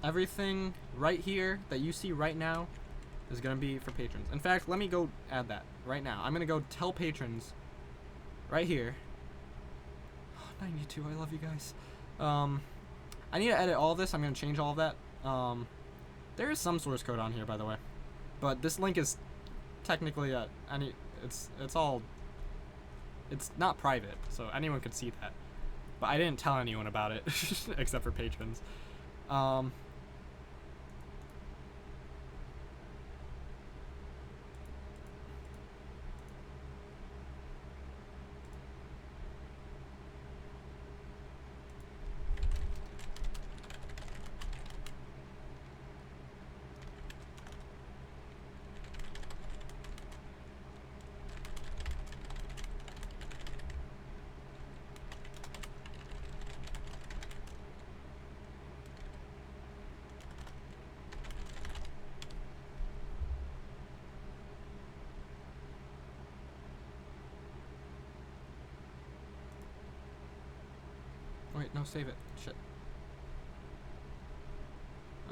everything right here that you see right now is gonna be for patrons. In fact, let me go add that right now. I'm gonna go tell patrons right here. Oh, 92, I love you guys. I need to edit all this. I'm gonna change all of that. There is some source code on here, by the way, but this link is technically it's not private, so anyone could see that. But I didn't tell anyone about it except for patrons. Wait, no, save it. Shit.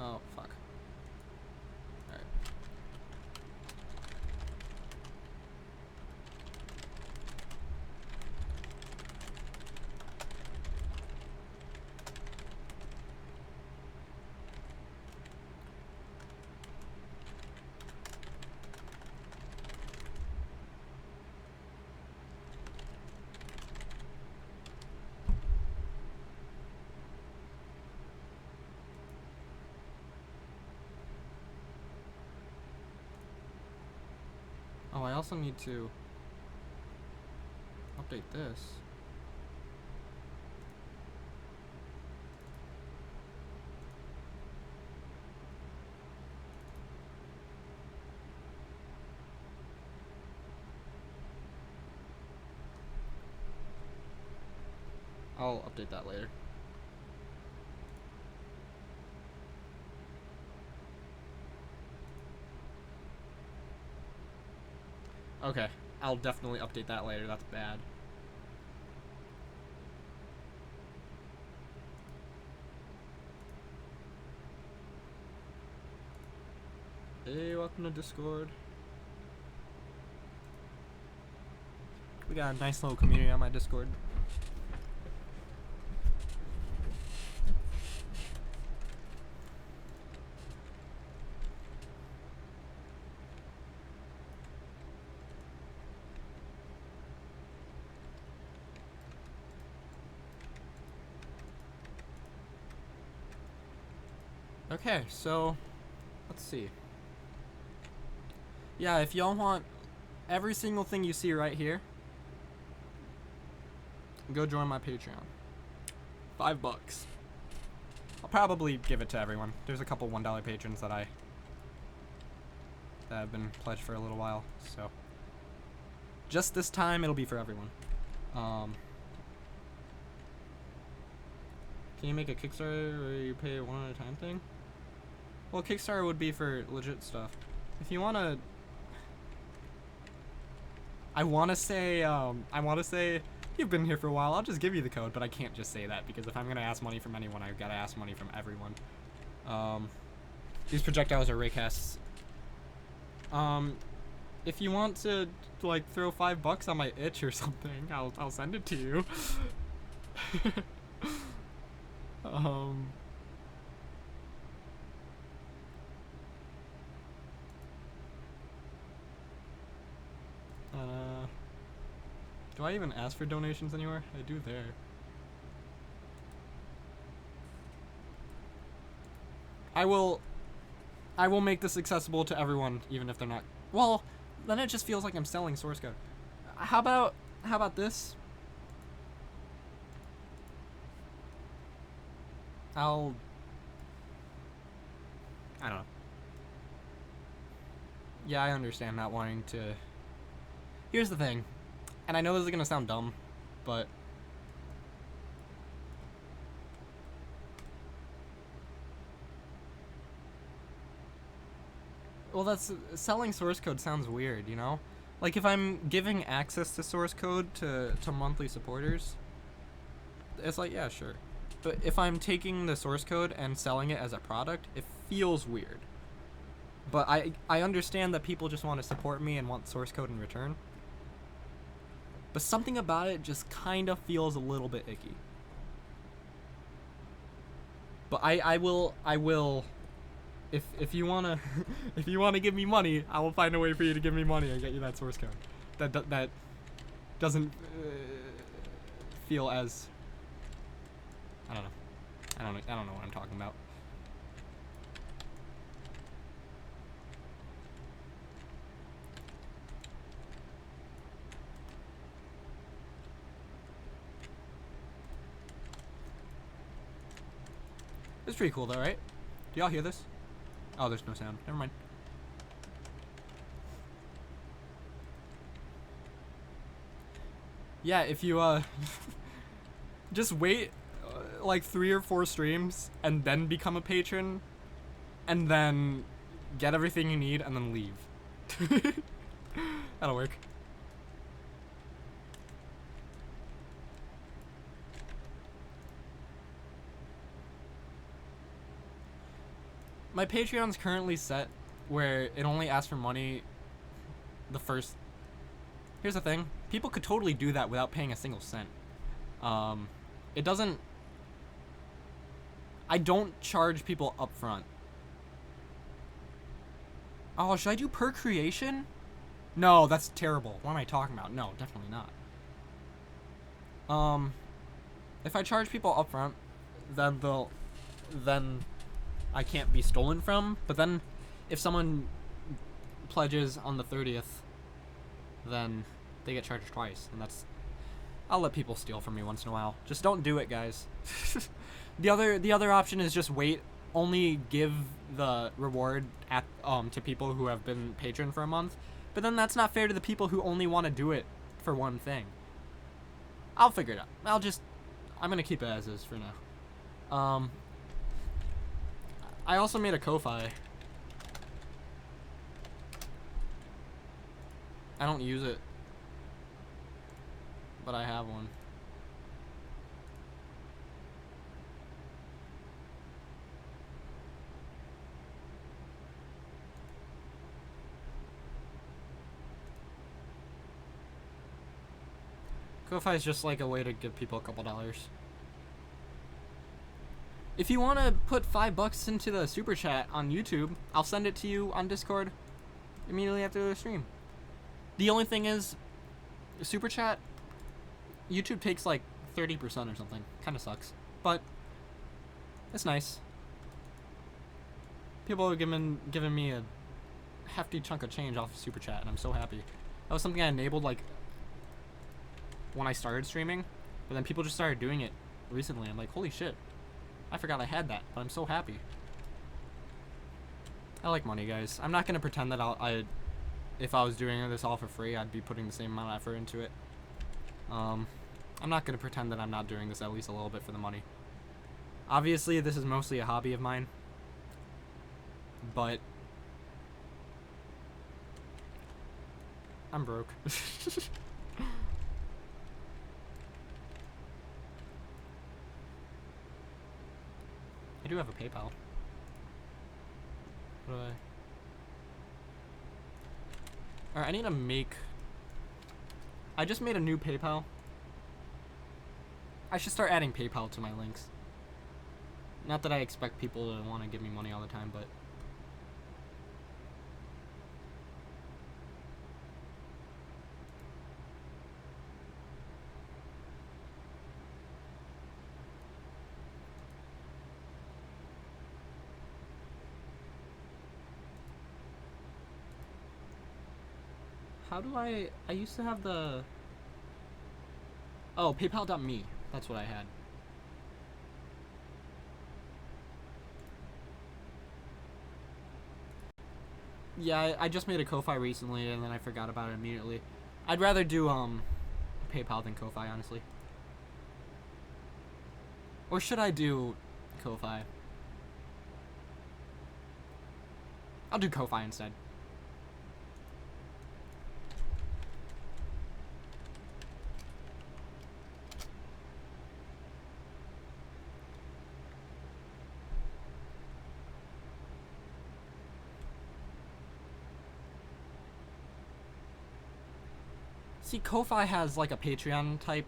Oh, fuck. Alright. Oh, I also need to update this. I'll update that later. Okay, I'll definitely update that later. That's bad. Hey, welcome to Discord. We got a nice little community on my Discord. Okay, so let's see. Yeah, if y'all want every single thing you see right here, go join my Patreon. $5. I'll probably give it to everyone. There's a couple $1 patrons that have been pledged for a little while, so just this time it'll be for everyone. Can you make a Kickstarter where you pay it one at a time thing? Well, Kickstarter would be for legit stuff. If you wanna, I wanna say you've been here for a while. I'll just give you the code, but I can't just say that because if I'm gonna ask money from anyone, I've gotta ask money from everyone. These projectiles are raycasts. If you want to like throw $5 on my itch or something, I'll send it to you. Do I even ask for donations anywhere? I do there. I will make this accessible to everyone, even if they're not. Well, then it just feels like I'm selling source code. How about this? I don't know. Yeah, I understand not wanting to. Here's the thing, and I know this is gonna sound dumb, but well, that's selling source code sounds weird, you know? Like if I'm giving access to source code to monthly supporters, it's like, yeah, sure. But if I'm taking the source code and selling it as a product, it feels weird. But I understand that people just want to support me and want source code in return. But something about it just kind of feels a little bit icky. But I will if you wanna if you wanna give me money, I will find a way for you to give me money and get you that source code. That doesn't feel as I don't know. I don't know what I'm talking about. It's pretty cool though, right? Do y'all hear this? Oh, there's no sound. Never mind. Yeah, if you just wait like 3 or 4 streams and then become a patron and then get everything you need and then leave. That'll work. My Patreon's currently set where it only asks for money the first... Here's the thing. People could totally do that without paying a single cent. It doesn't... I don't charge people up front. Oh, should I do per creation? No, that's terrible. What am I talking about? No, definitely not. If I charge people up front, then I can't be stolen from. But then if someone pledges on the 30th, then they get charged twice, and that's... I'll let people steal from me once in a while. Just don't do it, guys. The other option is just wait. Only give the reward at to people who have been patron for a month. But then that's not fair to the people who only want to do it for one thing. I'll figure it out. I'm gonna keep it as is for now. I also made a Ko-Fi. I don't use it, but I have one. Ko-Fi is just like a way to give people a couple dollars. If you want to put $5 into the super chat on YouTube, I'll send it to you on Discord immediately after the stream. The only thing is, super chat, YouTube takes like 30% or something. Kind of sucks, but it's nice. People are giving me a hefty chunk of change off of super chat, and I'm so happy. That was something I enabled like when I started streaming, but then people just started doing it recently. I'm like, holy shit, I forgot I had that, but I'm so happy. I like money, guys. I'm not gonna pretend that if I was doing this all for free, I'd be putting the same amount of effort into it. I'm not gonna pretend that I'm not doing this at least a little bit for the money. Obviously, this is mostly a hobby of mine, but I'm broke. I do have a PayPal. What do I... Alright, I need to make... I just made a new PayPal. I should start adding PayPal to my links. Not that I expect people to want to give me money all the time, but... How do I used to have the... Oh, PayPal.me. That's what I had. Yeah, I just made a Ko-Fi recently, and then I forgot about it immediately. I'd rather do, PayPal than Ko-Fi, honestly. Or should I do Ko-Fi? I'll do Ko-Fi instead. See, Ko-Fi has like a Patreon type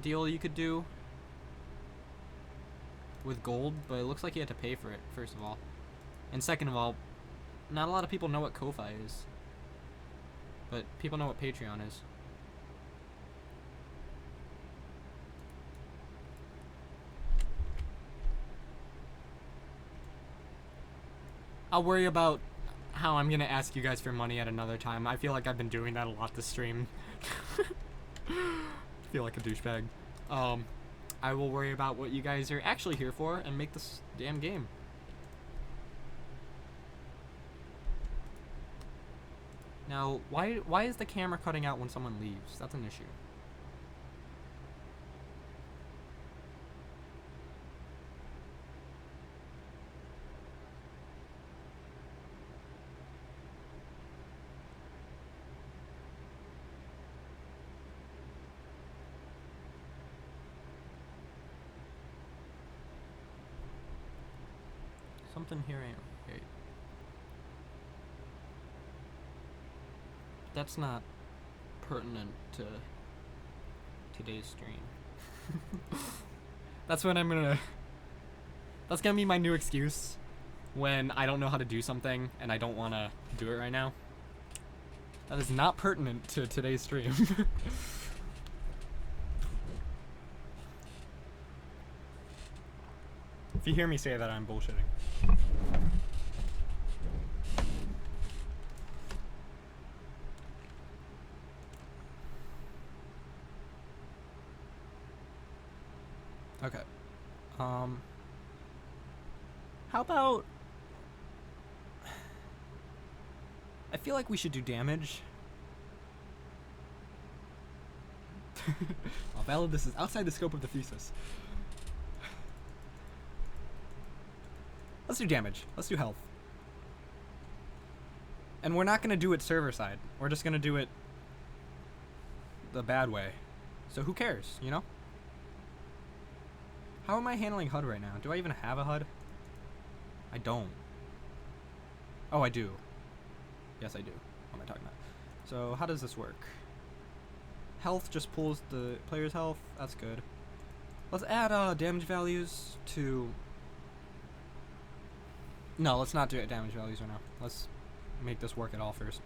deal you could do with gold, but it looks like you have to pay for it, first of all. And second of all, not a lot of people know what Ko-Fi is. But people know what Patreon is. I'll worry about how I'm gonna ask you guys for money at another time. I feel like I've been doing that a lot this stream. Feel like a douchebag. I will worry about what you guys are actually here for and make this damn game. Now, why is the camera cutting out when someone leaves? That's an issue. Something here ain't right. That's not pertinent to today's stream. That's when I'm gonna... That's gonna be my new excuse when I don't know how to do something and I don't want to do it right now. That is not pertinent to today's stream. If you hear me say that, I'm bullshitting. Okay. How about... I feel like we should do damage. Oh, valid, this is outside the scope of the thesis. Let's do damage. Let's do health. And we're not going to do it server side. We're just going to do it the bad way. So who cares, you know? How am I handling HUD right now? Do I even have a HUD? I don't. Oh, I do. Yes, I do. What am I talking about? So how does this work? Health just pulls the player's health. That's good. Let's add damage values to... No, let's not do it damage values right now. Let's make this work at all first.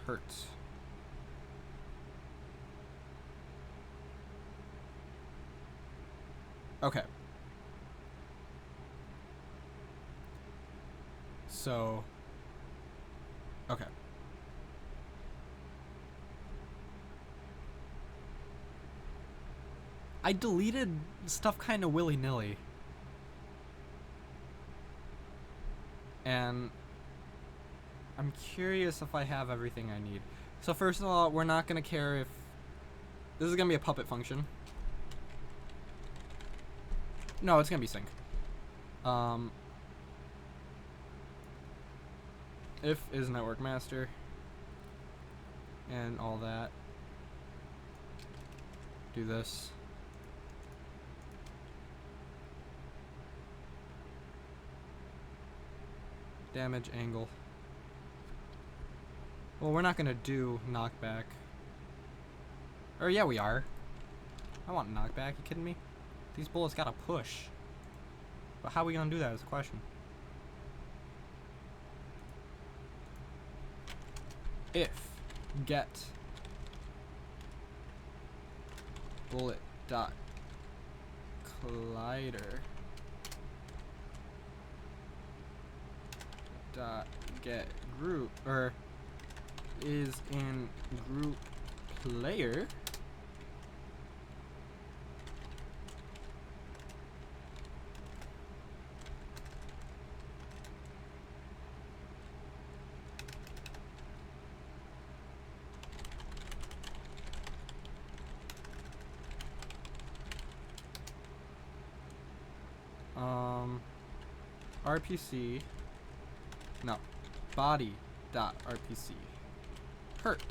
Hurts. Okay. So... Okay. I deleted stuff kind of willy-nilly. And I'm curious if I have everything I need. So first of all, we're not going to care if... This is going to be a puppet function. No, it's going to be sync. If is network master. And all that. Do this. Damage angle. Well, we're not gonna do knockback. Or yeah, we are. I want knockback. You kidding me? These bullets gotta push. But how are we gonna do that is the question. If get bullet dot collider dot get group or is in group player RPC no body dot RPC hurt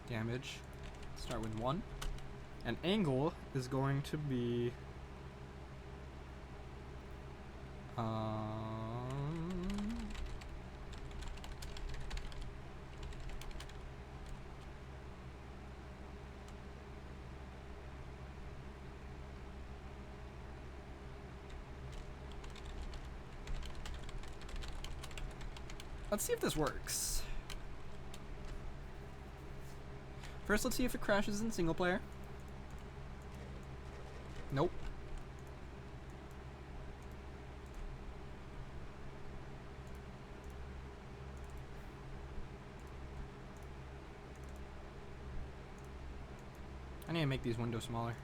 damage. Start with 1. And angle is going to be let's see if this works. First, let's see if it crashes in single player. Nope. I need to make these windows smaller.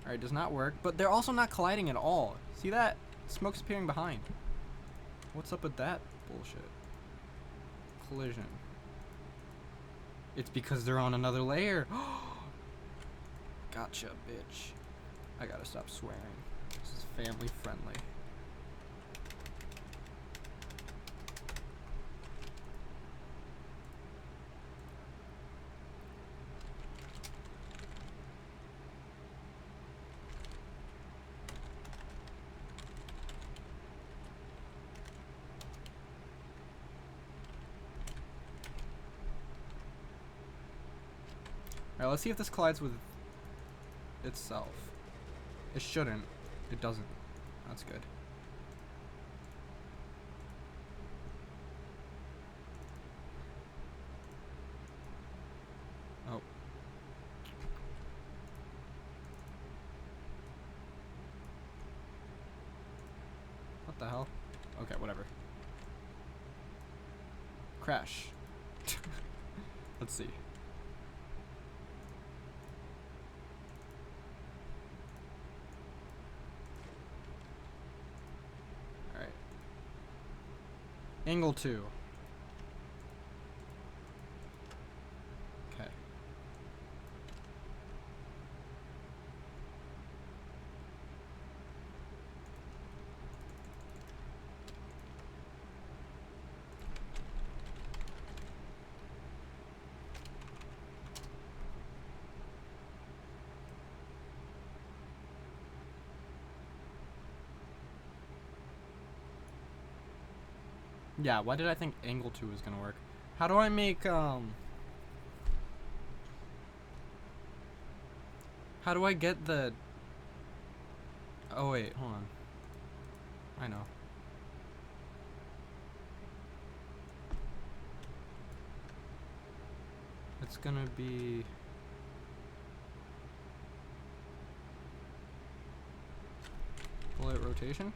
Alright, does not work, but they're also not colliding at all. See that? Smoke's appearing behind. What's up with that bullshit? Collision. It's because they're on another layer. Gotcha, bitch. I gotta stop swearing. This is family friendly. Alright, let's see if this collides with itself. It shouldn't. It doesn't. That's good. Oh. What the hell? Okay, whatever. Crash. Let's see. Angle 2. Okay. Yeah, why did I think angle 2 was gonna work? How do I make, how do I get the... Oh wait, hold on. I know. It's gonna be... bullet rotation?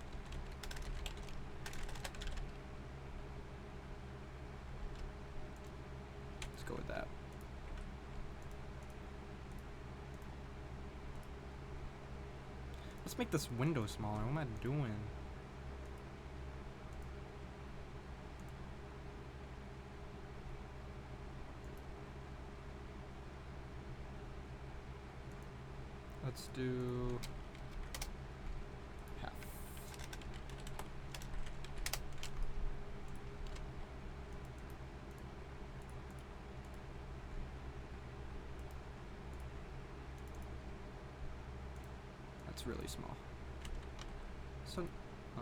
Go with that. Let's make this window smaller. What am I doing? Let's do half. It's really small. So, oh.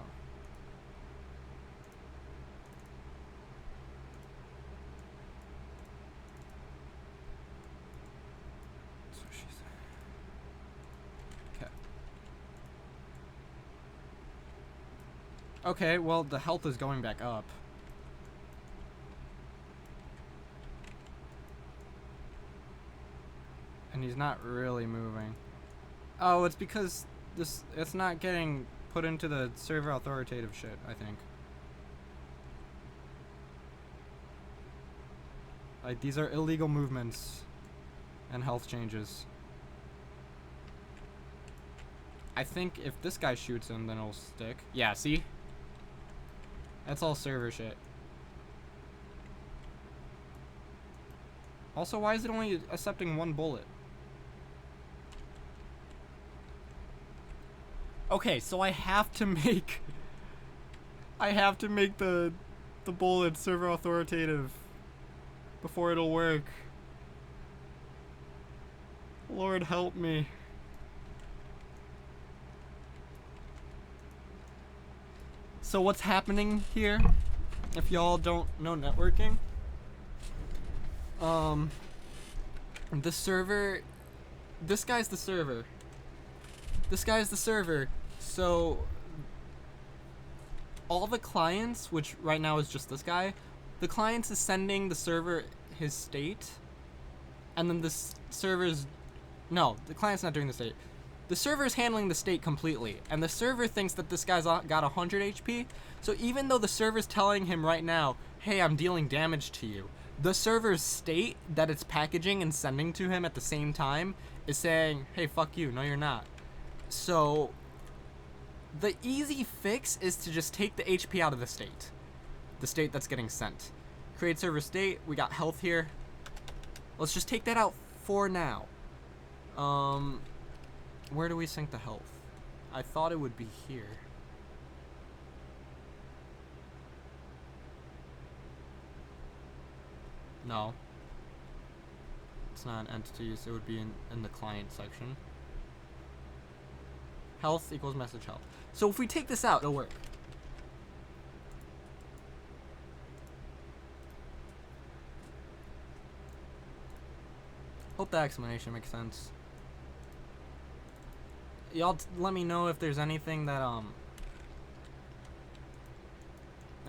That's what she said. Okay. Okay, well, the health is going back up. And he's not really moving. Oh, it's because it's not getting put into the server authoritative shit, I think. Like, these are illegal movements and health changes. I think if this guy shoots him, then it'll stick. Yeah, see? That's all server shit. Also, why is it only accepting 1 bullet? Okay, so I have to make the bullet server authoritative before it'll work. Lord help me. So what's happening here, if y'all don't know networking, the server, this guy's the server. This guy's the server. So all the clients, which right now is just this guy, the clients is sending the server his state, and then the server's, no, the client's not doing the state. The server's handling the state completely, and the server thinks that this guy's got 100 HP, so even though the server's telling him right now, hey, I'm dealing damage to you, the server's state that it's packaging and sending to him at the same time is saying, hey, fuck you, no you're not. So the easy fix is to just take the HP out of the state that's getting sent. Create server state, we got health here. Let's just take that out for now. Where do we sync the health? I thought it would be here. No. It's not an entity, so it would be in the client section. Health equals message health. So if we take this out, it'll work. Hope that explanation makes sense. Y'all let me know if there's anything that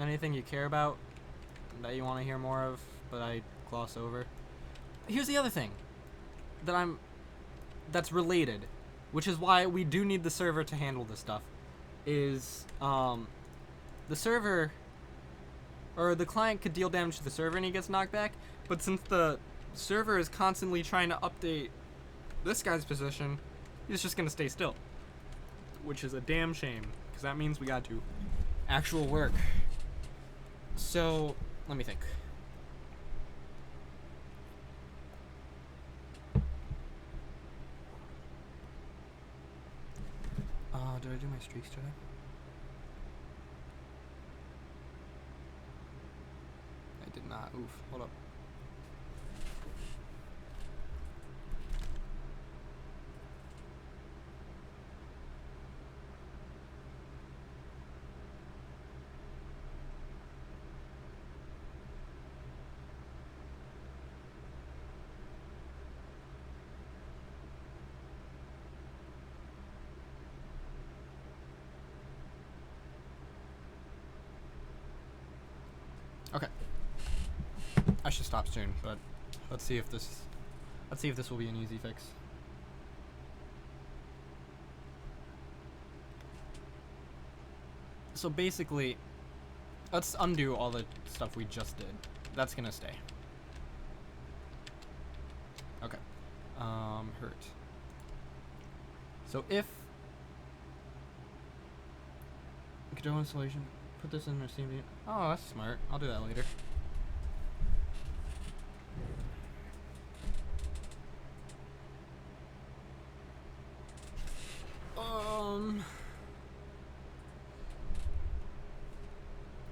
anything you care about that you want to hear more of, but I gloss over. Here's the other thing that's related, which is why we do need the server to handle this stuff, is the server, or the client could deal damage to the server and he gets knocked back, but since the server is constantly trying to update this guy's position, he's just gonna stay still, which is a damn shame, because that means we gotta do actual work. So let me think. Did I do my streaks today? I did not. Oof, hold up. Okay. I should stop soon, but let's see if this will be an easy fix. So basically, let's undo all the stuff we just did. That's gonna stay. Okay. Hurt. So if control installation, put this in receiving. Oh, that's smart. I'll do that later.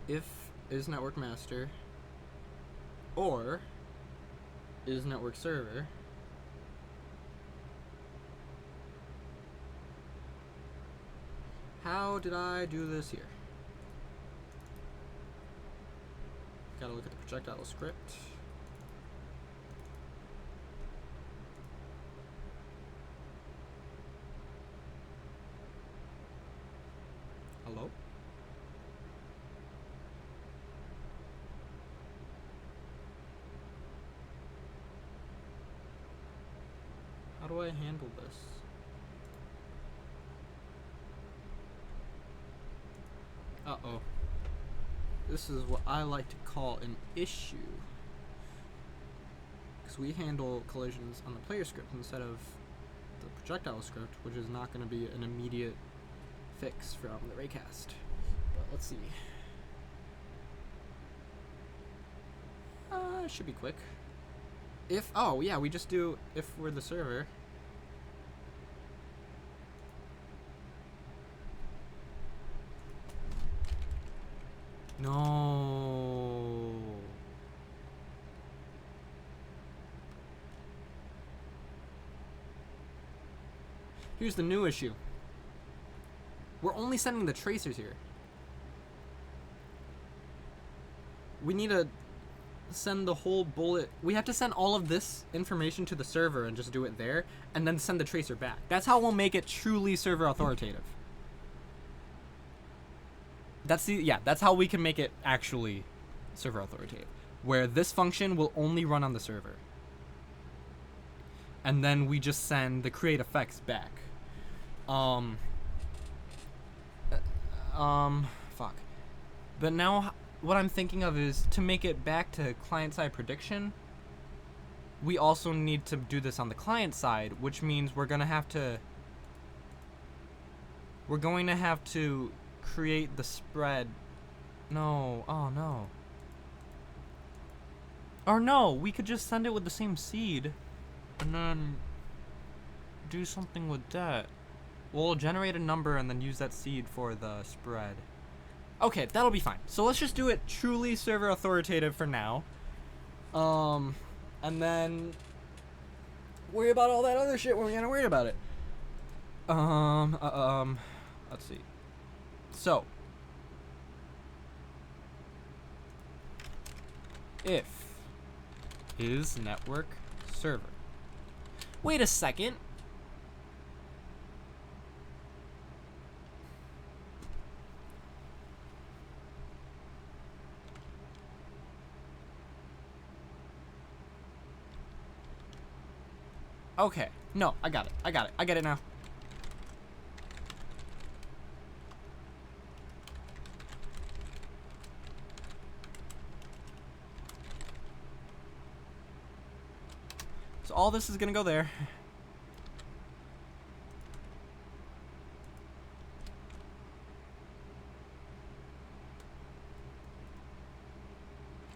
If is network master or is network server, how did I do this here? Gotta look at the projectile script. Hello? How do I handle this? Uh-oh. This is what I like to call an issue, because we handle collisions on the player script instead of the projectile script, which is not going to be an immediate fix from the raycast. But let's see. It should be quick. If, oh yeah, we just do if we're the server. No. Here's the new issue. We're only sending the tracers here. We need to send the whole bullet. We have to send all of this information to the server and just do it there, and then send the tracer back. That's how we'll make it truly server authoritative. That's how we can make it actually server authoritative, where this function will only run on the server, and then we just send the create effects back. Fuck. But now what I'm thinking of is to make it back to client-side prediction. We also need to do this on the client side, which means we're going to have to create the spread. No. Oh, no. Or no, we could just send it with the same seed and then do something with that. We'll generate a number and then use that seed for the spread. Okay, that'll be fine. So let's just do it truly server authoritative for now. And then worry about all that other shit when we're gonna worry about it. Let's see. So, if is network server. Wait a second. Okay. No, I got it. I get it now. So all this is gonna go there.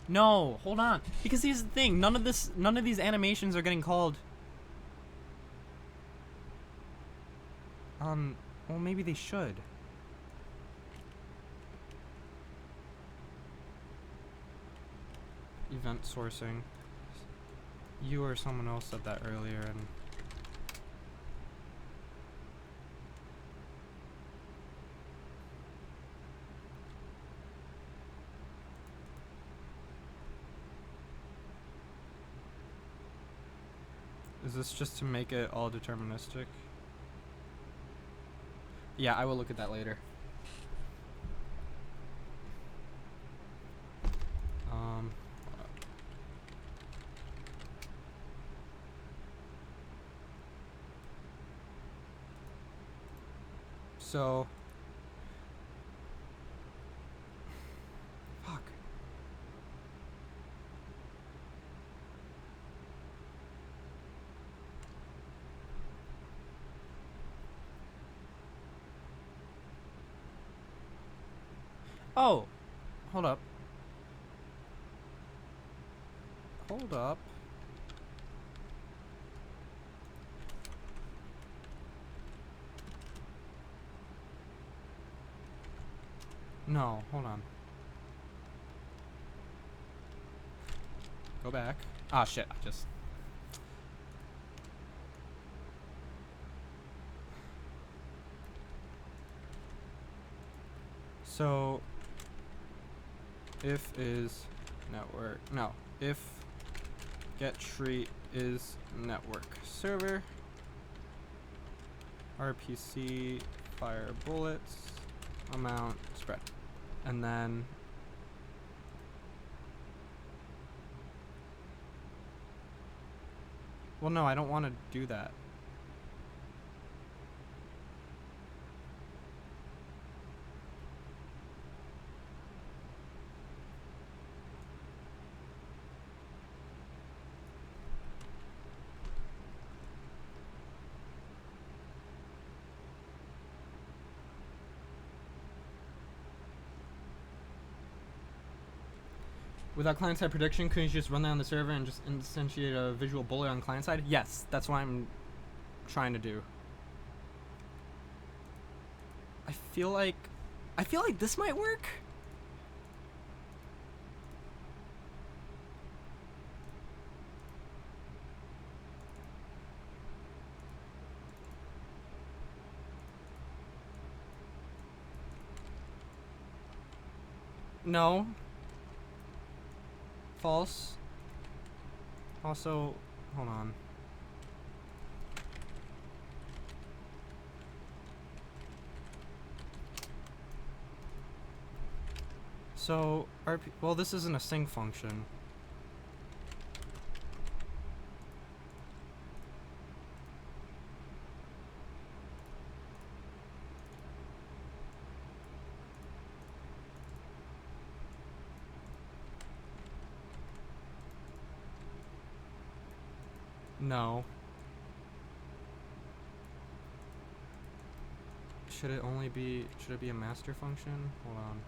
No, hold on. Because here's the thing, none of these animations are getting called. Well, maybe they should. Event sourcing. You or someone else said that earlier, and is this just to make it all deterministic? Yeah, I will look at that later. So, fuck. Oh, hold up. Hold up. No, hold on. Go back. Ah, shit, I just... So, if is network, no, if get treat is network server, RPC fire bullets, amount spread, and then well, no, I don't want to do that. Without client-side prediction, couldn't you just run that on the server and just instantiate a visual bullet on client-side? Yes, that's what I'm trying to do. I feel like this might work. No. False. Also, hold on. So, well, this isn't a sync function. No. Should it be a master function? Hold on.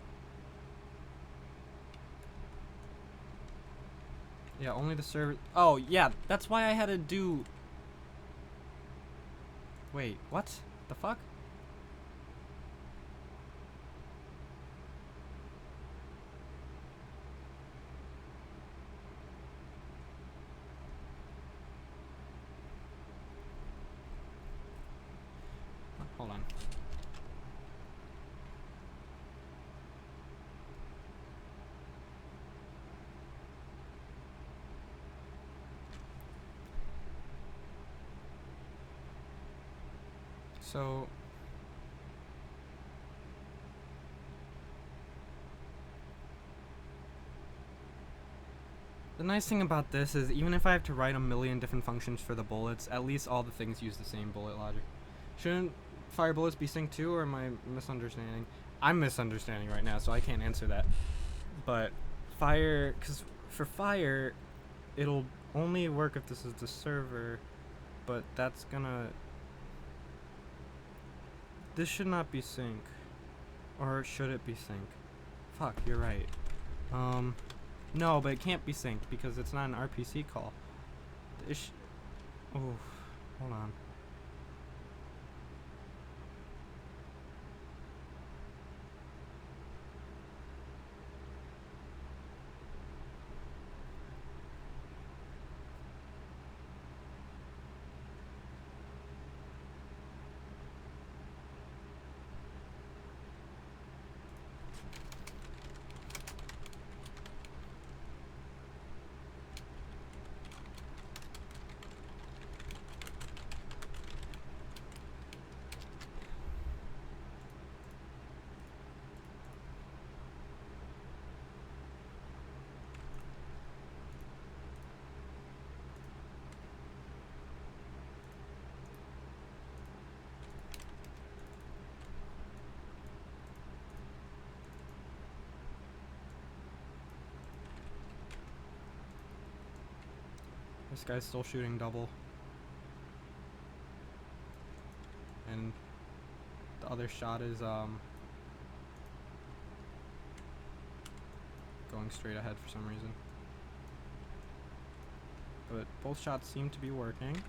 Yeah, only the server. Oh, yeah, that's why I had to do. Wait, what? The fuck? Hold on. So, the nice thing about this is even if I have to write a million different functions for the bullets, at least all the things use the same bullet logic. Shouldn't fire bullets be synced too, or am I misunderstanding? I'm misunderstanding right now, so I can't answer that. But fire, because for fire, it'll only work if this is the server, but that's gonna... This should not be sync. Or should it be sync? Fuck, you're right. No, but it can't be synced because it's not an RPC call. Oh, hold on. This guy's still shooting double. And the other shot is going straight ahead for some reason. But both shots seem to be working.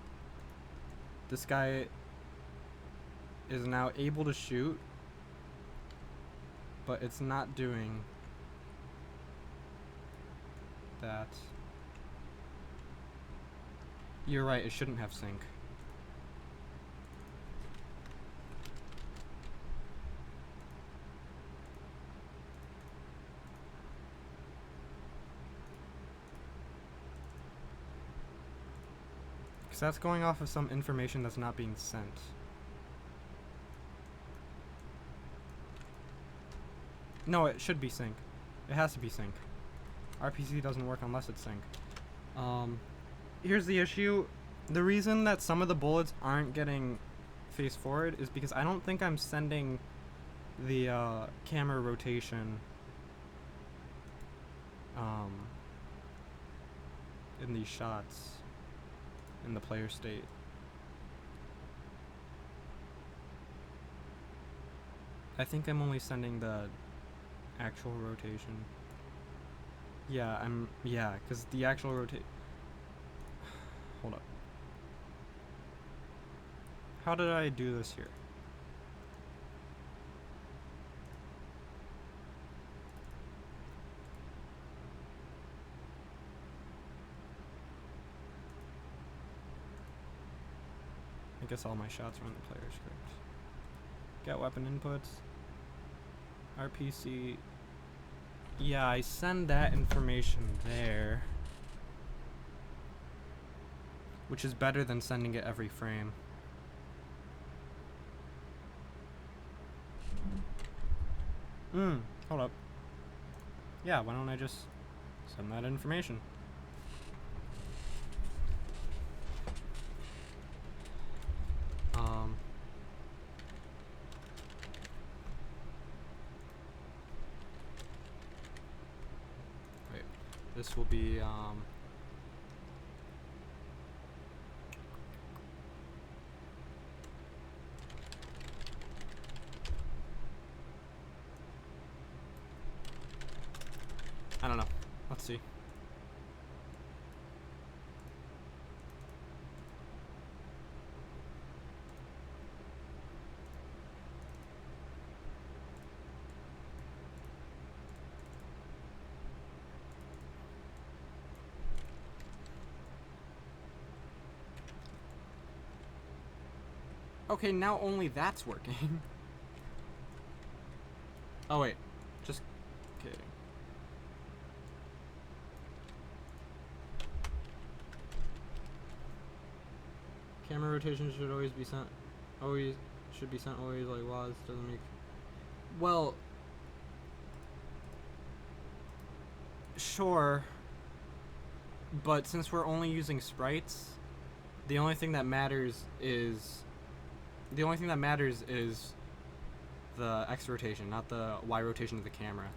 This guy is now able to shoot, but it's not doing that. You're right, it shouldn't have sync. Because that's going off of some information that's not being sent. No, it should be sync. It has to be sync. RPC doesn't work unless it's sync. Here's the issue. The reason that some of the bullets aren't getting face forward is because I don't think I'm sending the camera rotation in these shots in the player state. I think I'm only sending the actual rotation. Yeah, because the actual rotation... Hold up. How did I do this here? I guess all my shots are in the player script. Get weapon inputs. RPC Yeah, I send that information there. Which is better than sending it every frame. Hold up. Yeah, why don't I just send that information? Wait, this will be, I don't know. Let's see. Okay, now only that's working. Oh wait, just kidding. Camera rotation should always be sent. Always should be sent always like was doesn't make. Well, sure. But since we're only using sprites, the only thing that matters is the X rotation, not the Y rotation of the camera.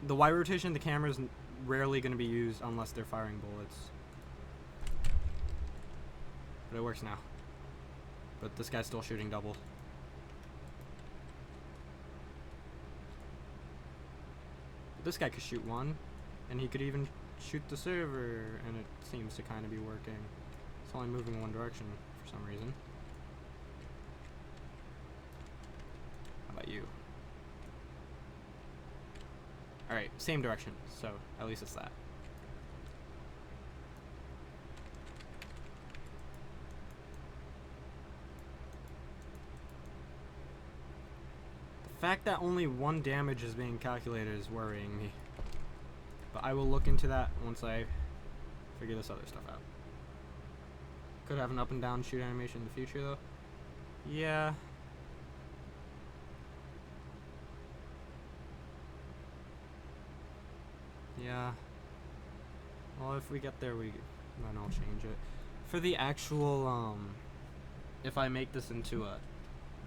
The Y rotation of the camera is rarely going to be used unless they're firing bullets. But it works now. But this guy's still shooting double. This guy could shoot one, and he could even shoot the server, and it seems to kind of be working. It's only moving in one direction for some reason. How about you? Alright, same direction, so at least it's that. The fact that only one damage is being calculated is worrying me. But I will look into that once I figure this other stuff out. Could have an up and down shoot animation in the future though. Yeah. Yeah. Well, if we get there, then I'll change it. For the actual, if I make this into a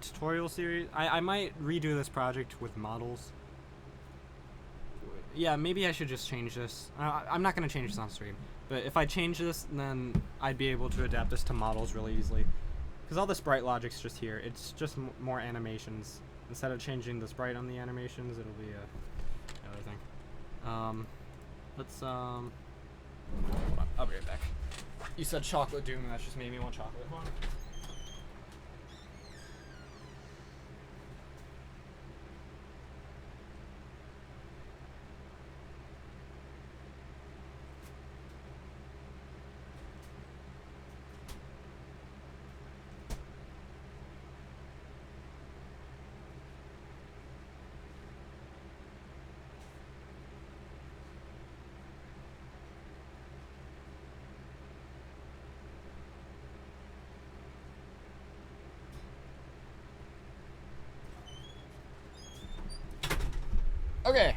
tutorial series, I might redo this project with models. Yeah, maybe I should just change this. I'm not going to change this on stream. But if I change this, then I'd be able to adapt this to models really easily. Because all the sprite logic's just here. It's just more animations. Instead of changing the sprite on the animations, it'll be another thing. Let's, hold on, I'll be right back. You said chocolate doom, and that just made me want chocolate. Hold on. Okay.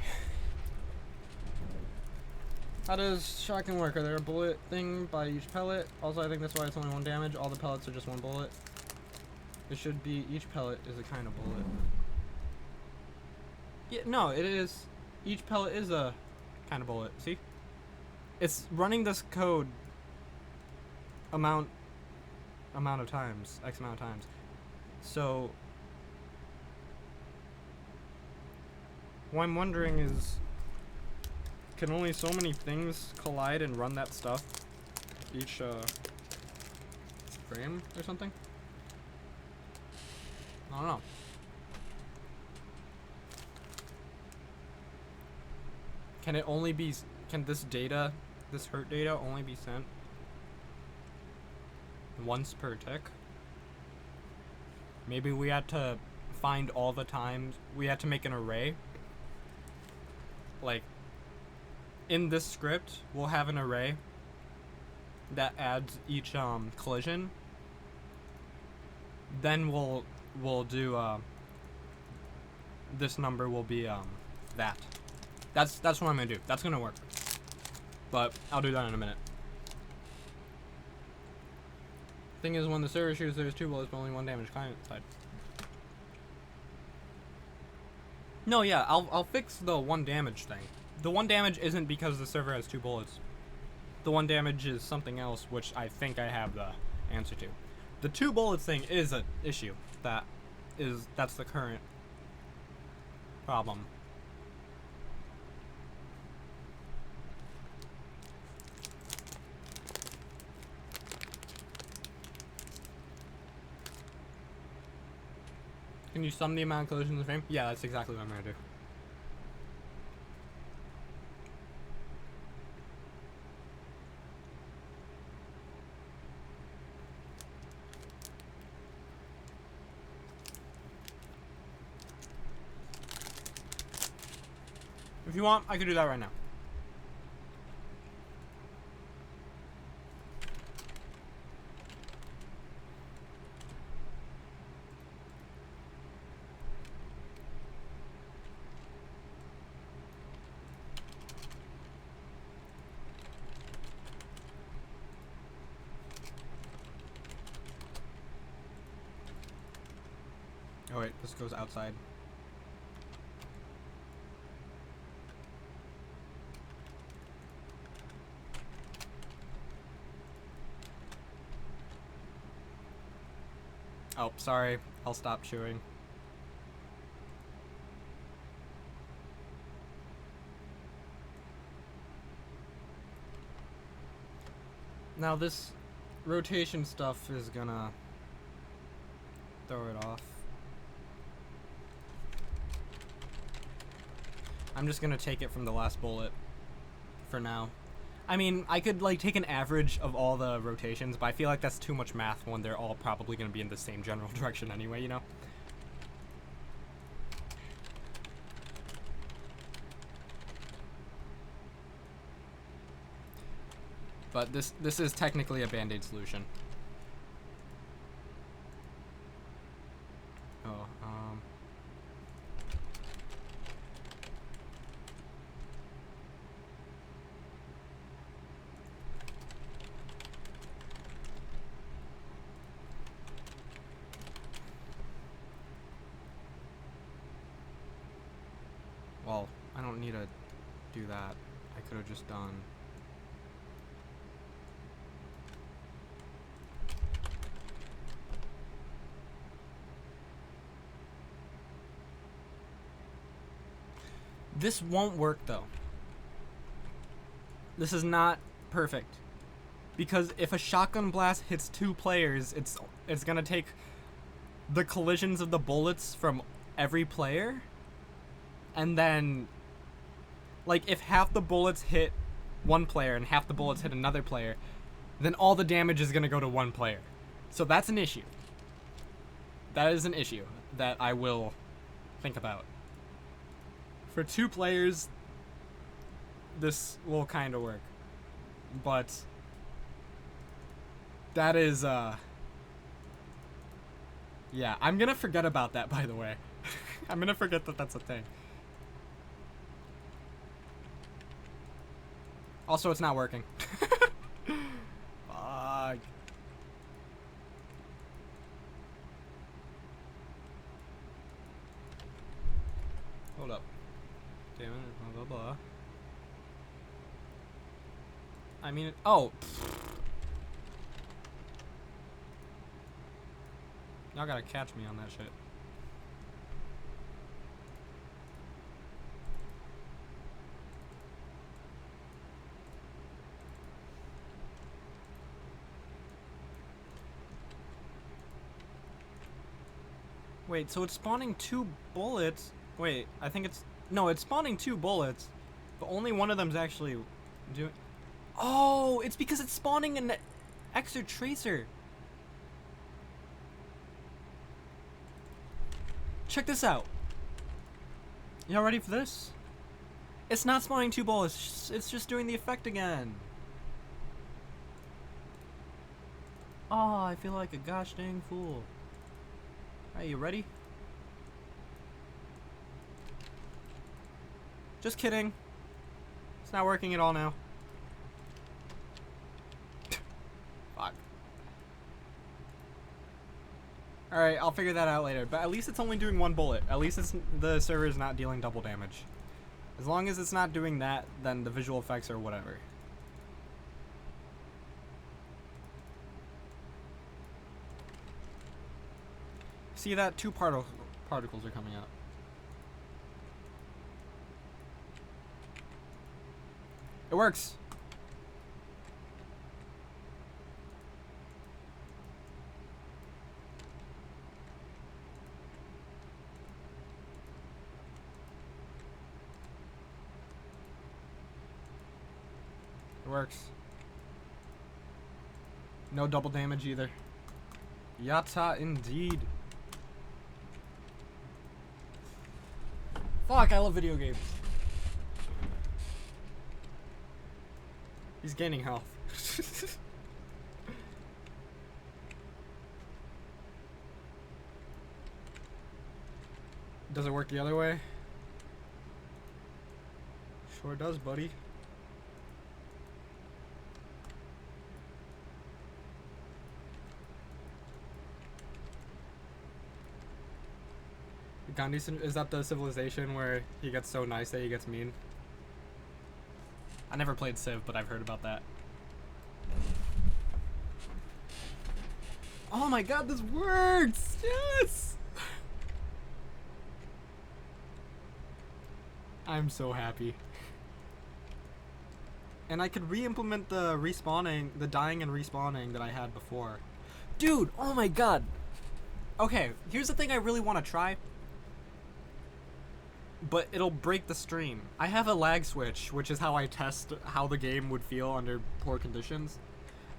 How does shotgun work? Are there a bullet thing by each pellet? Also, I think that's why it's only one damage. All the pellets are just one bullet. It should be each pellet is a kind of bullet. Yeah, no, it is. Each pellet is a kind of bullet. See? It's running this code amount of times, X amount of times. So what I'm wondering is, can only so many things collide and run that stuff each frame or something? I don't know. Can it only be, can this data, this hurt data only be sent once per tick? Maybe we had to find all the times. We had to make an array. Like, in this script, we'll have an array that adds each collision. Then we'll do this number will be that. That's what I'm gonna do. That's gonna work. But I'll do that in a minute. Thing is, when the server shoots, there's 2 bullets, but only 1 damage client side. No, yeah, I'll fix the 1 damage thing. The 1 damage isn't because the server has 2 bullets. The 1 damage is something else, which I think I have the answer to. The 2 bullets thing is an issue. That's the current problem. Can you sum the amount of collisions in the frame? Yeah, that's exactly what I'm gonna do. If you want, I could do that right now. Oh wait, this goes outside. Oh, sorry. I'll stop chewing. Now this rotation stuff is gonna throw it off. I'm just gonna take it from the last bullet for now. I mean, I could like take an average of all the rotations, but I feel like that's too much math when they're all probably gonna be in the same general direction anyway, you know? But this is technically a band-aid solution. Oh, well, I don't need to do that. I could have just done... This won't work though. This is not perfect. Because if a shotgun blast hits 2 players, it's gonna take the collisions of the bullets from every player. And then, like, if half the bullets hit 1 player and half the bullets hit another player, then all the damage is gonna go to 1 player. So that's an issue. That is an issue that I will think about. For 2 players, this will kind of work. But that is, yeah, I'm gonna forget about that, by the way. I'm gonna forget that that's a thing. Also, it's not working. Fuck. Hold up. Damn it, blah, blah, blah. I mean, oh. Y'all gotta catch me on that shit. Wait, so it's spawning 2 bullets? Wait, I think it's... No, it's spawning 2 bullets, but only one of them's actually doing... Oh, it's because it's spawning an extra tracer. Check this out. Y'all ready for this? It's not spawning 2 bullets. It's just doing the effect again. Oh, I feel like a gosh dang fool. Are you ready? Just kidding. It's not working at all now. Fuck. Alright, I'll figure that out later. But at least it's only doing 1 bullet. At least the server is not dealing double damage. As long as it's not doing that, then the visual effects are whatever. See that? 2 particles are coming out. It works. It works. No double damage either. Yatta indeed. Fuck, I love video games. He's gaining health. Does it work the other way? Sure does, buddy. Gandhi, is that the civilization where he gets so nice that he gets mean? I never played Civ, but I've heard about that. Oh my god, this works! Yes! I'm so happy. And I could re-implement the respawning, the dying and respawning that I had before. Dude, oh my god! Okay, here's the thing I really want to try. But it'll break the stream. I have a lag switch, which is how I test how the game would feel under poor conditions.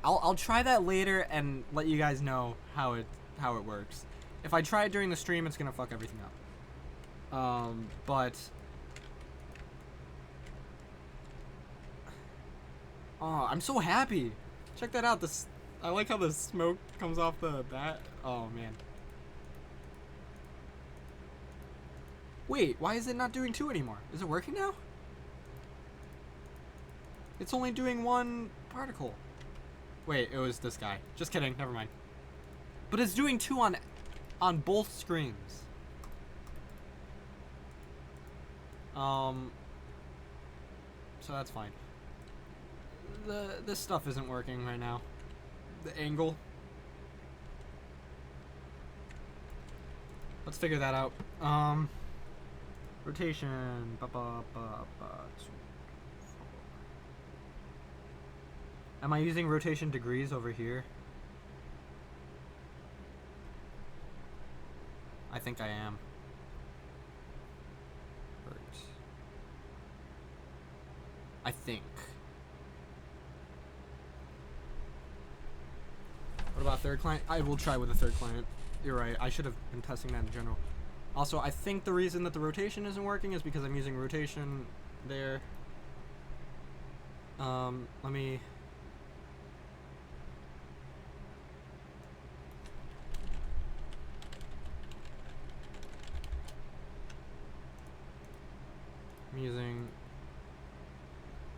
I'll try that later and let you guys know how it works. If I try it during the stream, it's gonna fuck everything up. But oh, I'm so happy. Check that out. I like how the smoke comes off the bat. Oh man. Wait, why is it not doing 2 anymore? Is it working now? It's only doing 1 particle. Wait, it was this guy. Just kidding, never mind. But it's doing 2 on both screens. So that's fine. This stuff isn't working right now. The angle. Let's figure that out. Rotation. Am I using rotation degrees over here? I think I am. I think. What about third client? I will try with a third client. You're right. I should have been testing that in general. Also, I think the reason that the rotation isn't working is because I'm using rotation there. Let me... I'm using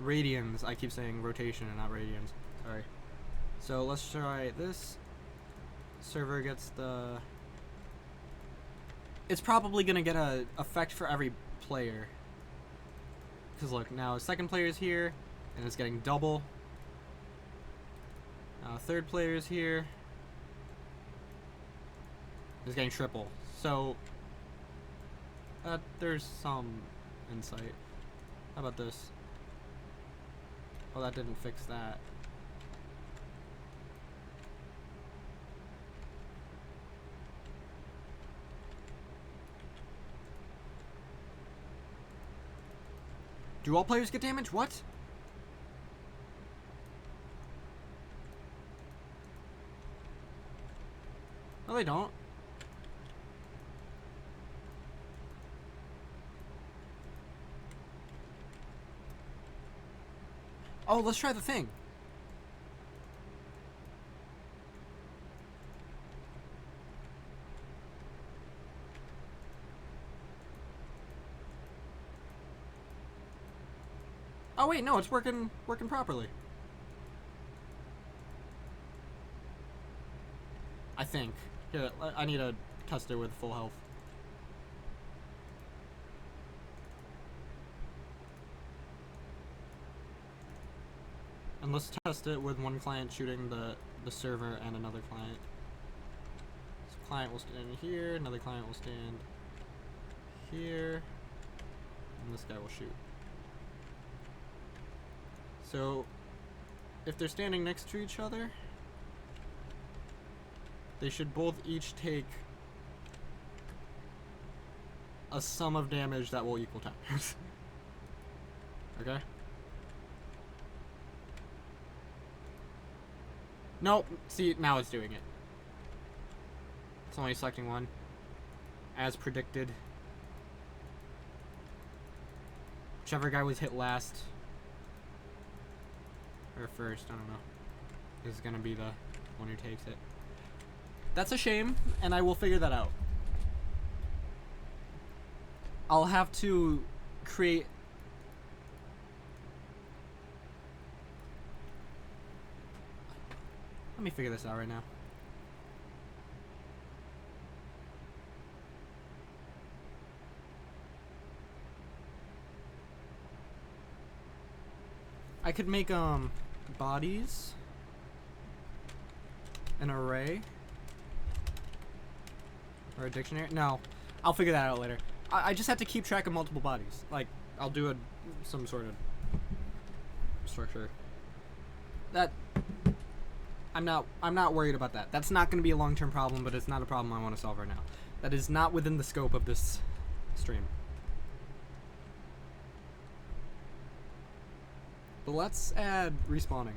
radians. I keep saying rotation and not radians. Sorry. So let's try this. Server gets the... It's probably gonna get a effect for every player. Because look, now second player is here, and it's getting double. Now third player is here. It's getting triple. So there's some insight. How about this? Oh, that didn't fix that. Do all players get damage? What? No, they don't. Oh, let's try the thing. Oh wait, no, it's working properly. I think. Here, I need to test it with full health. And let's test it with one client shooting the server and another client. So client will stand here, another client will stand here, and this guy will shoot. So, if they're standing next to each other, they should both each take a sum of damage that will equal 10. Okay? Nope. See, now it's doing it. It's only selecting one. As predicted. Whichever guy was hit last. Or first, I don't know. Is gonna be the one who takes it. That's a shame, and I will figure that out. I'll have to create... Let me figure this out right now. I could make bodies an array or a dictionary. No, I'll figure that out later. I just have to keep track of multiple bodies. Like, I'll do some sort of structure. That I'm not worried about that. That's not going to be a long-term problem, but it's not a problem I want to solve right now. That is not within the scope of this stream. But let's add respawning.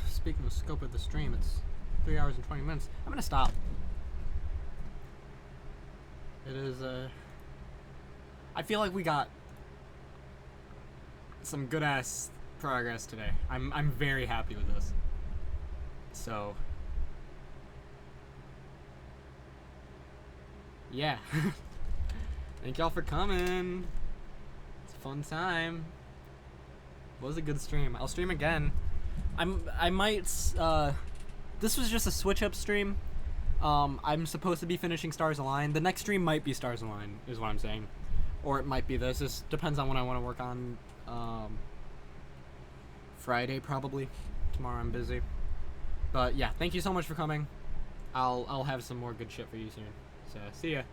Speaking of scope of the stream, it's 3 hours and 20 minutes. I'm gonna stop. It is, I feel like we got some good-ass progress today. I'm very happy with this. So, yeah. Thank y'all for coming. It's a fun time. It was a good stream. I'll stream again. I might, this was just a switch-up stream. I'm supposed to be finishing Stars Align. The next stream might be Stars Align, is what I'm saying. Or it might be this. This depends on when I want to work on, Friday, probably. Tomorrow I'm busy. But, yeah, thank you so much for coming. I'll have some more good shit for you soon. So, see ya.